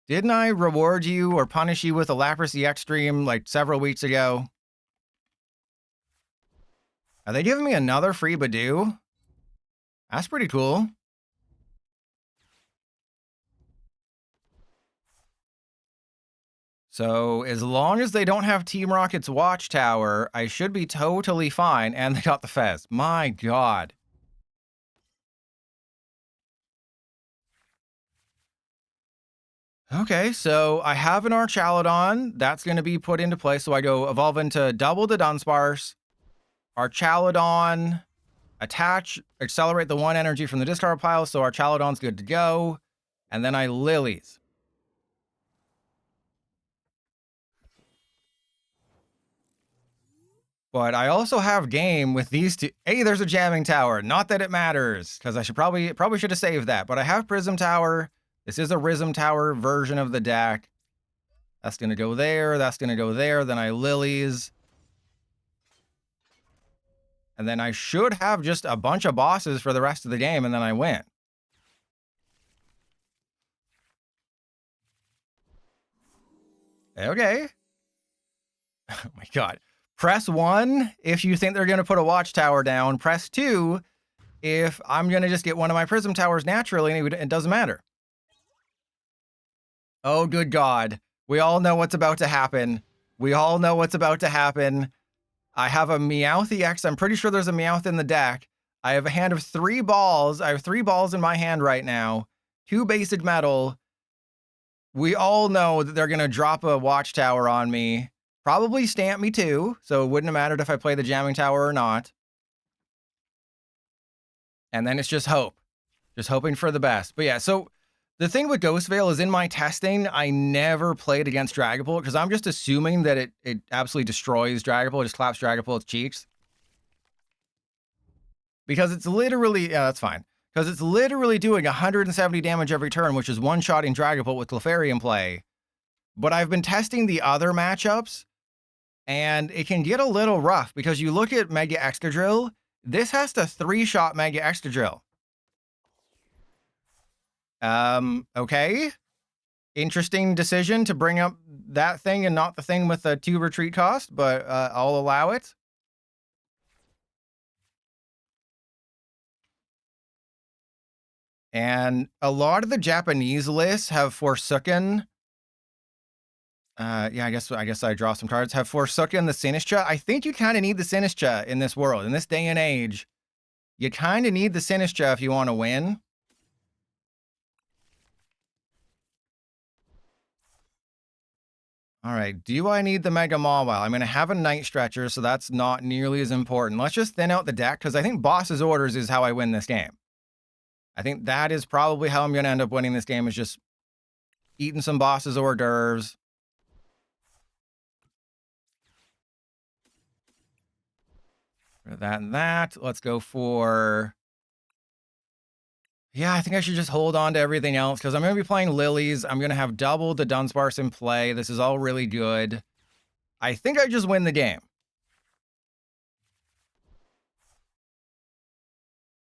Didn't I reward you or punish you with a Lapras EX stream like several weeks ago? Are they giving me another free Badoo? That's pretty cool. So as long as they don't have Team Rocket's Watchtower, I should be totally fine. And they got the Fez. My God. Okay, so I have an Archaludon. That's going to be put into play. So I go evolve into double the Dunsparce, Archaludon, attach, accelerate the 1 energy from the discard pile. So Archaludon's good to go. And then I Lilies. But I also have game with these two. Hey, there's a jamming tower. Not that it matters, because I should probably should have saved that. But I have Prism Tower. This is a Prism Tower version of the deck. That's going to go there. That's going to go there. Then I Lilies. And then I should have just a bunch of bosses for the rest of the game, and then I win. Okay. Oh my God. Press 1 if you think they're going to put a watchtower down. Press 2 if I'm going to just get one of my Prism Towers naturally, and it doesn't matter. Oh, good God. We all know what's about to happen. We all know what's about to happen. I have a Meowth EX. I'm pretty sure there's a Meowth in the deck. I have a hand of 3 balls. I have 3 balls in my hand right now. 2 basic metal. We all know that they're going to drop a watchtower on me. Probably stamp me too, so it wouldn't have mattered if I play the jamming tower or not. And then it's just hope. Just hoping for the best. But yeah, so the thing with Ghost Veil is in my testing, I never played against Dragapult because I'm just assuming that it absolutely destroys Dragapult, it just claps Dragapult's cheeks. Because it's literally, yeah, that's fine. Because it's literally doing 170 damage every turn, which is one-shotting Dragapult with Clefairy in play. But I've been testing the other matchups, and it can get a little rough because you look at Mega Excadrill, this has to 3-shot Mega Excadrill. Okay. Interesting decision to bring up that thing and not the thing with the 2 retreat cost, but I'll allow it. And a lot of the Japanese lists have forsaken. Yeah, I guess I draw some cards. Have forsaken the Sinistcha. I think you kind of need the Sinistcha in this world, in this day and age. You kind of need the Sinistcha if you want to win. All right, do I need the Mega Mawile? I'm going to have a Night Stretcher, so that's not nearly as important. Let's just thin out the deck, because I think Boss's Orders is how I win this game. I think that is probably how I'm going to end up winning this game, is just eating some Boss's Hors d'oeuvres. For that and that, let's go for... Yeah, I think I should just hold on to everything else because I'm going to be playing Lilies. I'm going to have double the Dunsparce in play. This is all really good. I think I just win the game.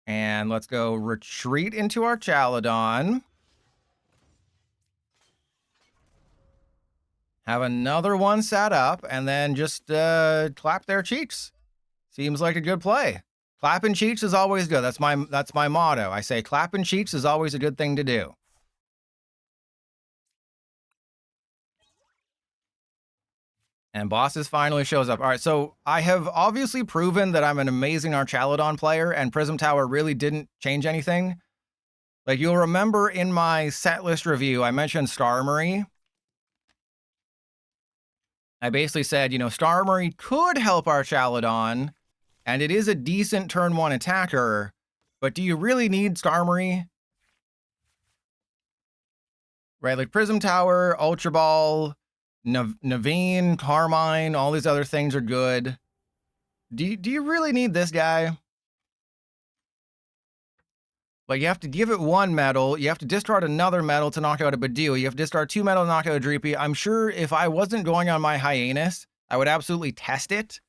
And let's go retreat into Archaludon. Have another one set up and then just clap their cheeks. Seems like a good play. Clapping cheeks is always good. That's my motto. I say clapping cheeks is always a good thing to do. And Bosses finally shows up. All right, so I have obviously proven that I'm an amazing Archaludon player, and Prism Tower really didn't change anything. Like, you'll remember in my set list review, I mentioned Starmie. I basically said, you know, Starmie could help Archaludon, and it is a decent turn 1 attacker, but do you really need Starmie? Right, like Prism Tower, Ultra Ball, Naveen, Carmine, all these other things are good. Do you really need this guy? But you have to give it 1 metal. You have to discard another metal to knock out a Badoo. You have to discard 2 metal to knock out a Dreepy. I'm sure if I wasn't going on my hiatus, I would absolutely test it.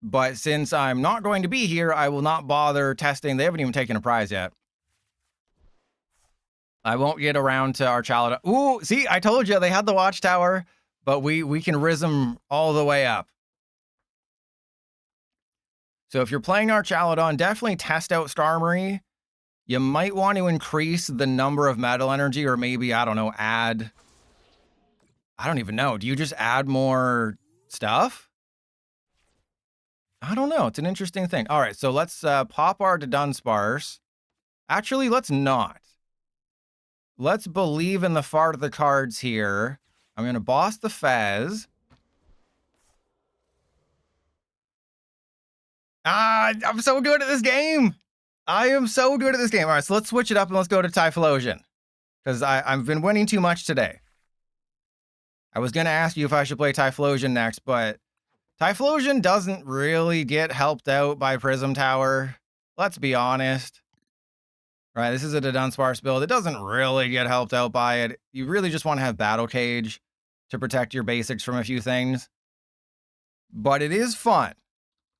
But since I'm not going to be here, I will not bother testing. They haven't even taken a prize yet. I won't get around to Archaludon. Ooh, see, I told you they had the Watchtower, but we can riz them all the way up. So if you're playing Archaludon, definitely test out Starmie. You might want to increase the number of metal energy, or maybe, I don't know, add... I don't even know. Do you just add more stuff? I don't know. It's an interesting thing. All right, so let's pop our Dunsparce. Actually, let's not. Let's believe in the fart of the cards here. I'm going to boss the Fez. I'm so good at this game. I am so good at this game. All right, so let's switch it up and let's go to Typhlosion. Because I've been winning too much today. I was going to ask you if I should play Typhlosion next, but Typhlosion doesn't really get helped out by Prism Tower. Let's be honest. All right, this is a Dunsparce build. It doesn't really get helped out by it. You really just want to have Battle Cage to protect your basics from a few things. But it is fun.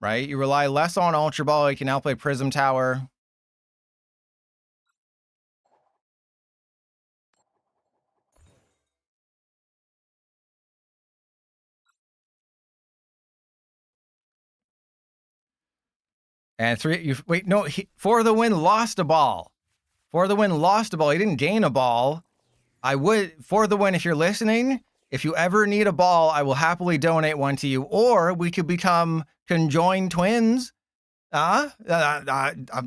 Right? You rely less on Ultra Ball. You can now play Prism Tower. And For the Win lost a ball. For the Win lost a ball. He didn't gain a ball. For the Win, if you're listening, if you ever need a ball, I will happily donate one to you. Or we could become conjoined twins. I'm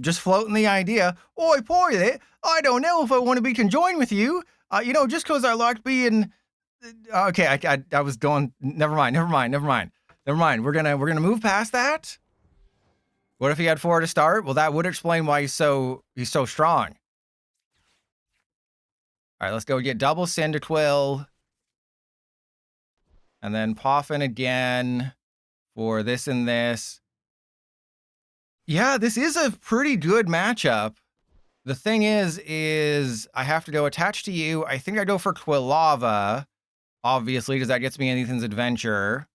just floating the idea. Oi, Poile, I don't know if I want to be conjoined with you. Just because I like being... Okay, I was going... Never mind. We're gonna move past that. What if he had 4 to start? Well, that would explain why he's so strong. All right, let's go get double Cyndaquil. And then Poffin again for this and this. Yeah, this is a pretty good matchup. The thing is I have to go attach to you. I think I go for Quilava, obviously, because that gets me in Ethan's Adventure.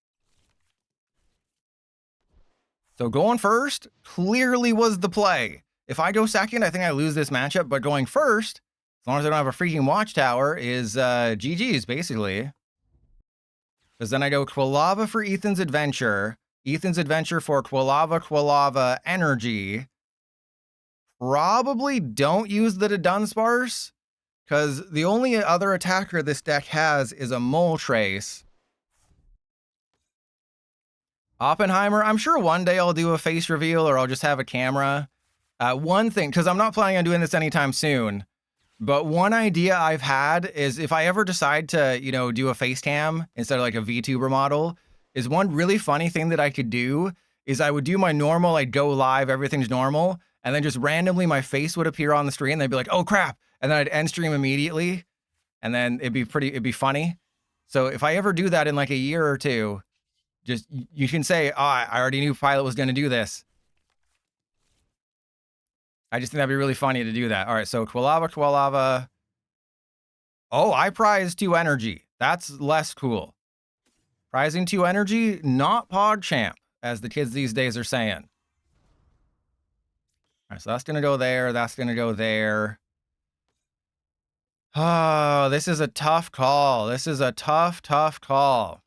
So going first clearly was the play. If I go second, I think I lose this matchup, but going first, as long as I don't have a freaking Watchtower, is GG's, basically. Because then I go Quilava for Ethan's Adventure. Ethan's Adventure for Quilava Energy. Probably don't use the Dunsparce, because the only other attacker this deck has is a Moltres. Oppenheimer, I'm sure one day I'll do a face reveal or I'll just have a camera. One thing, because I'm not planning on doing this anytime soon, but one idea I've had is if I ever decide to, do a face cam instead of like a VTuber model, is one really funny thing that I could do is I would do my normal, I'd go live, everything's normal, and then just randomly my face would appear on the screen and they'd be like, oh crap, and then I'd end stream immediately, and then it'd be funny. So if I ever do that in like a year or two, just, you can say, oh, I already knew Pilot was going to do this. I just think that'd be really funny to do that. All right, so Quilava. Oh, I prize 2 energy. That's less cool. Prizing 2 energy, not PogChamp, as the kids these days are saying. All right, so that's going to go there. That's going to go there. Oh, this is a tough call. This is a tough call.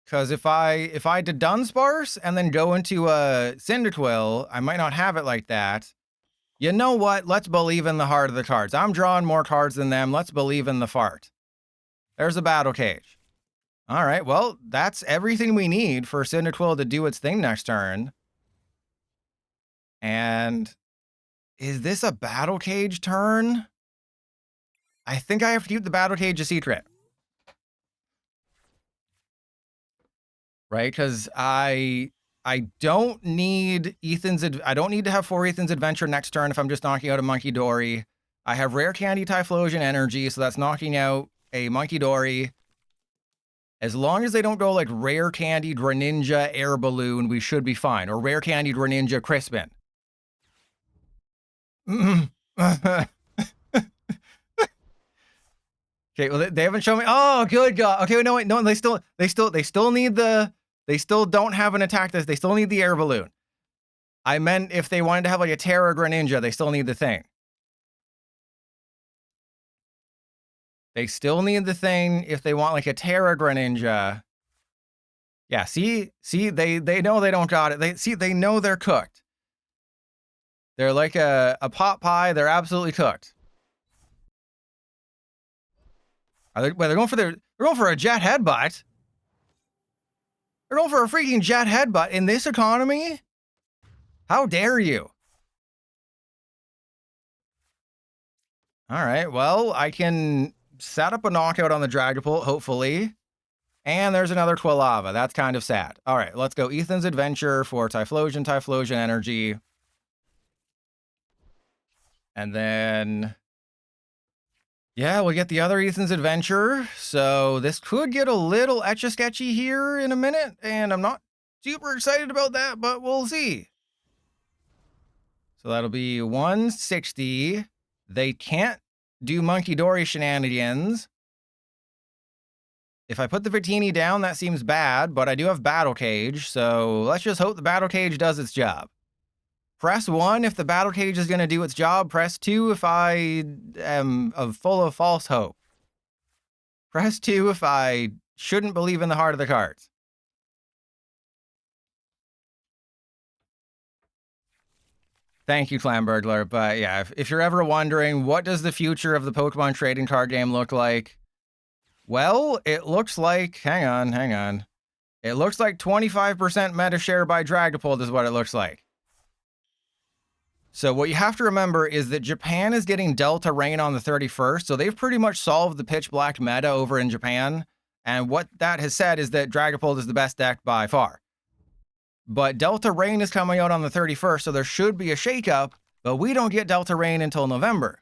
Because if I did Dunsparce and then go into a Cyndaquil, I might not have it like that. You know what? Let's believe in the heart of the cards. I'm drawing more cards than them. Let's believe in the fart. There's a Battle Cage. All right, well, that's everything we need for Cyndaquil to do its thing next turn. And is this a Battle Cage turn? I think I have to keep the Battle Cage a secret. Right? Because I don't need I don't need to have 4 Ethan's Adventure next turn if I'm just knocking out a Monkey Dory. I have Rare Candy Typhlosion Energy, so that's knocking out a Monkey Dory. As long as they don't go like Rare Candy Greninja Air Balloon, we should be fine. Or Rare Candy Greninja Crispin. Okay, well they haven't shown me. Oh, good God. Okay, no, wait, no, they still need the. They still don't have an attack this. They still need the air balloon. I meant if they wanted to have like a Terra Greninja, they still need the thing. They still need the thing if they want like a Terra Greninja. Yeah, see, they know they don't got it. They know they're cooked. They're like a pot pie. They're absolutely cooked. Are they? Well, they're going for a jet headbutt. They're going for a freaking jet headbutt in this economy. How dare you? All right. Well, I can set up a knockout on the Dragapult, hopefully. And there's another Quilava. That's kind of sad. All right, let's go Ethan's Adventure for Typhlosion Energy. And then, yeah, we'll get the other Ethan's Adventure. So this could get a little etch-a-sketchy here in a minute. And I'm not super excited about that, but we'll see. So that'll be 160. They can't do Monkey Dory shenanigans. If I put the Victini down, that seems bad, but I do have Battle Cage, so let's just hope the Battle Cage does its job. Press 1 if the Battle Cage is going to do its job. Press 2 if I am full of false hope. Press 2 if I shouldn't believe in the heart of the cards. Thank you, Clam Burglar. But yeah, if you're ever wondering, what does the future of the Pokemon trading card game look like? Well, it looks like, hang on. It looks like 25% meta share by Dragapult is what it looks like. So what you have to remember is that Japan is getting Delta Rain on the 31st, so they've pretty much solved the pitch black meta over in Japan. And what that has said is that Dragapult is the best deck by far. But Delta Rain is coming out on the 31st, so there should be a shakeup, but we don't get Delta Rain until November.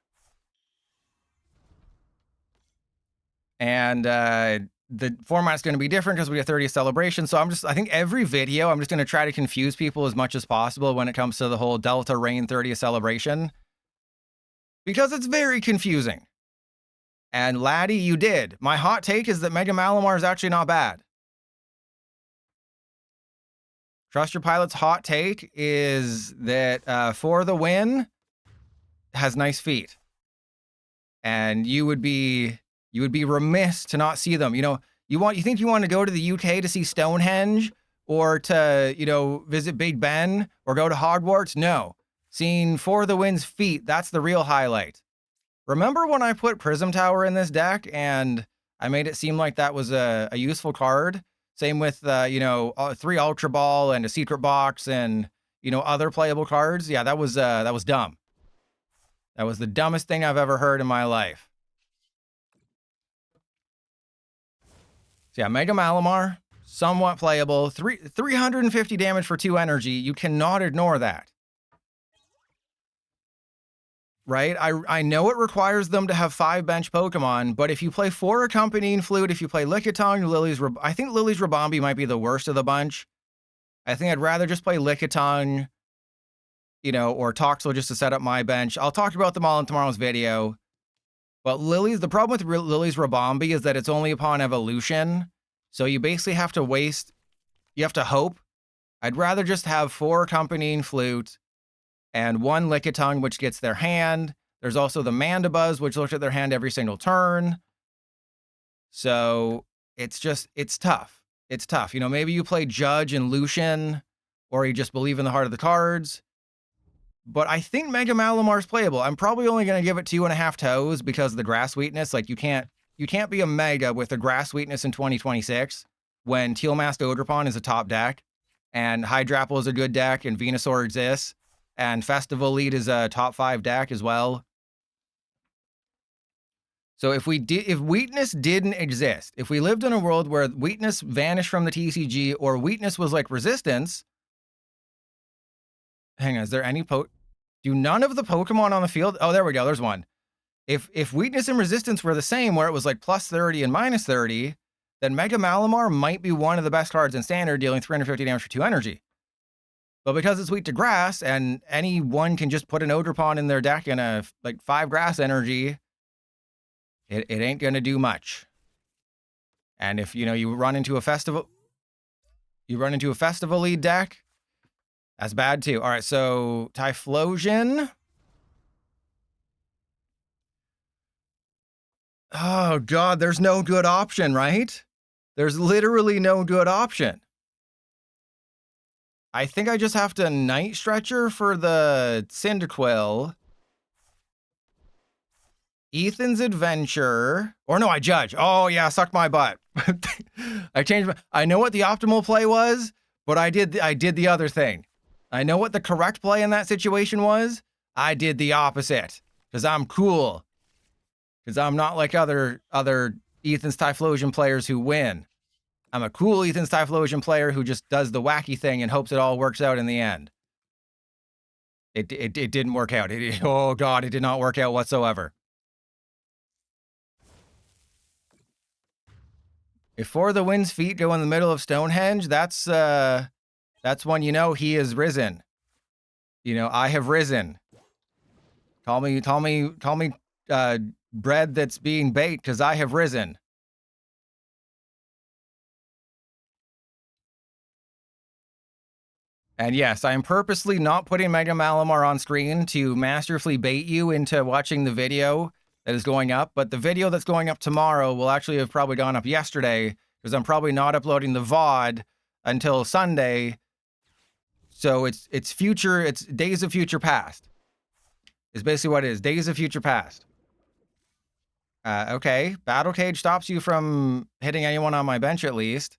And the format's going to be different because we have 30th celebration. So I think every video, I'm just going to try to confuse people as much as possible when it comes to the whole Delta Rain 30th celebration. Because it's very confusing. And Laddie, you did. My hot take is that Mega Malamar is actually not bad. Trust Your Pilot's hot take is that For the Win has nice feet. And you would be remiss to not see them. You think you want to go to the UK to see Stonehenge or to, visit Big Ben or go to Hogwarts? No. Seeing For the Win's feet, that's the real highlight. Remember when I put Prism Tower in this deck and I made it seem like that was a useful card? Same with, 3 Ultra Ball and a Secret Box and, other playable cards. Yeah, that was dumb. That was the dumbest thing I've ever heard in my life. So yeah, Mega Malamar, somewhat playable. 350 damage for 2 energy. You cannot ignore that. Right? I know it requires them to have 5 bench Pokemon, but if you play 4 Accompanying Flute, if you play Lickitung, I think Lily's Rabombi might be the worst of the bunch. I think I'd rather just play Lickitung, or Toxel just to set up my bench. I'll talk about them all in tomorrow's video. But the problem with Lily's Rabombi is that it's only upon evolution. So you basically have to you have to hope. I'd rather just have 4 Accompanying Flute and 1 Lickitung, which gets their hand. There's also the Mandibuzz, which looks at their hand every single turn. So it's tough. It's tough. Maybe you play Judge and Lucian, or you just believe in the heart of the cards. But I think Mega Malamar is playable. I'm probably only going to give it 2.5 toes because of the grass weakness. Like, you can't be a Mega with a grass weakness in 2026 when Teal Masked Ogerpon is a top deck, and Hydrapple is a good deck, and Venusaur exists, and Festival Lead is a top 5 deck as well. So if weakness didn't exist, if we lived in a world where weakness vanished from the TCG, or weakness was like resistance. Hang on, is there any do none of the Pokemon on the field? Oh, there we go. There's one. If weakness and resistance were the same, where it was like plus 30 and minus 30, then Mega Malamar might be one of the best cards in Standard, dealing 350 damage for 2 energy. But because it's weak to grass, and anyone can just put an Odrapon in their deck and a 5 grass energy, it ain't gonna do much. And if you run into a festival lead deck, that's bad too. All right, so Typhlosion. Oh god, there's no good option, right? There's literally no good option. I think I just have to Night Stretcher for the Cyndaquil. Ethan's Adventure. Or no, I Judge. Oh yeah, suck my butt. I changed I know what the optimal play was, but I did the other thing. I know what the correct play in that situation was. I did the opposite. Because I'm cool. Because I'm not like other Ethan's Typhlosion players who win. I'm a cool Ethan's Typhlosion player who just does the wacky thing and hopes it all works out in the end. It didn't work out. Oh god, it did not work out whatsoever. If For the Wind's feet go in the middle of Stonehenge, that's when he is risen. I have risen. Call me bread that's being baked, because I have risen. And yes, I am purposely not putting Mega Malamar on screen to masterfully bait you into watching the video that is going up, but the video that's going up tomorrow will actually have probably gone up yesterday, because I'm probably not uploading the VOD until Sunday. So it's Days of Future Past. Is basically what it is. Days of Future Past. Okay. Battle Cage stops you from hitting anyone on my bench at least.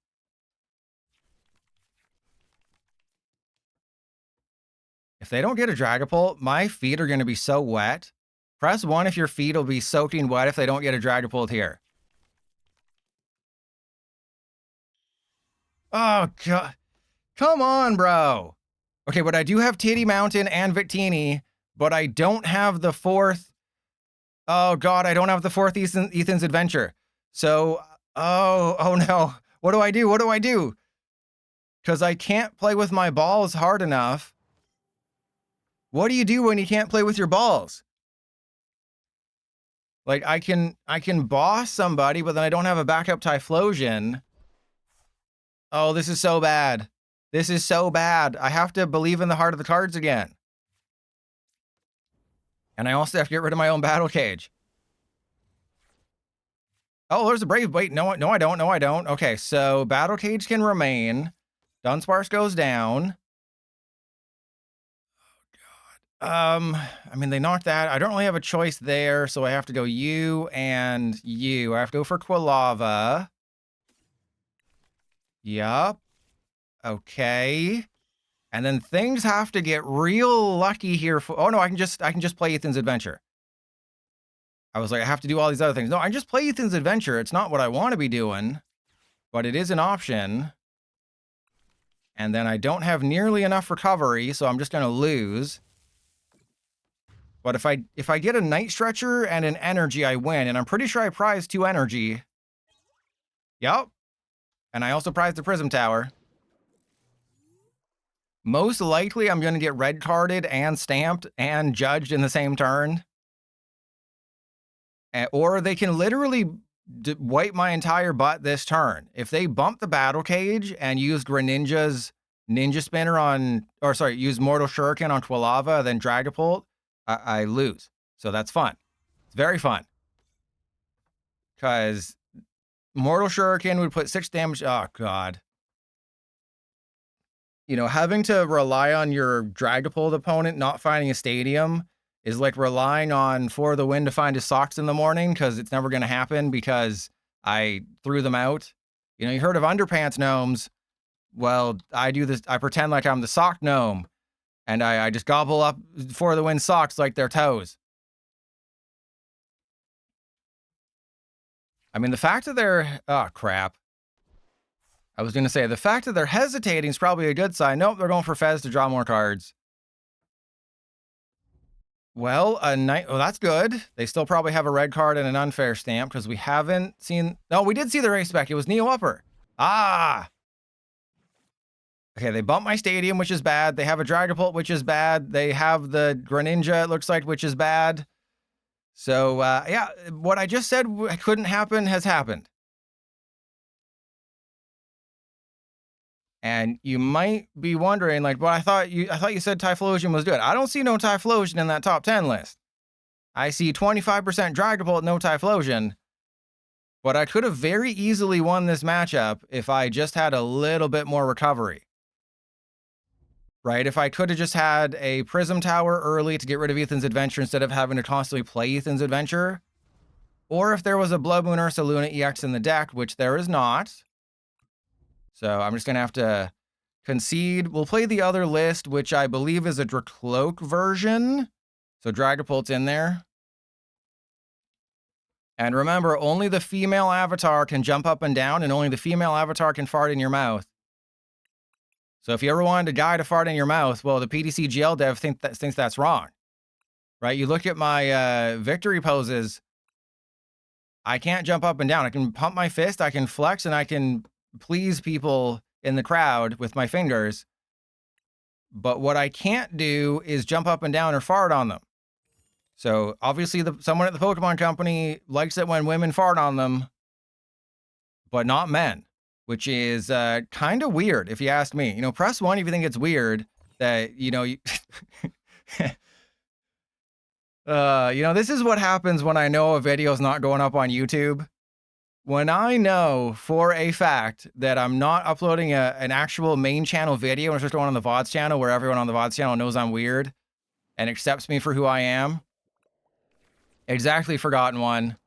If they don't get a Dragapult, my feet are going to be so wet. Press 1 if your feet will be soaking wet if they don't get a Dragapult here. Oh, God. Come on, bro. Okay, but I do have Titty Mountain and Victini, but I don't have the 4th. Oh, God, I don't have the 4th Ethan's Adventure. So, oh no. What do I do? What do I do? Because I can't play with my balls hard enough. What do you do when you can't play with your balls? Like, I can boss somebody, but then I don't have a backup Typhlosion. Oh, this is so bad. This is so bad. I have to believe in the heart of the cards again. And I also have to get rid of my own Battle Cage. Oh, there's a Brave. Wait, no, I don't. No, I don't. Okay, so Battle Cage can remain. Dunsparce goes down. I mean, they knocked that. I don't really have a choice there, so I have to go you and you. I have to go for Quilava. Yup. Okay. And then things have to get real lucky here. Oh no, I can just play Ethan's Adventure. I was like, I have to do all these other things. No, I just play Ethan's Adventure. It's not what I want to be doing, but it is an option. And then I don't have nearly enough recovery, so I'm just going to lose. But if I get a Night Stretcher and an energy, I win. And I'm pretty sure I prize 2 energy. Yup. And I also prize the Prism Tower. Most likely, I'm going to get red carded and stamped and judged in the same turn. Or they can literally wipe my entire butt this turn. If they bump the Battle Cage and use Greninja's Ninja Spinner on... Or sorry, use Mortal Shuriken on Quilava, then Dragapult, I lose. So that's fun. It's very fun. Because Mortal Shuriken would put 6 damage... Oh, God. Having to rely on your Dragapult opponent not finding a stadium is like relying on For the Wind to find his socks in the morning, because it's never going to happen because I threw them out. You heard of underpants gnomes. Well, I do this. I pretend like I'm the sock gnome, and I just gobble up For the Wind socks like they're toes. I mean, the fact that they're... Oh, crap. I was going to say, the fact that they're hesitating is probably a good sign. Nope, they're going for Fez to draw more cards. Well, a night. Oh, that's good. They still probably have a red card and an unfair stamp because we haven't seen. No, we did see the race spec. It was Neo Upper. Ah. Okay, they bumped my stadium, which is bad. They have a Dragapult, which is bad. They have the Greninja, it looks like, which is bad. So, yeah, what I just said couldn't happen has happened. And you might be wondering, like, well, I thought you said Typhlosion was good. I don't see no Typhlosion in that top 10 list. I see 25% Dragapult, no Typhlosion. But I could have very easily won this matchup if I just had a little bit more recovery. Right? If I could have just had a Prism Tower early to get rid of Ethan's Adventure instead of having to constantly play Ethan's Adventure. Or if there was a Blood Moon Ursa Luna EX in the deck, which there is not. So I'm just going to have to concede. We'll play the other list, which I believe is a Dracloak version. So Dragapult's in there. And remember, only the female avatar can jump up and down, and only the female avatar can fart in your mouth. So if you ever wanted a guy to fart in your mouth, well, the PDC GL dev thinks that's wrong. Right? You look at my victory poses. I can't jump up and down. I can pump my fist, I can flex, and I can please people in the crowd with my fingers. But what I can't do is jump up and down or fart on them. So obviously someone at the Pokemon Company likes it when women fart on them, but not men, which is kind of weird if you ask me. You know, press 1 if you think it's weird that, you know, you know, this is what happens when I know a video's not going up on YouTube. When I know for a fact that I'm not uploading an actual main channel video and it's just going on the VODs channel where everyone on the VODs channel knows I'm weird and accepts me for who I am, exactly forgotten one,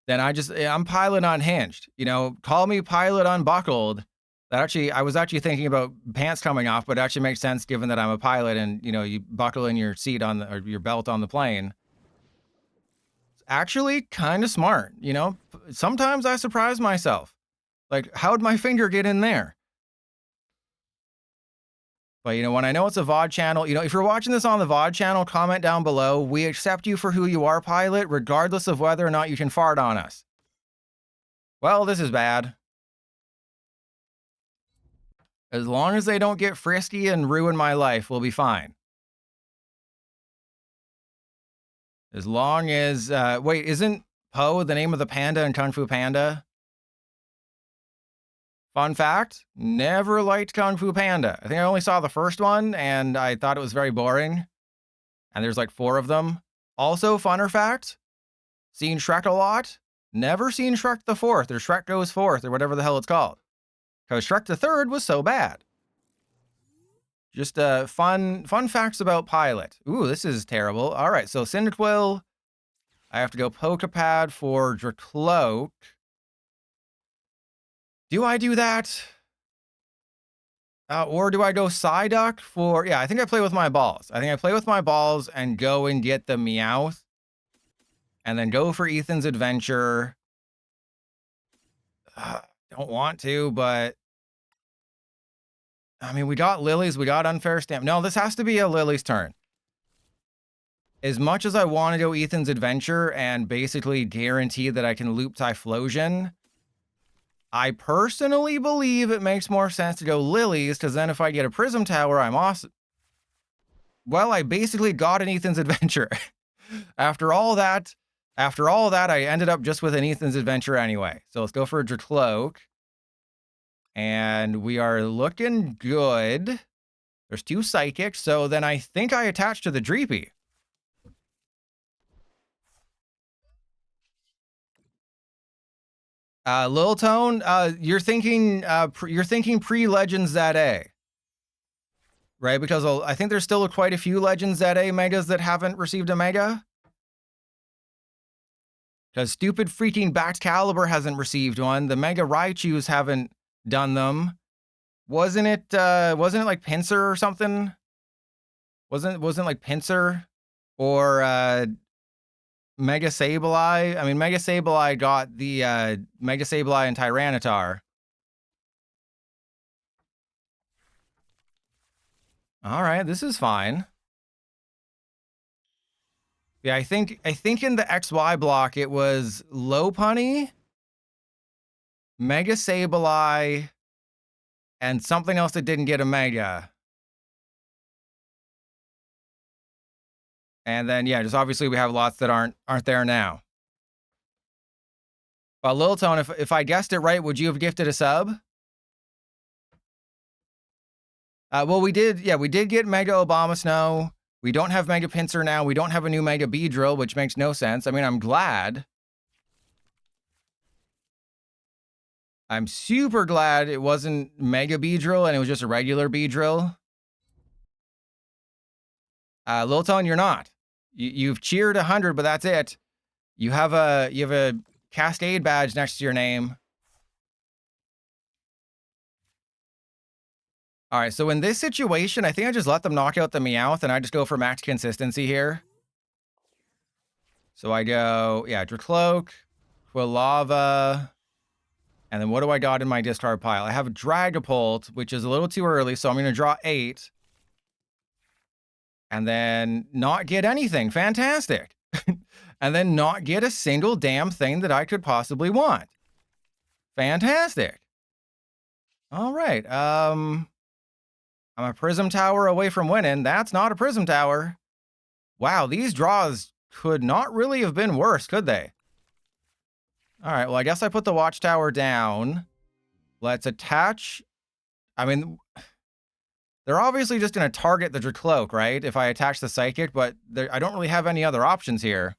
then I'm Pilot Unhinged. You know, call me Pilot Unbuckled. I was actually thinking about pants coming off, but it actually makes sense given that I'm a pilot and, you know, you buckle in your seat or your belt on the plane. It's actually kind of smart, you know? Sometimes I surprise myself. Like, how'd my finger get in there? But, you know, when I know it's a VOD channel, you know, if you're watching this on the VOD channel, comment down below. We accept you for who you are, Pilot, regardless of whether or not you can fart on us. Well, this is bad. As long as they don't get frisky and ruin my life, we'll be fine. As long as, wait, isn't Poe the name of the panda in Kung Fu Panda? Fun fact, never liked Kung Fu Panda. I think I only saw the first one, and I thought it was very boring. And there's like 4 of them. Also, funner fact, seen Shrek a lot. Never seen Shrek the 4th, or Shrek Goes 4th, or whatever the hell it's called. Because Shrek the 3rd was so bad. Just fun facts about Pilot. Ooh, this is terrible. All right, so Cyndaquil. I have to go Poké Pad for Dracloak. Do I do that? Or do I go Psyduck for... Yeah, I think I play with my balls. I think I play with my balls and go and get the Meowth. And then go for Ethan's Adventure. Don't want to, but... I mean, we got Lillie's, we got Unfair Stamp. No, this has to be a Lillie's turn. As much as I want to go Ethan's Adventure and basically guarantee that I can loop Typhlosion, I personally believe it makes more sense to go Lillie's, because then if I get a Prism Tower, I'm awesome. Well, I basically got an Ethan's Adventure. After all that, I ended up just with an Ethan's Adventure anyway. So let's go for a Dracloak. And we are looking good. There's 2 Psychics, so then I think I attach to the Dreepy. Lil Tone, you're thinking pre-Legends ZA, right? Because I think there's still quite a few Legends ZA Megas that haven't received a Mega. Because stupid freaking Baxcalibur hasn't received one. The Mega Raichus haven't done them. Wasn't it like Pinsir or something? Wasn't like Pinsir or Mega Sableye? I mean, Mega Sableye got the Mega Sableye and Tyranitar. All right, this is fine. Yeah, I think in the XY block it was Lopunny, Mega Sableye, and something else that didn't get a Mega. And then yeah, just obviously we have lots that aren't there now. But Lil Tone, if I guessed it right, would you have gifted a sub? Well, we did get Mega Obama Snow. We don't have Mega Pinsir now. We don't have a new Mega Beedrill, which makes no sense. I mean, I'm glad. I'm super glad it wasn't Mega Beedrill and it was just a regular Beedrill. Lil Tone, you're not. You've cheered 100, but that's it. You have a Cascade badge next to your name. All right, so in this situation, I think I just let them knock out the Meowth, and I just go for max consistency here. So I go, yeah, Dracloak, Quilava, and then what do I got in my discard pile? I have a Dragapult, which is a little too early, so I'm going to draw 8. And then not get anything. Fantastic. And then not get a single damn thing that I could possibly want. Fantastic. All right. I'm a Prism Tower away from winning. That's not a Prism Tower. Wow, these draws could not really have been worse, could they? All right, well, I guess I put the Watchtower down. Let's attach... I mean, they're obviously just going to target the Dracloak, right? If I attach the Psychic, but I don't really have any other options here.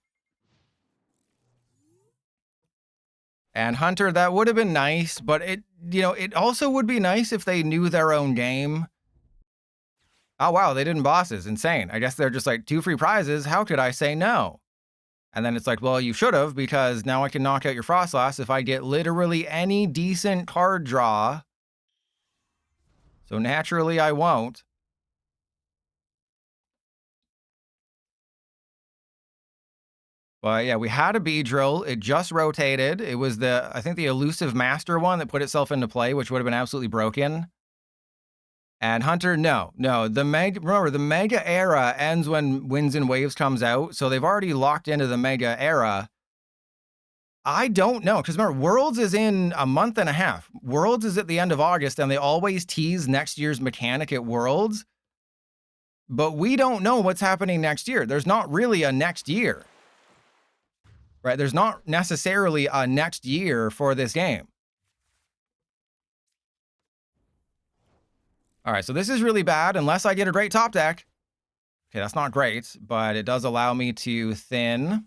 And Hunter, that would have been nice, but it also would be nice if they knew their own game. Oh, wow, they didn't bosses. Insane. I guess they're just like 2 free prizes. How could I say no? And then it's like, well, you should have, because now I can knock out your Frostlass if I get literally any decent card draw. So naturally, I won't. But yeah, we had a Beedrill. It just rotated. It was I think the elusive Master one that put itself into play, which would have been absolutely broken. And Hunter, no. Remember, the Mega Era ends when Winds and Waves comes out, so they've already locked into the Mega Era. I don't know, because remember, Worlds is in a month and a half. Worlds is at the end of August, and they always tease next year's mechanic at Worlds. But we don't know what's happening next year. There's not really a next year. Right? There's not necessarily a next year for this game. All right, so this is really bad unless I get a great top deck. Okay, that's not great, but it does allow me to thin.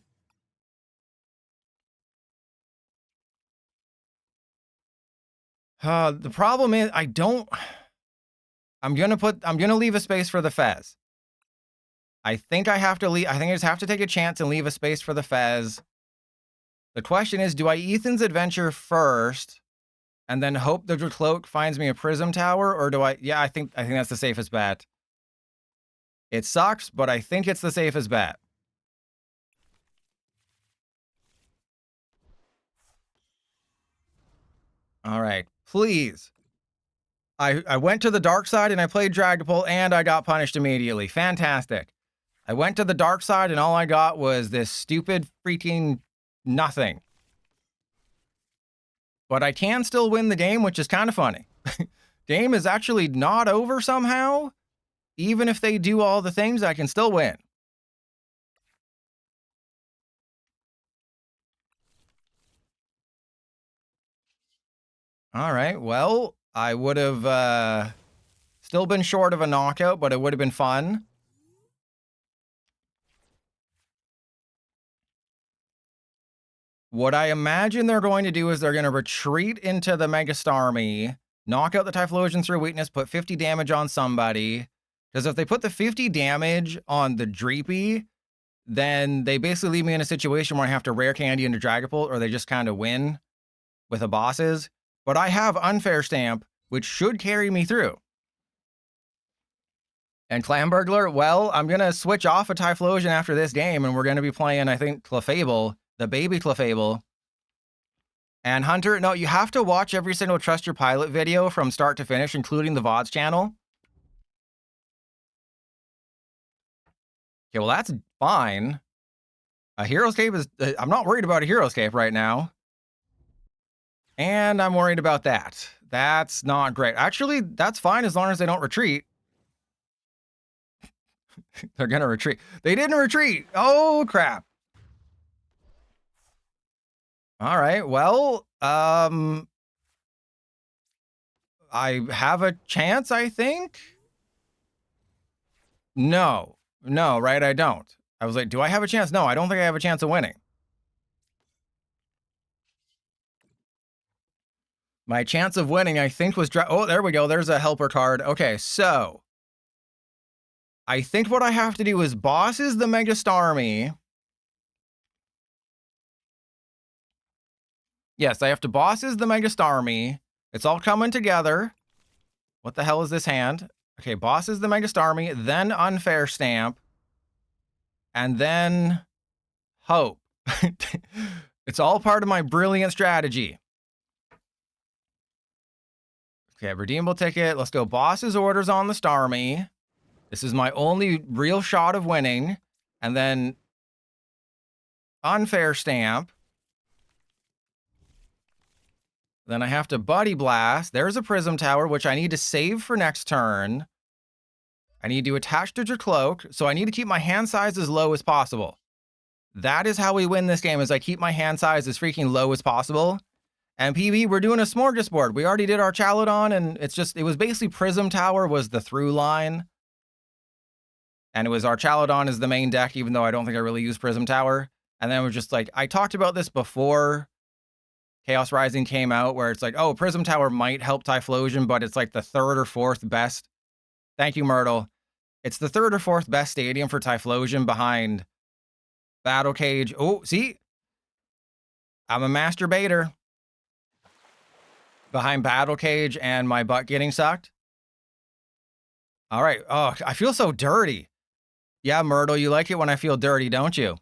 The problem is I'm gonna leave a space for the Fez. I think I have to leave. I think I just have to take a chance and leave a space for the Fez. The question is, do I Ethan's Adventure first and then hope the Dracloak finds me a Prism Tower, or do I? Yeah, I think that's the safest bet. It sucks, but I think it's the safest bet. All right, please. I went to the dark side and I played Dragapult and I got punished immediately. Fantastic. I went to the dark side and all I got was this stupid freaking nothing. But I can still win the game, which is kind of funny. Game is actually not over somehow. Even if they do all the things, I can still win. All right, well, I would have still been short of a knockout, but it would have been fun. What I imagine they're going to do is they're going to retreat into the Mega Starmie, knock out the Typhlosion through weakness, put 50 damage on somebody. Because if they put the 50 damage on the Dreepy, then they basically leave me in a situation where I have to rare candy into Dragapult, or they just kind of win with the bosses. But I have Unfair Stamp, which should carry me through. And Clam Burglar, well, I'm going to switch off a Typhlosion after this game, and we're going to be playing, I think, Clefable, the baby Clefable. And Hunter, no, you have to watch every single Trust Your Pilot video from start to finish, including the VODs channel. Okay, well, that's fine. A Hero's Cape is... I'm not worried about a Hero's Cape right now. And I'm worried about that. That's not great. Actually, that's fine as long as they don't retreat. They're gonna retreat. They didn't retreat. Oh, crap. All right, well, I have a chance, I think? No, right, I don't. I was like, do I have a chance? No, I don't think I have a chance of winning. My chance of winning, I think, was... Oh, there we go. There's a helper card. Okay, so... I think what I have to do is bosses the Mega Starmie. Yes, I have to bosses the Mega Starmie. It's all coming together. What the hell is this hand? Okay, bosses the Mega Starmie, then Unfair Stamp, and then hope. It's all part of my brilliant strategy. Okay, redeemable ticket. Let's go bosses orders on the Starmie. This is my only real shot of winning. And then Unfair Stamp. Then I have to Buddy Blast. There's a Prism Tower, which I need to save for next turn. I need to attach to your cloak, so I need to keep my hand size as low as possible. That is how we win this game, is I keep my hand size as freaking low as possible. And PB, we're doing a smorgasbord. We already did Archaludon, and it was basically Prism Tower was the through line. And it was Archaludon as the main deck, even though I don't think I really use Prism Tower. And then it was just like, I talked about this before Chaos Rising came out, where it's like, oh, Prism Tower might help Typhlosion, but it's like the third or fourth best. Thank you, Myrtle. It's the third or fourth best stadium for Typhlosion behind Battle Cage. Oh, see? I'm a masturbator. Behind Battle Cage and my butt getting sucked. All right. Oh, I feel so dirty. Yeah, Myrtle, you like it when I feel dirty, don't you? All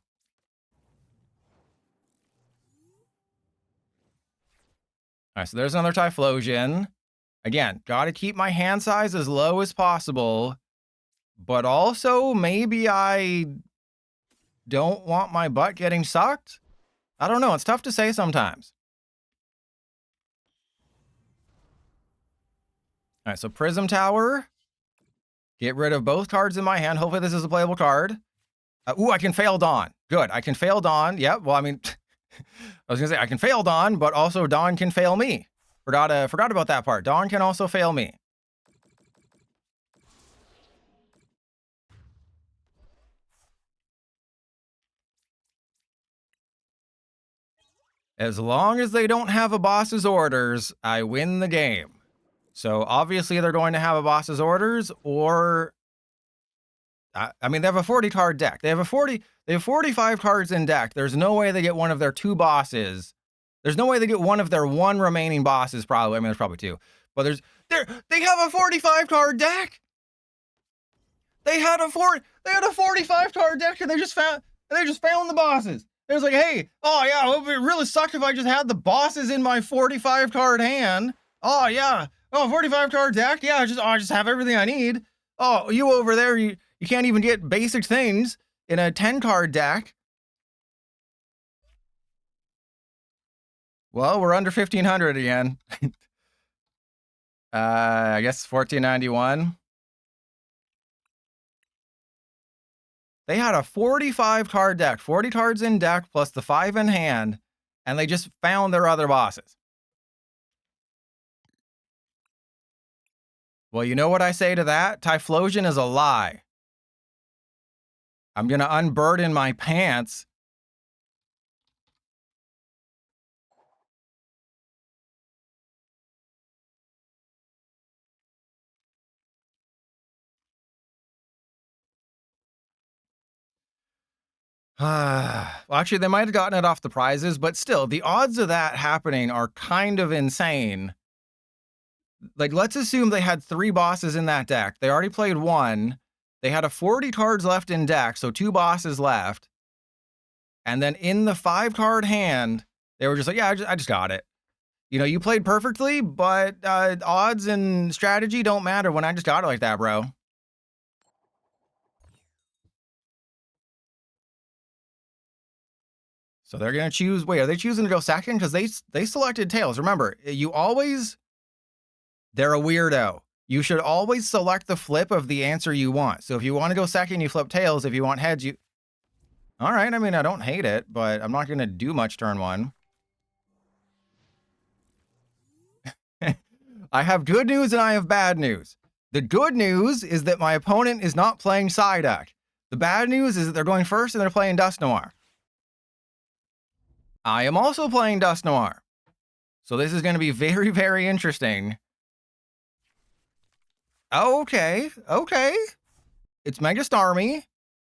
right, so there's another Typhlosion. Again, got to keep my hand size as low as possible, but also maybe I don't want my butt getting sucked. I don't know. It's tough to say sometimes. All right, so Prism Tower. Get rid of both cards in my hand. Hopefully this is a playable card. Ooh, I can fail Dawn. Good. I can fail Dawn. Yep. Well, I mean, I was going to say I can fail Dawn, but also Dawn can fail me. Forgot about that part. Dawn can also fail me. As long as they don't have a boss's orders, I win the game. So obviously they're going to have a boss's orders, or I mean, they have a 40 card deck. They have 45 cards in deck. There's no way they get one of their two bosses. There's no way they get one of their one remaining bosses, probably. I mean, there's probably two. But they have a 45 card deck. They had a 45 card deck, and they just found the bosses. It was like, hey, oh yeah, it would really suck if I just had the bosses in my 45 card hand. Oh yeah. Oh, 45 card deck. Yeah, I just have everything I need. Oh, you over there, you can't even get basic things in a 10 card deck. Well, we're under 1500 again. I guess 1491. They had a 45 card deck, 40 cards in deck plus the 5 in hand, and they just found their other bosses. Well, you know what I say to that? Typhlosion is a lie. I'm going to unburden my pants. Well, actually, they might have gotten it off the prizes, but still, the odds of that happening are kind of insane. Like, let's assume they had 3 bosses in that deck. They already played 1. They had a 40 cards left in deck, so 2 bosses left. And then in the 5 card hand, they were just like, yeah, I just got it. You know, you played perfectly, but odds and strategy don't matter when I just got it like that, bro. So they're going to choose... Wait, are they choosing to go second? Because they selected Tails. Remember, you always... They're a weirdo. You should always select the flip of the answer you want. So if you want to go second, you flip Tails. If you want heads, you... All right, I mean, I don't hate it, but I'm not going to do much turn one. I have good news and I have bad news. The good news is that my opponent is not playing Psyduck. The bad news is that they're going first and they're playing Dusknoir. I am also playing Dusknoir. So this is going to be very, very interesting. Okay. It's Mega Starmie,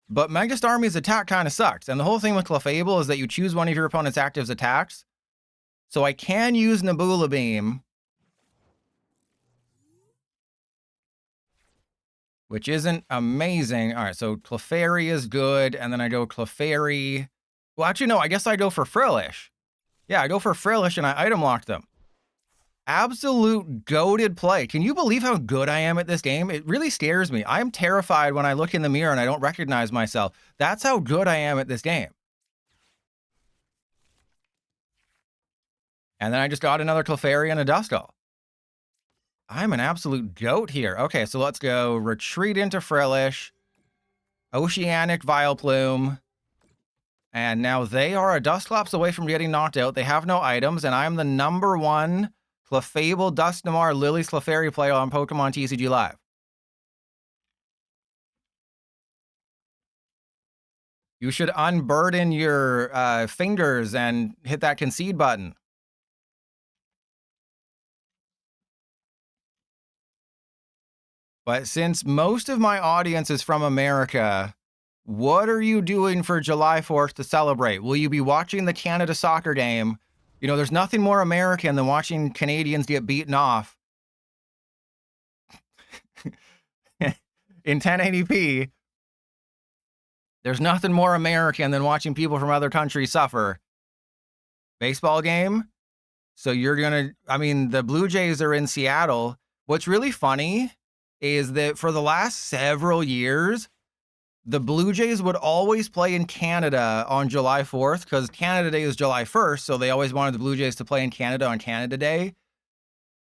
but Mega Starmie's attack kind of sucks. And the whole thing with Clefable is that you choose one of your opponent's active attacks. So I can use Nebula Beam, which isn't amazing. All right, so Clefairy is good, and then I go Clefairy. Well, actually, no, I guess I go for Frillish. Yeah, I go for Frillish, and I item lock them. Absolute goated play. Can you believe how good I am at this game? It really scares me. I'm terrified when I look in the mirror and I don't recognize myself. That's how good I am at this game. And then I just got another Clefairy and a Duskull. I'm an absolute goat here. Okay, so let's go Retreat into Frillish, Oceanic Vileplume, and now they are a Dusclops away from getting knocked out. They have no items, and I'm the #1 Clefable, Dusknoir, Lillie, Clefairy player on Pokemon TCG Live. You should unburden your fingers and hit that concede button. But since most of my audience is from America, what are you doing for July 4th to celebrate? Will you be watching the Canada soccer game? You know, there's nothing more American than watching Canadians get beaten off in 1080p. There's nothing more American than watching people from other countries suffer. Baseball game? So you're going to... I mean, the Blue Jays are in Seattle. What's really funny is that for the last several years, the Blue Jays would always play in Canada on July 4th because Canada Day is July 1st, so they always wanted the Blue Jays to play in Canada on Canada Day.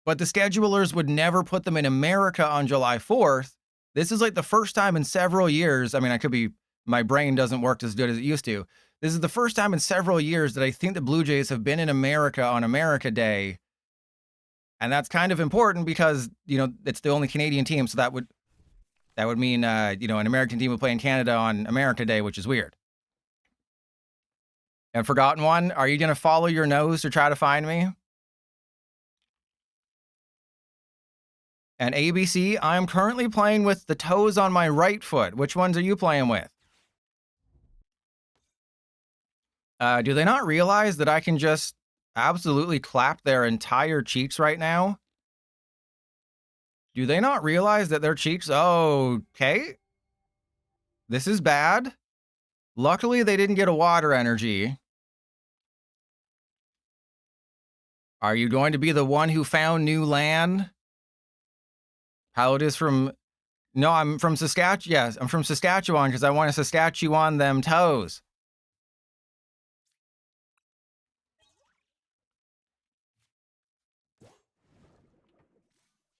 But the schedulers would never put them in America on July 4th. This is like the first time in several years. I mean, I could be... My brain doesn't work as good as it used to. This is the first time in several years that I think the Blue Jays have been in America on America Day. And that's kind of important because, you know, it's the only Canadian team, so that would mean, you know, an American team would play in Canada on America Day, which is weird. And Forgotten One, are you going to follow your nose to try to find me? And ABC, I'm currently playing with the toes on my right foot. Which ones are you playing with? Do they not realize that I can just absolutely clap their entire cheeks right now? Do they not realize that their cheeks... Oh, okay. This is bad. Luckily, they didn't get a water energy. Are you going to be the one who found new land? How it is from... No, I'm from Saskatchewan. Yes, I'm from Saskatchewan because I want to Saskatchewan them toes.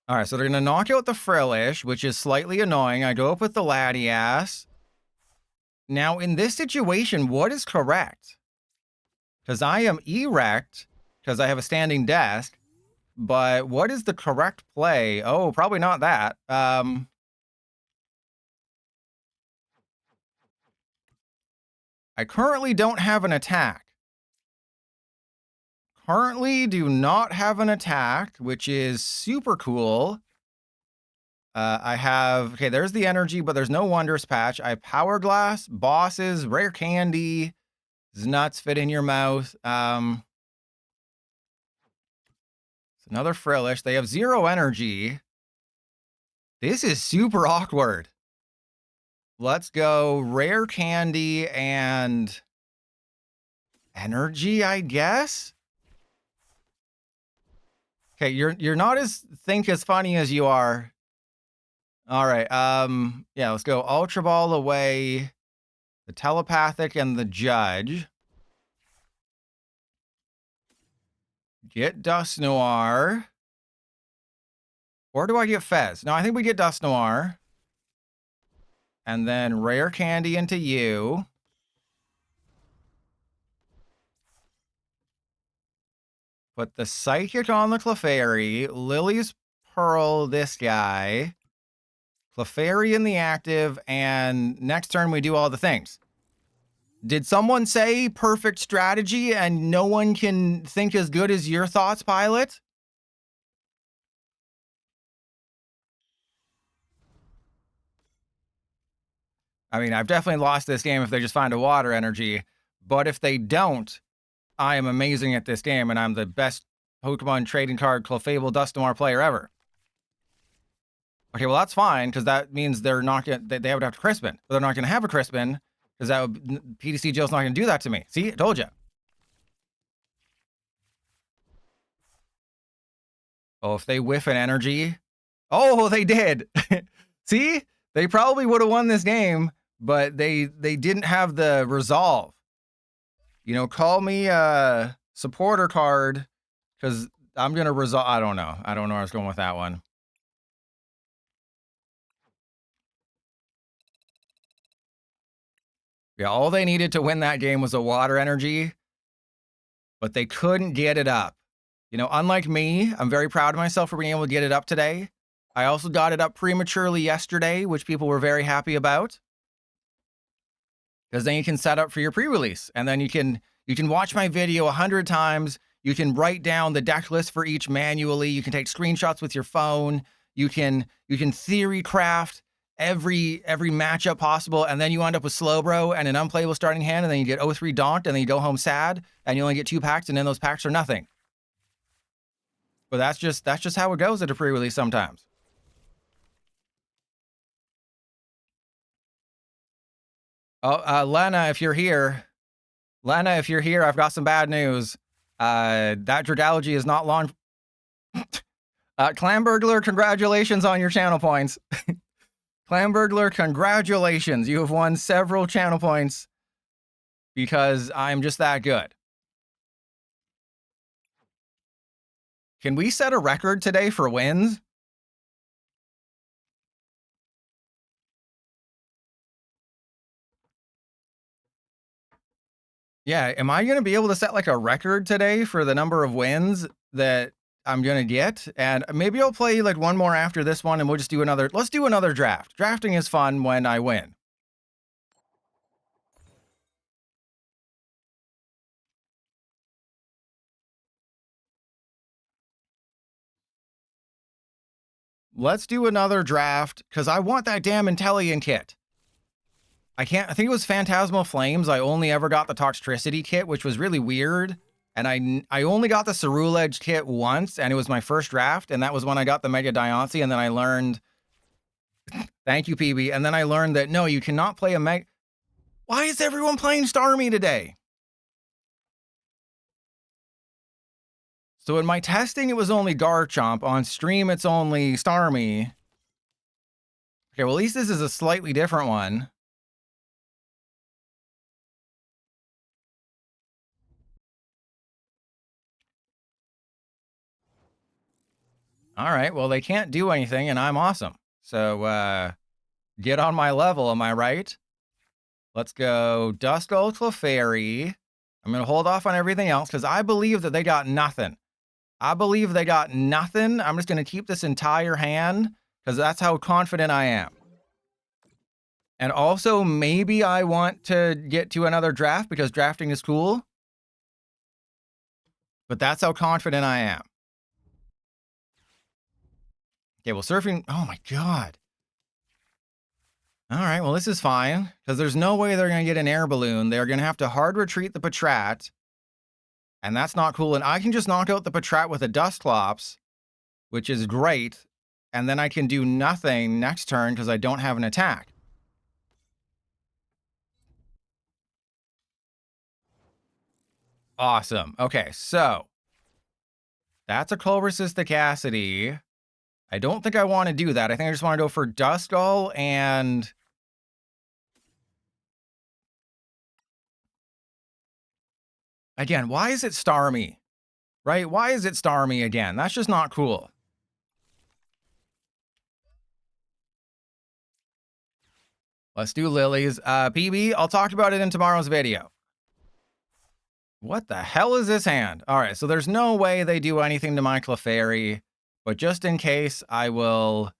All right, so they're going to knock out the Frillish, which is slightly annoying. I go up with the Latias. Now, in this situation, what is correct? Because I am erect, because I have a standing desk. But what is the correct play? Oh, probably not that. I currently don't have an attack. Currently do not have an attack, which is super cool. I have... Okay, there's the energy, but there's no Wondrous Patch. I have Power Glass, Bosses, Rare Candy. Does nuts fit in your mouth? It's another Frillish. They have 0 energy. This is super awkward. Let's go Rare Candy and energy, I guess. Okay, you're not as funny as you are. All right. Yeah, let's go Ultra Ball away, the Telepathic and the Judge. Get Dusknoir. Or do I get Fez? No, I think we get Dusknoir. And then Rare Candy into you. Put the Psychic on the Clefairy. Lily's Pearl this guy. Clefairy in the active. And next turn we do all the things. Did someone say perfect strategy and no one can think as good as your thoughts, Pilot? I mean, I've definitely lost this game if they just find a water energy. But if they don't, I am amazing at this game and I'm the best Pokemon trading card Clefable Dusknoir player ever. Okay, well, that's fine, because that means they're not going to, they would have to Crispin. But they're not going to have a Crispin, because that would, PTC Joe's not going to do that to me. See, I told you. Oh, if they whiff an energy. Oh, they did. See, they probably would have won this game, but they didn't have the resolve. You know, call me a supporter card, because I'm going to resolve. I don't know. I don't know where I was going with that one. Yeah, all they needed to win that game was a water energy, but they couldn't get it up. You know, unlike me, I'm very proud of myself for being able to get it up today. I also got it up prematurely yesterday, which people were very happy about. Because then you can set up for your pre-release, and then you can watch my video 100 times. You can write down the deck list for each manually. You can take screenshots with your phone. You can theory craft every matchup possible, and then you end up with Slowbro and an unplayable starting hand, and then you get 0-3 Daunt, and then you go home sad, and you only get 2 packs, and then those packs are nothing. But that's just how it goes at a pre-release sometimes. Oh, Lena, if you're here, I've got some bad news. That Dredalogy is not launched. Clamburglar, congratulations on your channel points. Clamburglar, congratulations. You have won several channel points because I'm just that good. Can we set a record today for wins? Yeah, am I going to be able to set like a record today for the number of wins that I'm going to get? And maybe I'll play like one more after this one and we'll just do another. Let's do another draft. Drafting is fun when I win. Let's do another draft because I want that damn Intellion kit. I think it was Phantasmal Flames. I only ever got the Toxtricity kit, which was really weird. And I only got the Ceruledge kit once, and it was my first draft, and that was when I got the Mega Diancie, and then I learned... Thank you, PB. And then I learned that, no, you cannot play a Mega... Why is everyone playing Starmie today? So in my testing, it was only Garchomp. On stream, it's only Starmie. Okay, well, at least this is a slightly different one. All right, well, they can't do anything, and I'm awesome. So, get on my level, am I right? Let's go Duskull, Clefairy. I'm going to hold off on everything else, because I believe that they got nothing. I'm just going to keep this entire hand, because that's how confident I am. And also, maybe I want to get to another draft, because drafting is cool. But that's how confident I am. Okay, well, surfing... Oh, my God. All right, well, this is fine, because there's no way they're going to get an air balloon. They're going to have to hard retreat the Patrat, and that's not cool. And I can just knock out the Patrat with a Dusclops, which is great, and then I can do nothing next turn because I don't have an attack. Awesome. Okay, so that's a Culbersus Thicacity. I don't think I want to do that. I think I just want to go for Duskull and... Again, why is it Starmie? Right? Why is it Starmie again? That's just not cool. Let's do Lillie's. PB, I'll talk about it in tomorrow's video. What the hell is this hand? All right, so there's no way they do anything to my Clefairy, but just in case, I'll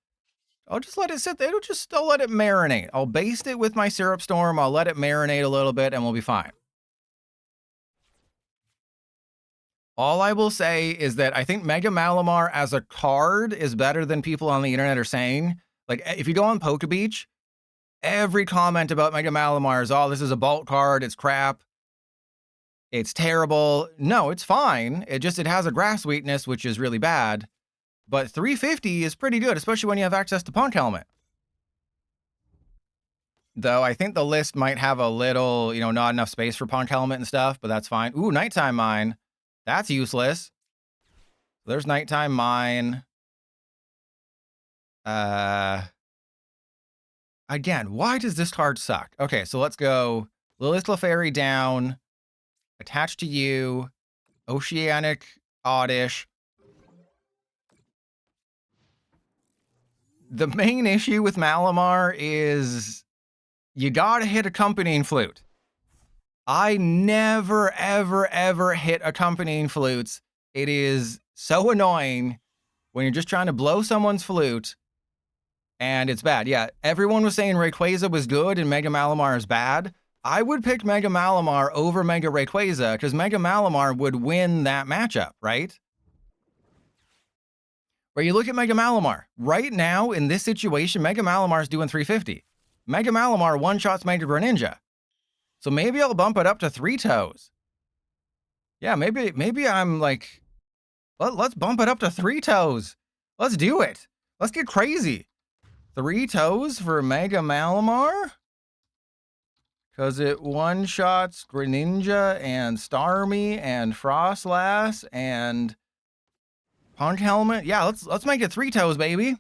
just let it sit there. I'll let it marinate. I'll baste it with my Syrup Storm. I'll let it marinate a little bit and we'll be fine. All I will say is that I think Mega Malamar as a card is better than people on the internet are saying. Like, if you go on Poké Beach, every comment about Mega Malamar is, oh, this is a bulk card, it's crap, it's terrible. No, it's fine. It has a grass weakness, which is really bad. But 350 is pretty good, especially when you have access to Punk Helmet. Though I think the list might have a little, not enough space for Punk Helmet and stuff, but that's fine. Ooh, Nighttime Mine. That's useless. There's Nighttime Mine. Again, why does this card suck? Okay, so let's go Lilith Clefairy down. Attached to you. Oceanic Oddish. The main issue with Malamar is you gotta hit Accompanying Flute. I never, ever, ever hit Accompanying Flutes. It is so annoying when you're just trying to blow someone's flute, and it's bad. Yeah, everyone was saying Rayquaza was good and Mega Malamar is bad. I would pick Mega Malamar over Mega Rayquaza because Mega Malamar would win that matchup, right? Where you look at Mega Malamar, right now in this situation, Mega Malamar is doing 350. Mega Malamar one-shots Mega Greninja. So maybe I'll bump it up to 3 toes. Yeah, maybe I'm like, let's bump it up to 3 toes. Let's do it. Let's get crazy. 3 toes for Mega Malamar? Because it one-shots Greninja and Starmie and Frostlass and Punk Helmet. Yeah, let's make it 3 toes, baby.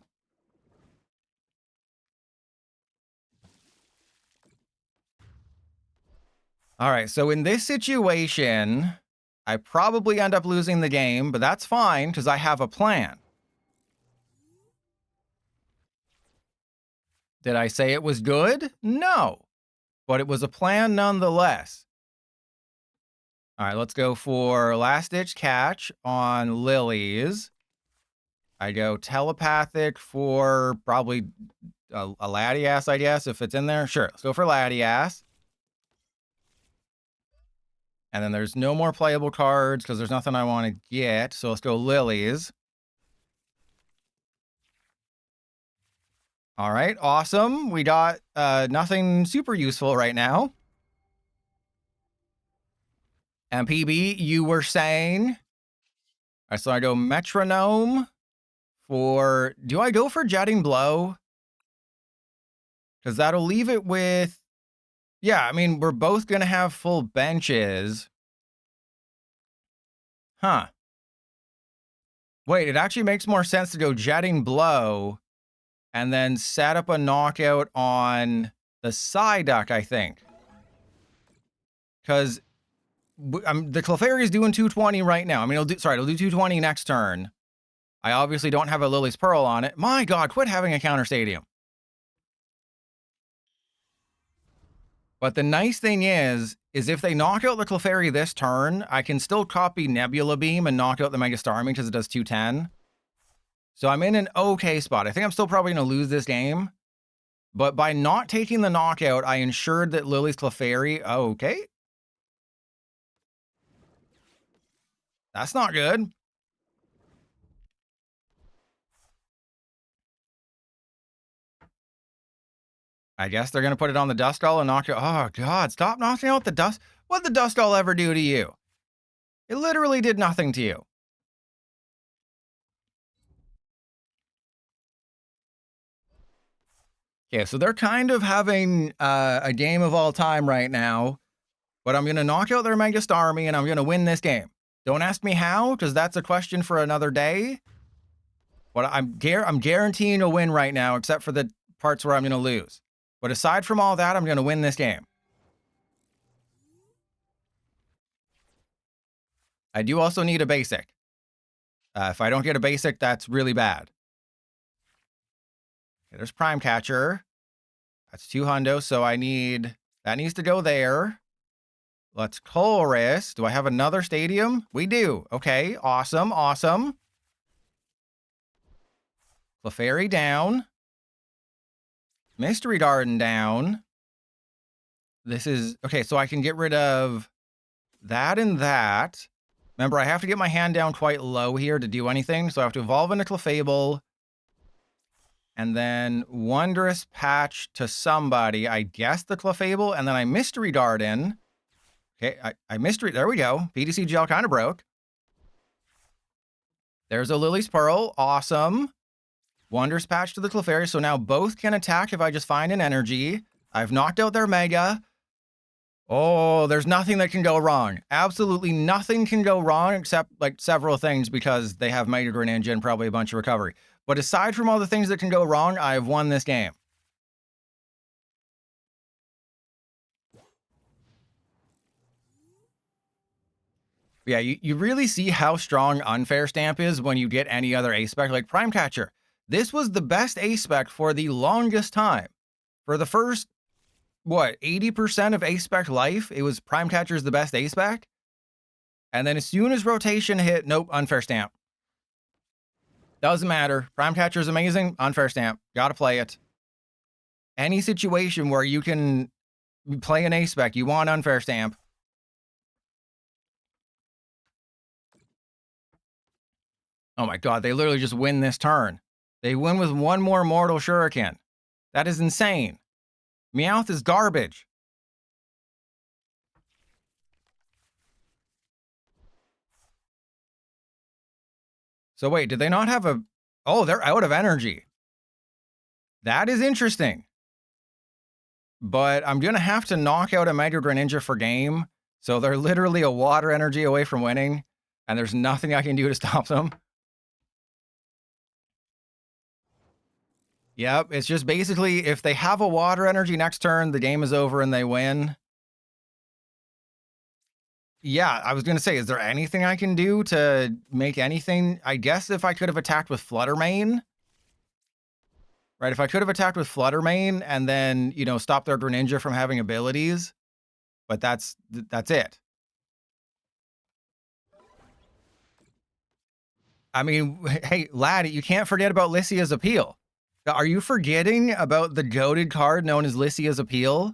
All right, so in this situation, I probably end up losing the game, but that's fine because I have a plan. Did I say it was good? No, but it was a plan nonetheless. All right, let's go for Last Ditch Catch on Lillie's. I go Telepathic for probably a Latias, I guess, if it's in there. Sure, let's go for Latias. And then there's no more playable cards because there's nothing I want to get. So let's go Lillie's. All right, awesome. We got nothing super useful right now. And PB, you were saying... All right, so I go Metronome for... Do I go for Jetting Blow? Because that'll leave it with... Yeah, I mean, we're both going to have full benches. Huh. Wait, it actually makes more sense to go Jetting Blow and then set up a knockout on the Psyduck, I think. Because the Clefairy is doing 220 right now. I mean, it'll do 220 next turn. I obviously don't have a Lily's Pearl on it. My God, quit having a counter stadium. But the nice thing is if they knock out the Clefairy this turn, I can still copy Nebula Beam and knock out the Mega Starmie because it does 210. So I'm in an okay spot. I think I'm still probably going to lose this game. But by not taking the knockout, I ensured that Lily's Clefairy... Okay. That's not good. I guess they're going to put it on the Duskull and knock it... Oh, God, stop knocking out the Dust... What'd the Duskull ever do to you? It literally did nothing to you. Okay, so they're kind of having a game of all time right now. But I'm going to knock out their Mega Starmie and I'm going to win this game. Don't ask me how, because that's a question for another day. But I'm guaranteeing a win right now, except for the parts where I'm going to lose. But aside from all that, I'm going to win this game. I do also need a basic. If I don't get a basic, that's really bad. Okay, there's Prime Catcher. That's 2 hundo, so I need... That needs to go there. Let's chorus. Do I have another stadium? We do. Okay, awesome, awesome. Clefairy down. Mystery Garden down. This is... Okay, so I can get rid of that and that. Remember, I have to get my hand down quite low here to do anything, so I have to evolve into Clefable. And then Wondrous Patch to somebody. I guess the Clefable, and then I Mystery Garden. Okay, I Mystery... There we go. PTC Gel kind of broke. There's a Lily's Pearl. Awesome. Wondrous Patch to the Clefairy, so now both can attack if I just find an energy. I've knocked out their Mega. Oh, there's nothing that can go wrong. Absolutely nothing can go wrong except, like, several things because they have Mega Greninja and probably a bunch of recovery. But aside from all the things that can go wrong, I've won this game. Yeah, you really see how strong Unfair Stamp is when you get any other A-Spec, like Prime Catcher. This was the best A-Spec for the longest time. For the first, what, 80% of A-Spec life, it was Prime Catcher's the best A-Spec. And then as soon as rotation hit, nope, Unfair Stamp. Doesn't matter. Prime Catcher is amazing. Unfair Stamp. Gotta play it. Any situation where you can play an A-Spec, you want Unfair Stamp. Oh my god, they literally just win this turn. They win with one more Mortal Shuriken. That is insane. Meowth is garbage. So wait, did they not have a... Oh, they're out of energy. That is interesting. But I'm going to have to knock out a Mega Greninja for game. So they're literally a water energy away from winning. And there's nothing I can do to stop them. Yep, it's just basically if they have a water energy next turn, the game is over and they win. Yeah, I was going to say, is there anything I can do to make anything? I guess if I could have attacked with Flutter Mane. Right, if I could have attacked with Flutter Mane and then, you know, stop their Greninja from having abilities. But that's it. I mean, hey, lad, you can't forget about Lycia's Appeal. Are you forgetting about the goated card known as Lycia's Appeal?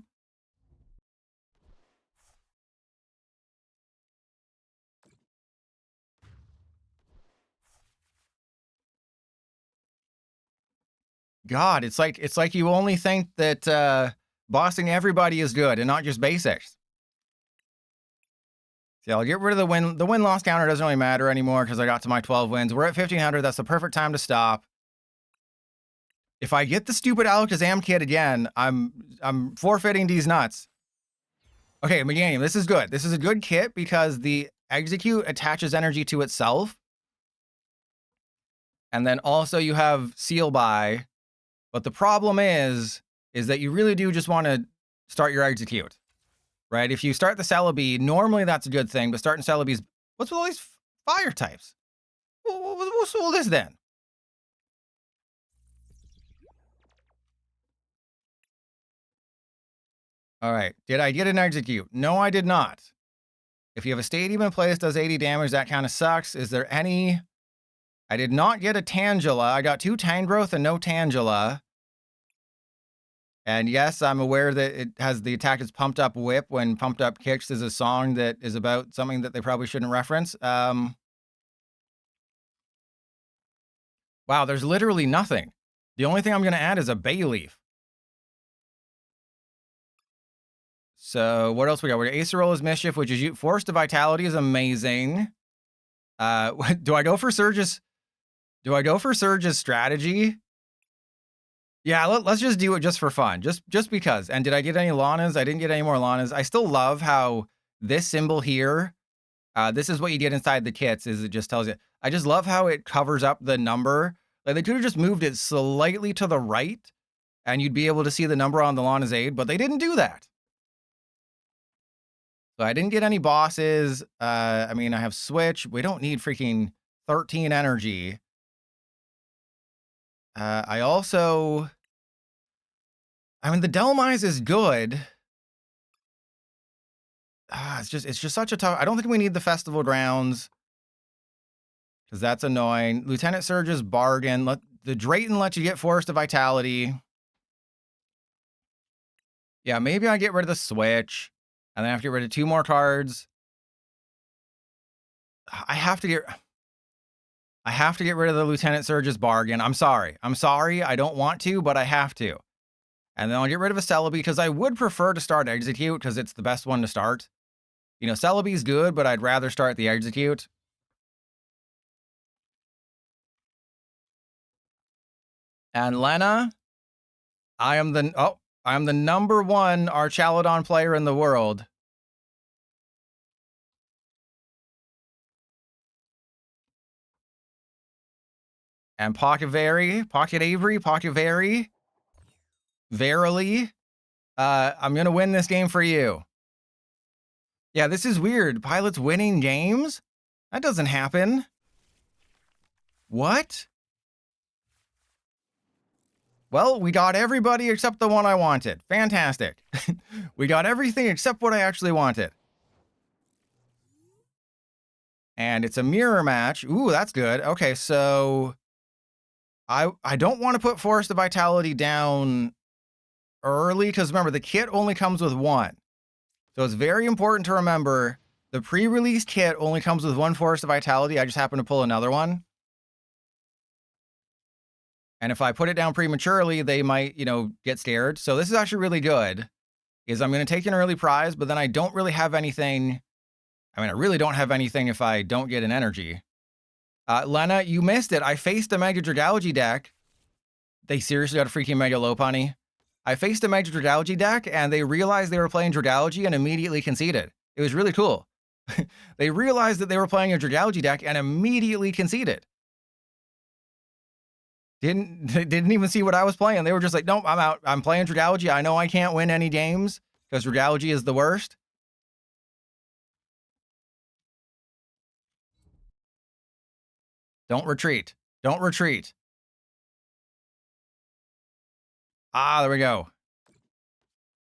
God, it's like you only think that bossing everybody is good and not just basics. See, I'll get rid of the win. The win-loss counter doesn't really matter anymore because I got to my 12 wins. We're at 1,500. That's the perfect time to stop. If I get the stupid Alakazam kit again, I'm forfeiting these nuts. Okay, Meganium, this is good. This is a good kit because the Execute attaches energy to itself. And then also you have Seal By. But the problem is that you really do just want to start your Execute. Right? If you start the Celebi, normally that's a good thing, but starting Celebi's... What's with all these fire types? What's all this then? All right. Did I get an Execute? No, I did not. If you have a Stadium in place, does 80 damage. That kind of sucks. Is there any... I did not get a Tangela. I got 2 Tangrowth and no Tangela. And yes, I'm aware that it has the attack is Pumped Up Whip when Pumped Up Kicks is a song that is about something that they probably shouldn't reference. Wow, there's literally nothing. The only thing I'm going to add is a Bayleaf. So what else we got? We got Acerola's Mischief, which is Force to Vitality is amazing. Do I go for Surge's strategy? Yeah, let's just do it just for fun, just because. And did I get any Lanas? I didn't get any more Lanas. I still love how this symbol here, this is what you get inside the kits, is it just tells you. I just love how it covers up the number. Like they could have just moved it slightly to the right, and you'd be able to see the number on the Lana's Aid, but they didn't do that. So I didn't get any bosses. I mean, I have Switch. We don't need freaking 13 energy. I mean, the Dhelmise is good. It's just such a tough. I don't think we need the festival grounds because that's annoying. Lieutenant Surge's bargain. The Drayton lets you get Forest of Vitality. Yeah, maybe I get rid of the Switch, and then I have to get rid of 2 more cards. I have to get rid of the Lieutenant Surge's bargain. I'm sorry. I don't want to, but I have to. And then I'll get rid of a Celebi because I would prefer to start Execute because it's the best one to start. You know, Celebi's good, but I'd rather start the Execute. And Lena, I am the #1 Archaludon player in the world. And Pocket Avery, verily, I'm gonna win this game for you. Yeah, this is weird. Pilots winning games? That doesn't happen. What? Well, we got everybody except the one I wanted. Fantastic. We got everything except what I actually wanted. And it's a mirror match. Ooh, that's good. Okay, so I don't want to put Forest of Vitality down early because remember, the kit only comes with 1. So it's very important to remember the pre-release kit only comes with 1 Forest of Vitality. I just happen to pull another one. And if I put it down prematurely, they might, get scared. So this is actually really good, is I'm going to take an early prize, but then I don't really have anything. I mean, I really don't have anything if I don't get an energy. Lena, you missed it. I faced a Mega Dragalge deck. They seriously got a freaking Mega Lopunny. I faced a Mega Dragalge deck, and they realized they were playing Dragalge and immediately conceded. It was really cool. They realized that they were playing a Dragalge deck and immediately conceded. Didn't even see what I was playing. They were just like, nope, I'm out. I'm playing Dragalge. I know I can't win any games because Dragalge is the worst. Don't retreat. Don't retreat. Ah, there we go.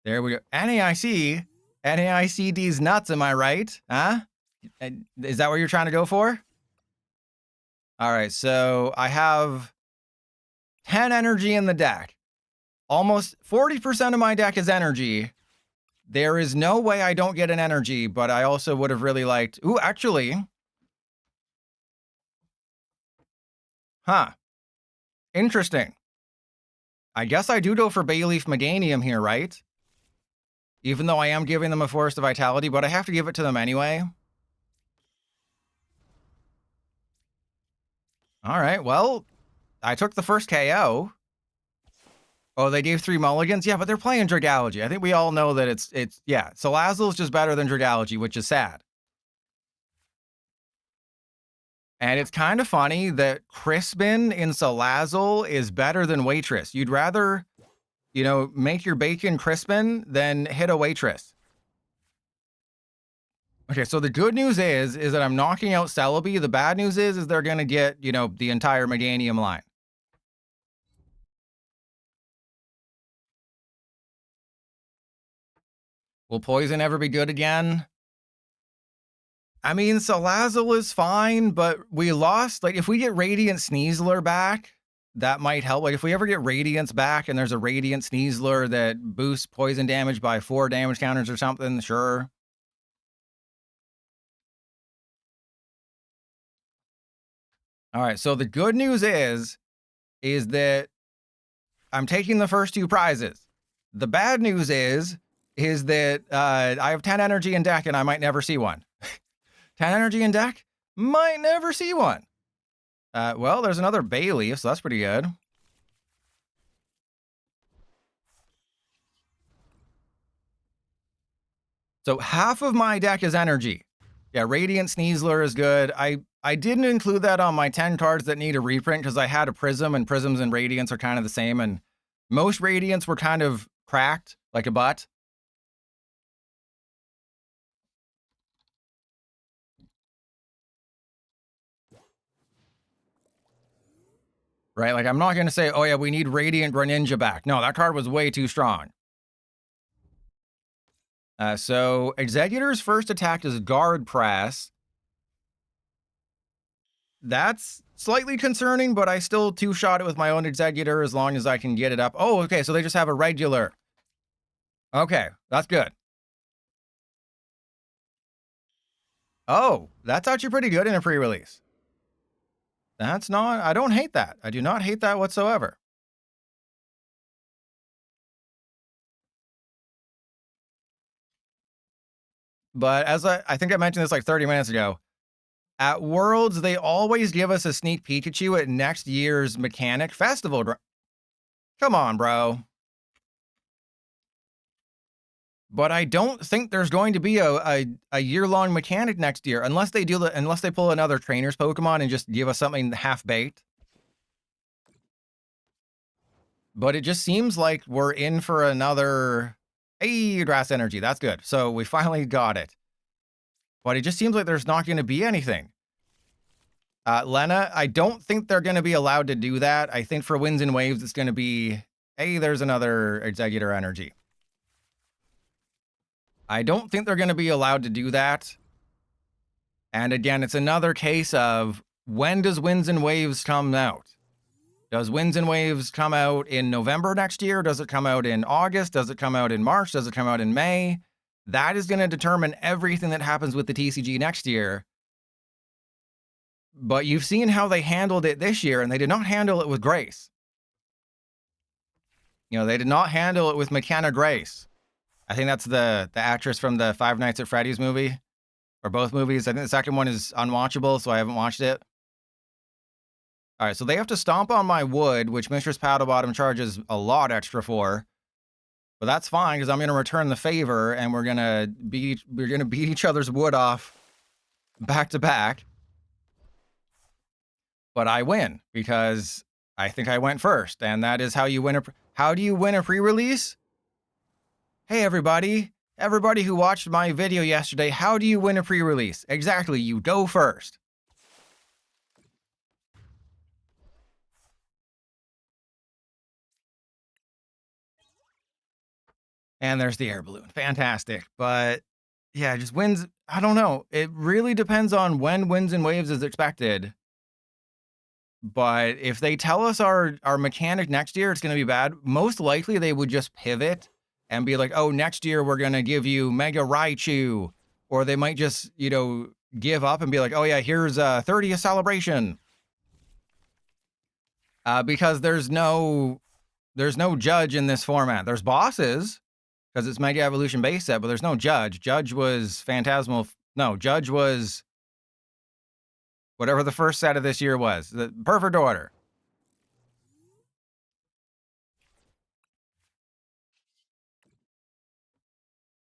There we go. NAIC. NAICD's nuts, am I right? Huh? Is that what you're trying to go for? All right, so I have 10 energy in the deck. Almost 40% of my deck is energy. There is no way I don't get an energy, but I also would have really liked... Ooh, actually... Huh. Interesting. I guess I do go for Bayleaf Meganium here, right? Even though I am giving them a Forest of Vitality, but I have to give it to them anyway. All right, well, I took the first KO. Oh, they gave 3 mulligans? Yeah, but they're playing Dragalge. I think we all know that it's yeah, Salazzle's just better than Dragalge, which is sad. And it's kind of funny that Crispin in Salazzle is better than Waitress. You'd rather, make your bacon Crispin than hit a Waitress. Okay, so the good news is that I'm knocking out Celebi. The bad news is they're going to get, the entire Meganium line. Will Poison ever be good again? I mean, Salazzle is fine, but we lost. Like, if we get Radiant Sneasler back, that might help. Like, if we ever get Radiance back and there's a Radiant Sneasler that boosts poison damage by 4 damage counters or something, sure. All right, so the good news is that I'm taking the first 2 prizes. The bad news is that I have 10 energy in deck and I might never see one. 10 energy in deck? Might never see one. Well, there's another Bayleaf, so that's pretty good. So half of my deck is energy. Yeah, Radiant Sneasler is good. I didn't include that on my 10 cards that need a reprint because I had a Prism, and Prisms and Radiants are kind of the same, and most Radiants were kind of cracked, like a butt. right? Like, I'm not going to say, oh yeah, we need Radiant Greninja back. No, that card was way too strong. So Exeggutor's first attack is Guard Press. That's slightly concerning, but I still two-shot it with my own Exeggutor as long as I can get it up. Oh, okay, so they just have a regular. Okay, that's good. Oh, that's actually pretty good in a pre-release. That's not, I don't hate that. I do not hate that whatsoever. But as I think I mentioned this like 30 minutes ago, at Worlds, they always give us a sneak Pikachu at next year's Mechanic Festival. Come on, bro. But I don't think there's going to be a year-long mechanic next year unless they pull another trainer's Pokemon and just give us something half-baked. But it just seems like we're in for another... Hey, Grass Energy, that's good. So we finally got it. But it just seems like there's not going to be anything. Lena, I don't think they're going to be allowed to do that. I think for Winds and Waves, it's going to be, hey, there's another Exeggutor Energy. I don't think they're going to be allowed to do that. And again, it's another case of, when does Winds and Waves come out? Does Winds and Waves come out in November next year? Does it come out in August? Does it come out in March? Does it come out in May? That is going to determine everything that happens with the TCG next year. But you've seen how they handled it this year, and they did not handle it with grace. You know, they did not handle it with McKenna Grace. I think that's the actress from the Five Nights at Freddy's movie, or both movies. I think the second one is unwatchable, so I haven't watched it. All right, so they have to stomp on my wood, which Mistress Paddlebottom charges a lot extra for. But that's fine, because I'm going to return the favor, and we're gonna beat each other's wood off back to back. But I win because I think I went first, and that is how you win how do you win a pre-release? Hey everybody who watched my video yesterday, how do you win a pre-release? Exactly, you go first. And there's the air balloon. Fantastic. But yeah, just wins. I don't know. It really depends on when Winds and Waves is expected. But if they tell us our mechanic next year, it's going to be bad. Most likely they would just pivot and be like, oh, next year we're going to give you Mega Raichu. Or they might just, you know, give up and be like, oh yeah, here's a 30th celebration. Because there's no judge in this format. There's bosses, because it's Mega Evolution base set, but there's no judge. Judge was Phantasmal. No, Judge was whatever the first set of this year was. The Perfect Order.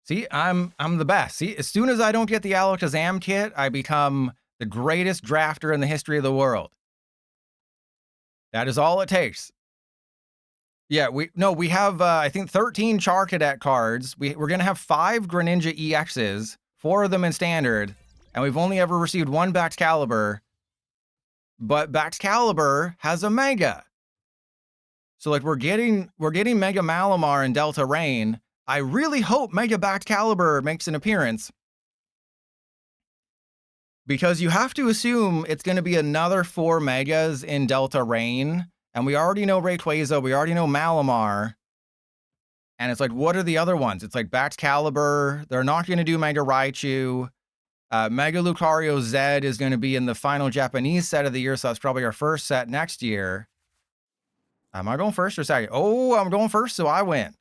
See, I'm the best. See, as soon as I don't get the Alakazam kit, I become the greatest drafter in the history of the world. That is all it takes. Yeah, we have, I think 13 Charcadet cards. We're going to have 5 Greninja EXs, 4 of them in Standard, and we've only ever received 1 Baxcalibur. But Baxcalibur has a Mega. So, like, we're getting Mega Malamar and Delta Rain. I really hope Mega Baxcalibur makes an appearance. Because you have to assume it's going to be another 4 Megas in Delta Rain. And we already know Rayquaza, we already know Malamar. And it's like, what are the other ones? It's like Baxcalibur. They're not going to do Mega Raichu. Mega Lucario Z is going to be in the final Japanese set of the year, so that's probably our first set next year. Am I going first or second? Oh, I'm going first, so I win.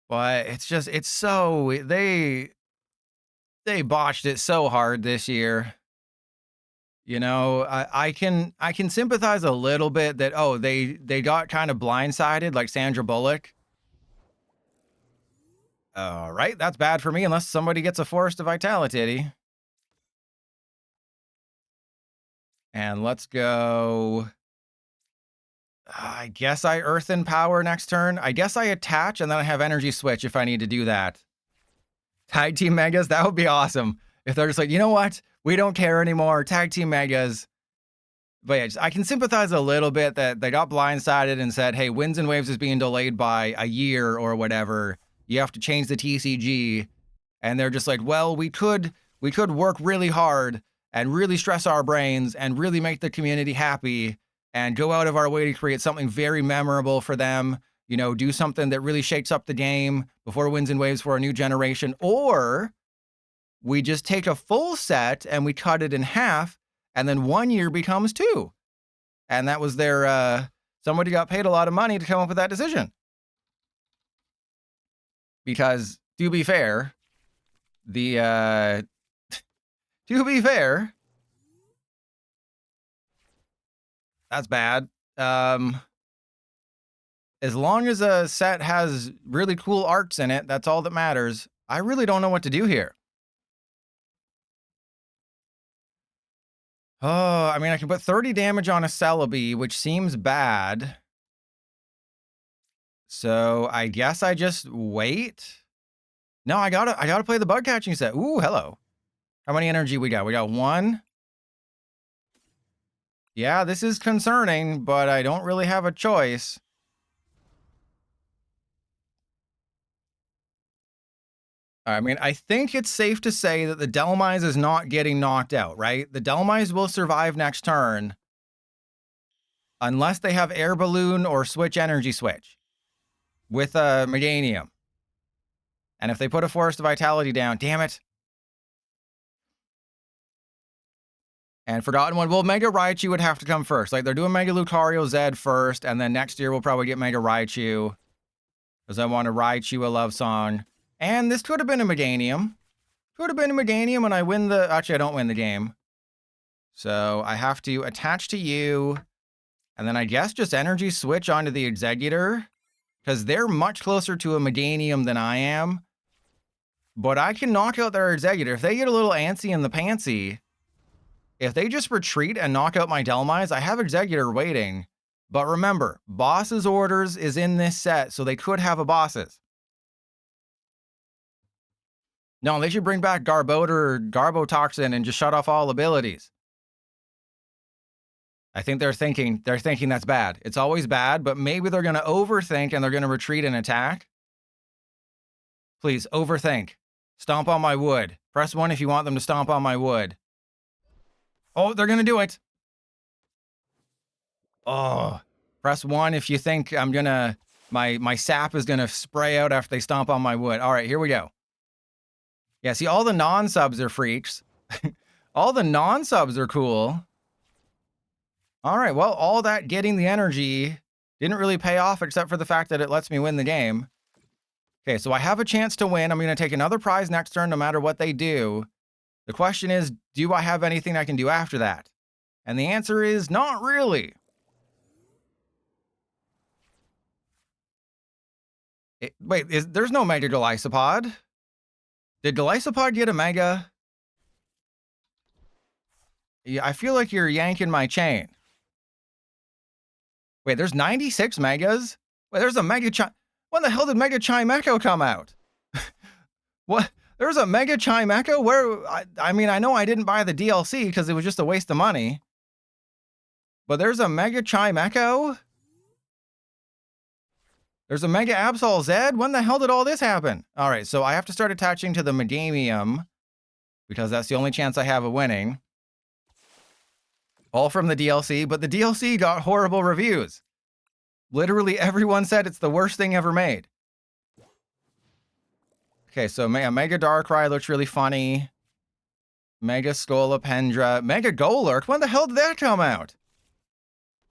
But it's just, it's so, they botched it so hard this year. You know, I can sympathize a little bit that, oh, they got kind of blindsided like Sandra Bullock. All right, that's bad for me unless somebody gets a Forest of Vitality. And let's go. I guess I Earth and Power next turn. I guess I attach and then I have Energy Switch if I need to do that. Tag Team Megas, that would be awesome. If they're just like, you know what? We don't care anymore. Tag team Megas. But yeah, I can sympathize a little bit that they got blindsided and said, hey, Winds and Waves is being delayed by a year or whatever. You have to change the TCG. And they're just like, well, we could work really hard and really stress our brains and really make the community happy and go out of our way to create something very memorable for them. You know, do something that really shakes up the game before Winds and Waves for a new generation. Or we just take a full set and we cut it in half, and then 1 year becomes 2. And that was their, somebody got paid a lot of money to come up with that decision. Because, to be fair, to be fair, that's bad. As long as a set has really cool arts in it, that's all that matters. I really don't know what to do here. Oh, I mean, I can put 30 damage on a Celebi, which seems bad. So I guess I just wait. No, I gotta play the bug catching set. Ooh, hello. How many energy we got? We got 1. Yeah, this is concerning, but I don't really have a choice. I mean, I think it's safe to say that the Dhelmise is not getting knocked out, right? The Dhelmise will survive next turn. Unless they have Air Balloon or Switch Energy Switch. With a Meganium. And if they put a Forest of Vitality down, damn it. And Forgotten One, well, Mega Raichu would have to come first. Like, they're doing Mega Lucario Z first, and then next year we'll probably get Mega Raichu. Because I want a Raichu a love song. And this could have been a Meganium. Could have been a Meganium, and I win the... Actually, I don't win the game. So I have to attach to you. And then I guess just Energy Switch onto the Exeggutor. Because they're much closer to a Meganium than I am. But I can knock out their Exeggutor. If they get a little antsy in the pantsy... If they just retreat and knock out my Dhelmise, I have Exeggutor waiting. But remember, Boss's Orders is in this set, so they could have a Bosses. No, they should bring back Garbodor or Garbotoxin and just shut off all abilities. I think they're thinking that's bad. It's always bad, but maybe they're going to overthink and they're going to retreat and attack. Please, overthink. Stomp on my wood. Press 1 if you want them to stomp on my wood. Oh, they're going to do it. Oh, press 1 if you think I'm going to... My sap is going to spray out after they stomp on my wood. All right, here we go. Yeah, see, all the non-subs are freaks. All the non-subs are cool. All right, well, all that getting the energy didn't really pay off except for the fact that it lets me win the game. Okay, so I have a chance to win. I'm going to take another prize next turn no matter what they do. The question is, do I have anything I can do after that? And the answer is not really. Wait, there's no Mega Golisopod? Did Golisopod get a Mega? Yeah, I feel like you're yanking my chain. Wait, there's 96 Megas? Wait, there's a Mega Chime... When the hell did Mega Chime Echo come out? What? There's a Mega Chime Echo? Where... I mean, I know I didn't buy the DLC because it was just a waste of money. But there's a Mega Chime Echo? There's a Mega Absol Z? When the hell did all this happen? All right, so I have to start attaching to the Meganium because that's the only chance I have of winning. All from the DLC, but the DLC got horrible reviews. Literally everyone said it's the worst thing ever made. Okay, so Mega Darkrai looks really funny. Mega Scolopendra. Mega Golurk? When the hell did that come out?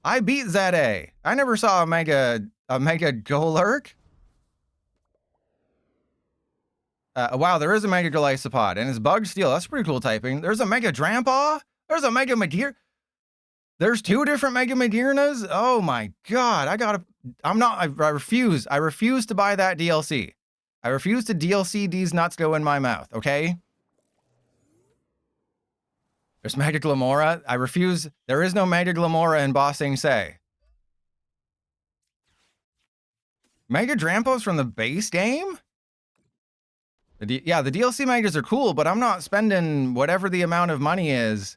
I beat ZA. I never saw a Mega Golurk. Wow, there is a Mega Golisopod, and it's Bug Steel. That's pretty cool typing. There's a Mega Drampaw. There's a Mega Magear. There's 2 different Mega Magearnas. Oh my god, I refuse. I refuse to buy that DLC. I refuse to DLC these nuts go in my mouth, okay? There's Mega Glamora. I refuse. There is no Mega Glamora in Bossing Say. Mega Drampos from the base game? Yeah, the DLC megas are cool, but I'm not spending whatever the amount of money is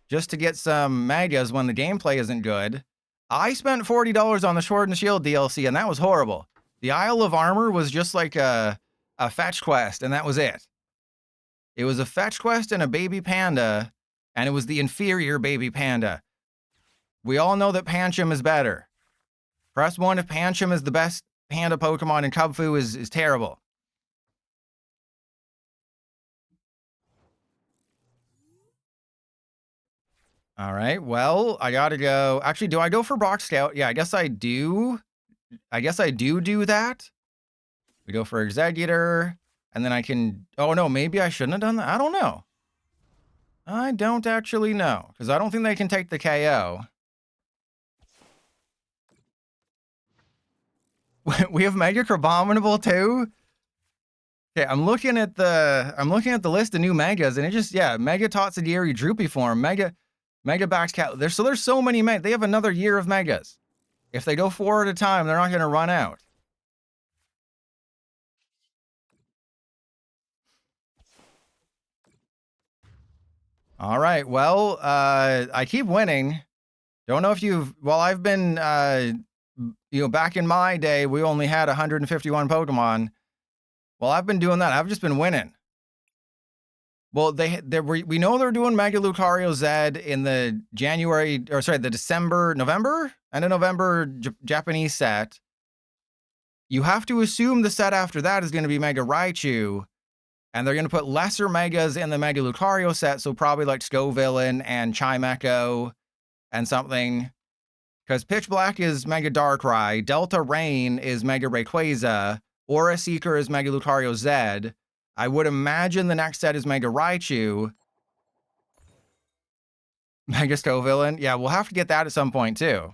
just to get some megas when the gameplay isn't good. I spent $40 on the Sword and Shield DLC, and that was horrible. The Isle of Armor was just like a fetch quest, and that was it. It was a fetch quest and a baby panda, and it was the inferior baby panda. We all know that Pancham is better. Press 1 if Pancham is the best panda Pokemon and Kubfu is terrible. All right, well, I gotta go. Actually, do I go for Brock Scout? Yeah, I guess I do. I guess I do that. We go for Executor, and then I can... Oh, no, maybe I shouldn't have done that. I don't know. I don't actually know, because I don't think they can take the KO. We have Mega Crabominable too? Okay, I'm looking at the list of new megas, and it just, yeah, Mega Tatsugiri Droopy Form, Mega Baxcat. There's so many megas. They have another year of megas. If they go 4 at a time, they're not going to run out. All right, well, I keep winning. Don't know if you've... Well, I've been, back in my day, we only had 151 Pokemon. Well, I've been doing that. I've just been winning. Well, we know they're doing Mega Lucario Z in the end of November Japanese set. You have to assume the set after that is going to be Mega Raichu, and they're going to put lesser Megas in the Mega Lucario set, so probably like Scovillain and Chimecho and something. Because Pitch Black is Mega Darkrai, Delta Rain is Mega Rayquaza, Aura Seeker is Mega Lucario Z. I would imagine the next set is Mega Raichu. Mega Scovillain. Yeah, we'll have to get that at some point, too.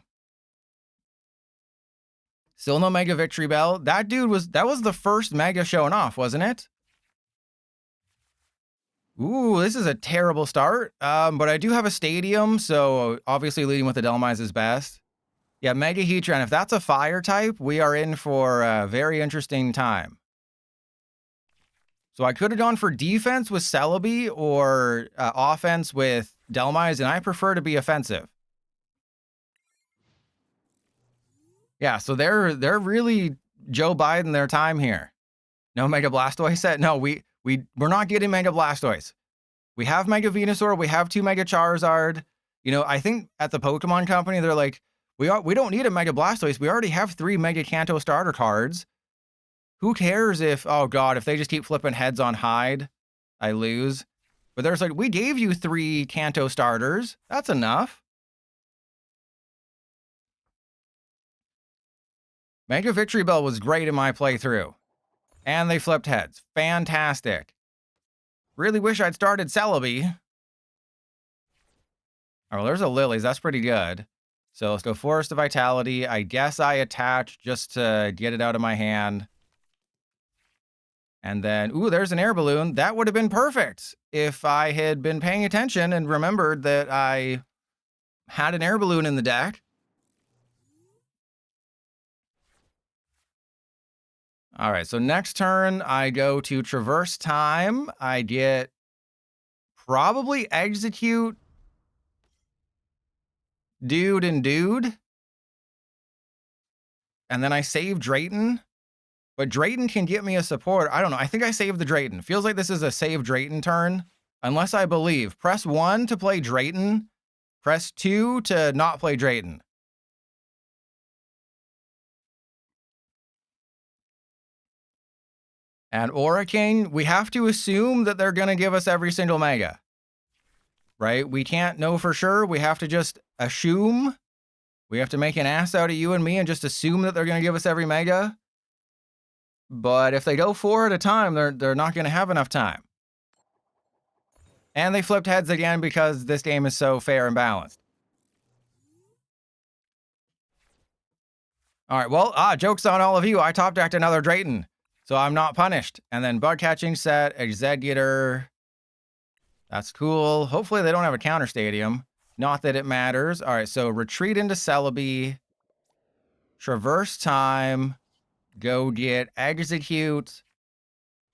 Still no Mega Victory Bell. That was the first Mega showing off, wasn't it? Ooh, this is a terrible start. But I do have a Stadium, so obviously leading with the Dhelmise is best. Yeah, Mega Heatran. If that's a fire type, we are in for a very interesting time. So I could have gone for defense with Celebi or offense with Dhelmise, and I prefer to be offensive. Yeah, so they're really Joe Biden their time here. No Mega Blastoise set? No, we're not getting Mega Blastoise. We have Mega Venusaur, we have 2 Mega Charizard. You know, I think at the Pokemon Company, they're like, we don't need a Mega Blastoise. We already have 3 Mega Kanto starter cards. Who cares if, oh God, if they just keep flipping heads on Hyde, I lose. But there's like, we gave you 3 Kanto starters. That's enough. Mega Victory Bell was great in my playthrough. And they flipped heads. Fantastic. Really wish I'd started Celebi. Oh, well, there's a Lillies. That's pretty good. So let's go Forest of Vitality. I guess I attach just to get it out of my hand. And then, ooh, there's an air balloon. That would have been perfect if I had been paying attention and remembered that I had an air balloon in the deck. All right, so next turn, I go to Traverse Time. I get probably Execute Dude and Dude. And then I save Drayton. But Drayton can get me a support. I don't know. I think I saved the Drayton. Feels like this is a save Drayton turn. Unless I believe. Press 1 to play Drayton. Press 2 to not play Drayton. And Oricane, we have to assume that they're going to give us every single Mega. Right? We can't know for sure. We have to just assume. We have to make an ass out of you and me and just assume that they're going to give us every Mega. But if they go 4 at a time, they're not going to have enough time. And they flipped heads again because this game is so fair and balanced. All right, well, joke's on all of you. I top decked another Drayton, so I'm not punished. And then Bug Catching set, Executor. That's cool. Hopefully they don't have a counter stadium. Not that it matters. All right, so retreat into Celebi. Traverse Time. Go get Execute.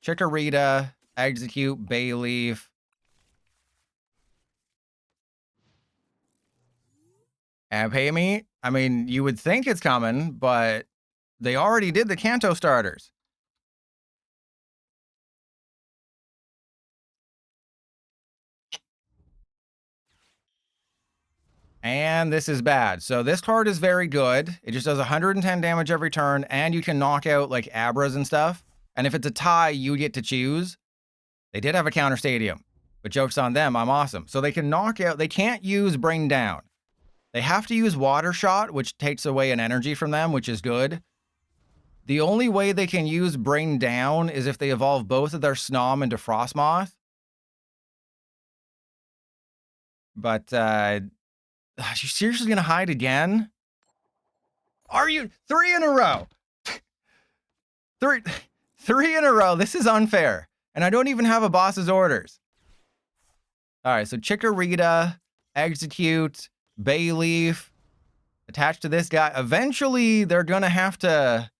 Chikorita, Execute, Bayleaf. And pay me. I mean, you would think it's coming, but they already did the Kanto starters. And this is bad. So this card is very good. It just does 110 damage every turn, and you can knock out like Abras and stuff. And if it's a tie, you get to choose. They did have a counter stadium, but joke's on them. I'm awesome. So they can knock out. They can't use Bring Down. They have to use Water Shot, which takes away an energy from them, which is good. The only way they can use Bring Down is if they evolve both of their Snom into Frostmoth. But, you seriously gonna hide again? Are you? 3 in a row. Three in a row. This is unfair. And I don't even have a boss's orders. All right, so Chikorita, Execute, Bayleaf, attached to this guy. Eventually, they're gonna have to...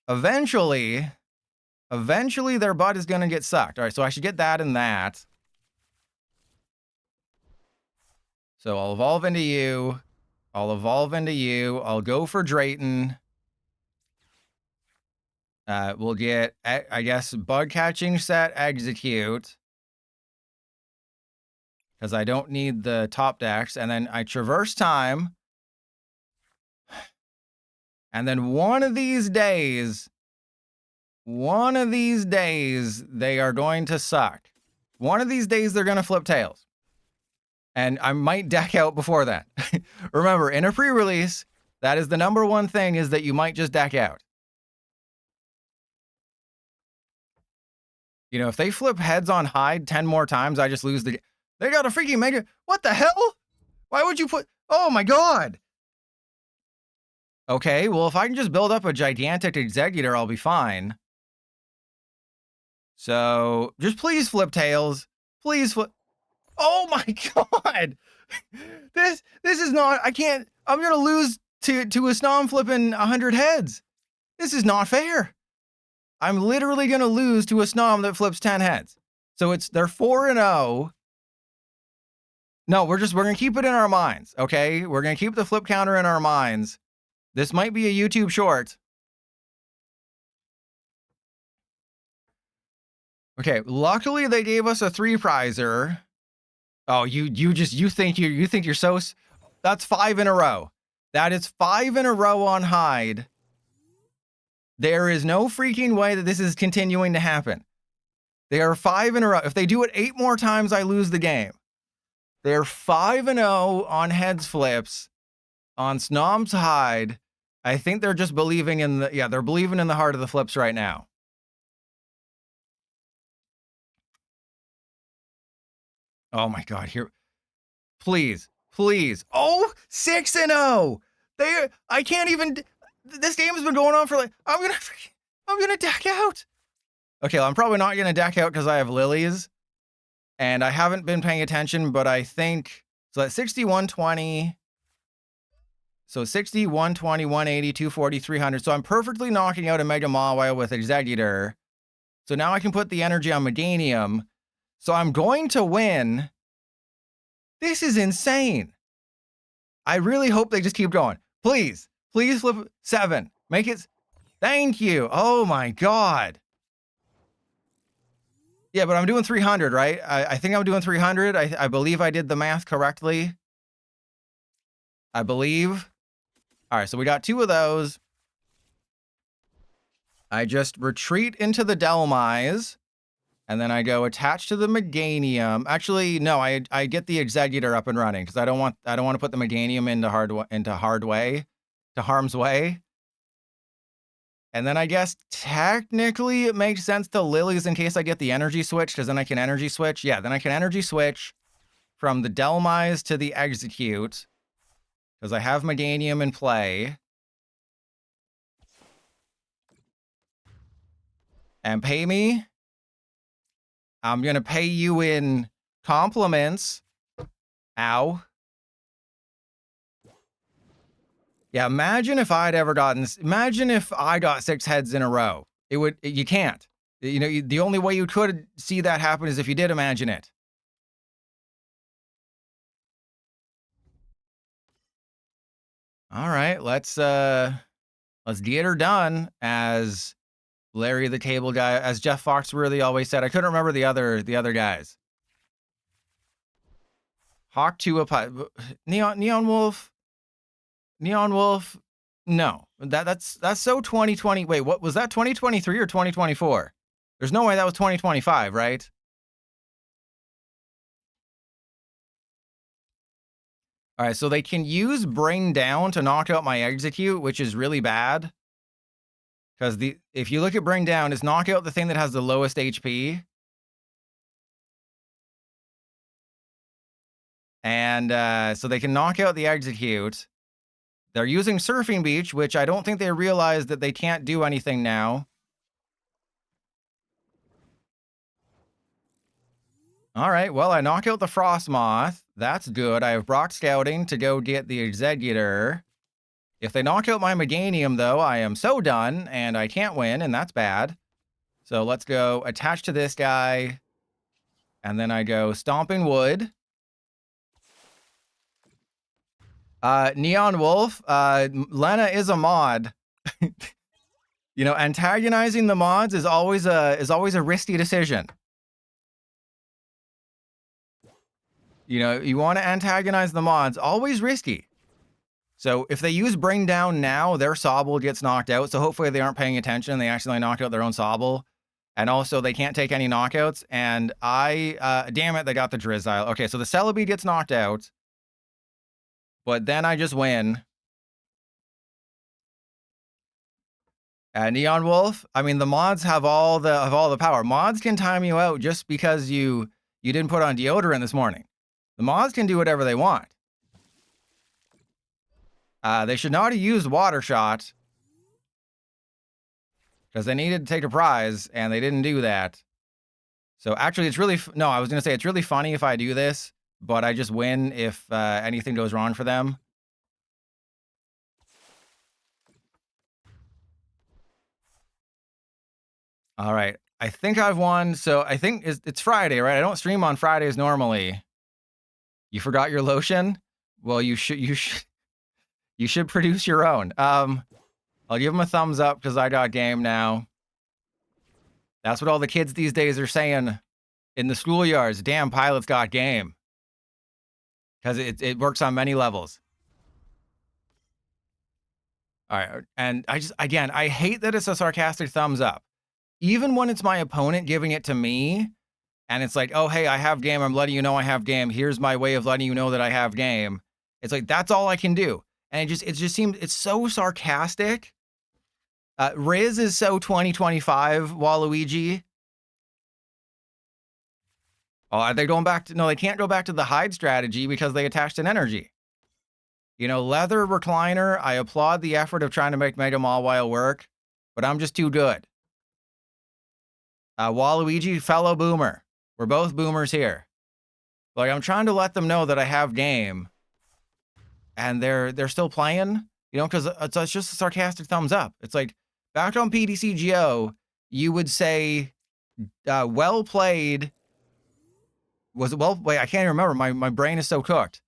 Eventually, their butt is gonna get sucked. All right, so I should get that and that. So I'll evolve into you. I'll evolve into you. I'll go for Drayton. We'll get, I guess, Bug Catching Set, Execute. Because I don't need the top decks. And then I Traverse Time. And then one of these days, they are going to suck. One of these days, they're going to flip tails. And I might deck out before that. Remember, in a pre-release, that is the #1 thing, is that you might just deck out. You know, if they flip heads on Hide 10 more times, I just lose the... They got a freaking Mega... What the hell? Why would you put... Oh my god! Okay, well, if I can just build up a gigantic Executor, I'll be fine. So, just please flip tails. Please flip... Oh my god! This is not... I can't... I'm gonna lose to a Snom flipping 100 heads. This is not fair. I'm literally gonna lose to a Snom that flips 10 heads. So they're 4-0. No, we're gonna keep it in our minds, okay? We're gonna keep the flip counter in our minds. This might be a YouTube short. Okay, luckily they gave us a 3-prizer. Oh, you think you're so... That's 5 in a row. That is 5 in a row on Hide. There is no freaking way that this is continuing to happen. They are 5 in a row. If they do it 8 more times, I lose the game. They're 5-0 on heads flips, on Snom's Hide. I think they're just believing in the... Yeah, they're believing in the heart of the flips right now. Oh my god, here... Please. Oh, 6-0! I can't even... This game has been going on for like... I'm gonna deck out! Okay, well, I'm probably not gonna deck out because I have Lilies. And I haven't been paying attention, but I think... So that's 60, 120... So 60, 120, 180, 240, 300. So I'm perfectly knocking out a Mega Mawile with Executor. So now I can put the energy on Meganium. So I'm going to win. This is insane. I really hope they just keep going. Please flip 7. Make it... Thank you. Oh my god. Yeah, but I'm doing 300, right? I think I'm doing 300. I believe I did the math correctly. I believe. All right, so we got 2 of those. I just retreat into the Delmise, and then I go attach to the Meganium. Actually, no, I get the Executor up and running because I don't want to put the Meganium into harm's way. And then I guess technically it makes sense to Lilies in case I get the energy switch, because then I can energy switch. Yeah, then I can energy switch from the Delmise to the Execute, because I have Meganium in play. And pay me. I'm going to pay you in compliments. Ow. Yeah, imagine if I'd ever gotten... Imagine if I got 6 heads in a row. You can't. You know, the only way you could see that happen is if you did imagine it. All right, let's get her done, as Larry the Cable Guy, as Jeff Foxworthy always said. I couldn't remember the other guys. Hawk to a Neon Wolf. No, that's so 2020. Wait, what was that? 2023 or 2024? There's no way that was 2025, right? All right, so they can use Bring Down to knock out my Execute, which is really bad. Because if you look at Bring Down, it's knock out the thing that has the lowest HP. And so they can knock out the Execute. They're using Surfing Beach, which I don't think they realize that they can't do anything now. All right, well, I knock out the Frostmoth. That's good. I have Brock Scouting to go get the Executor. If they knock out my Meganium, though, I am so done, and I can't win, and that's bad. So let's go attach to this guy, and then I go Stomping Wood. Neon Wolf, Lena is a mod. You know, antagonizing the mods is always a risky decision. You know, you want to antagonize the mods, always risky. So if they use Bring Down now, their Sobble gets knocked out. So hopefully they aren't paying attention and they accidentally knock out their own Sobble. And also they can't take any knockouts. And damn it, they got the Drizzile. Okay, so the Celebi gets knocked out. But then I just win. Neon Wolf, I mean, the mods have all the power. Mods can time you out just because you didn't put on deodorant this morning. The mods can do whatever they want. They should not have used Water Shot, because they needed to take a prize, and they didn't do that. So actually, it's really... No, I was going to say, it's really funny if I do this, but I just win if anything goes wrong for them. All right. I think I've won. So I think it's Friday, right? I don't stream on Fridays normally. You forgot your lotion? Well, you should produce your own. I'll give them a thumbs up because I got game now. That's what all the kids these days are saying in the schoolyards. Damn, Pilot's got game. Because it works on many levels. All right. And I hate that it's a sarcastic thumbs up. Even when it's my opponent giving it to me, and it's like, oh, hey, I have game. I'm letting you know I have game. Here's my way of letting you know that I have game. It's like, that's all I can do. And it just seems, it's so sarcastic. Riz is so 2025, Waluigi. Oh, are they going back to... No, they can't go back to the hide strategy because they attached an energy. You know, Leather Recliner, I applaud the effort of trying to make Mega Mawile work, but I'm just too good. Waluigi, fellow boomer. We're both boomers here. Like, I'm trying to let them know that I have game, and they're still playing, you know, because it's just a sarcastic thumbs up. It's like, back on PDCGO, you would say, well played. Was it well? Wait, I can't even remember. My brain is so cooked.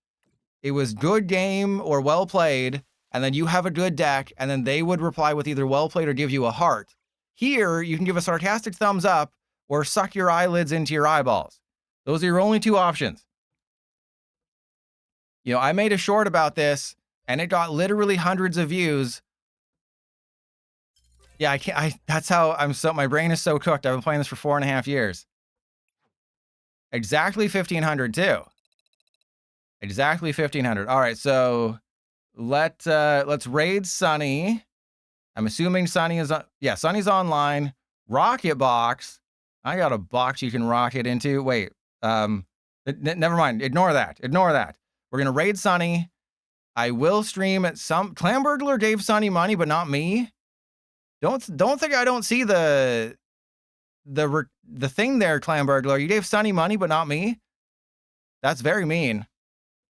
It was good game or well played, and then you have a good deck, and then they would reply with either well played or give you a heart. Here, you can give a sarcastic thumbs up or suck your eyelids into your eyeballs. Those are your only two options. You know, I made a short about this, and it got literally hundreds of views. Yeah, that's how my brain is so cooked. I've been playing this for 4.5 years. Exactly 1,500 too. Exactly 1,500. All right, so let's raid Sunny. I'm assuming Sunny is on. Yeah, Sunny's online. Rocket Box. I got a box you can rocket into. Wait. Never mind. Ignore that. Ignore that. We're gonna raid Sunny. I will stream at some... Clamburglar gave Sunny money, but not me. Don't think I don't see the thing there, Clamburglar. You gave Sunny money, but not me. That's very mean.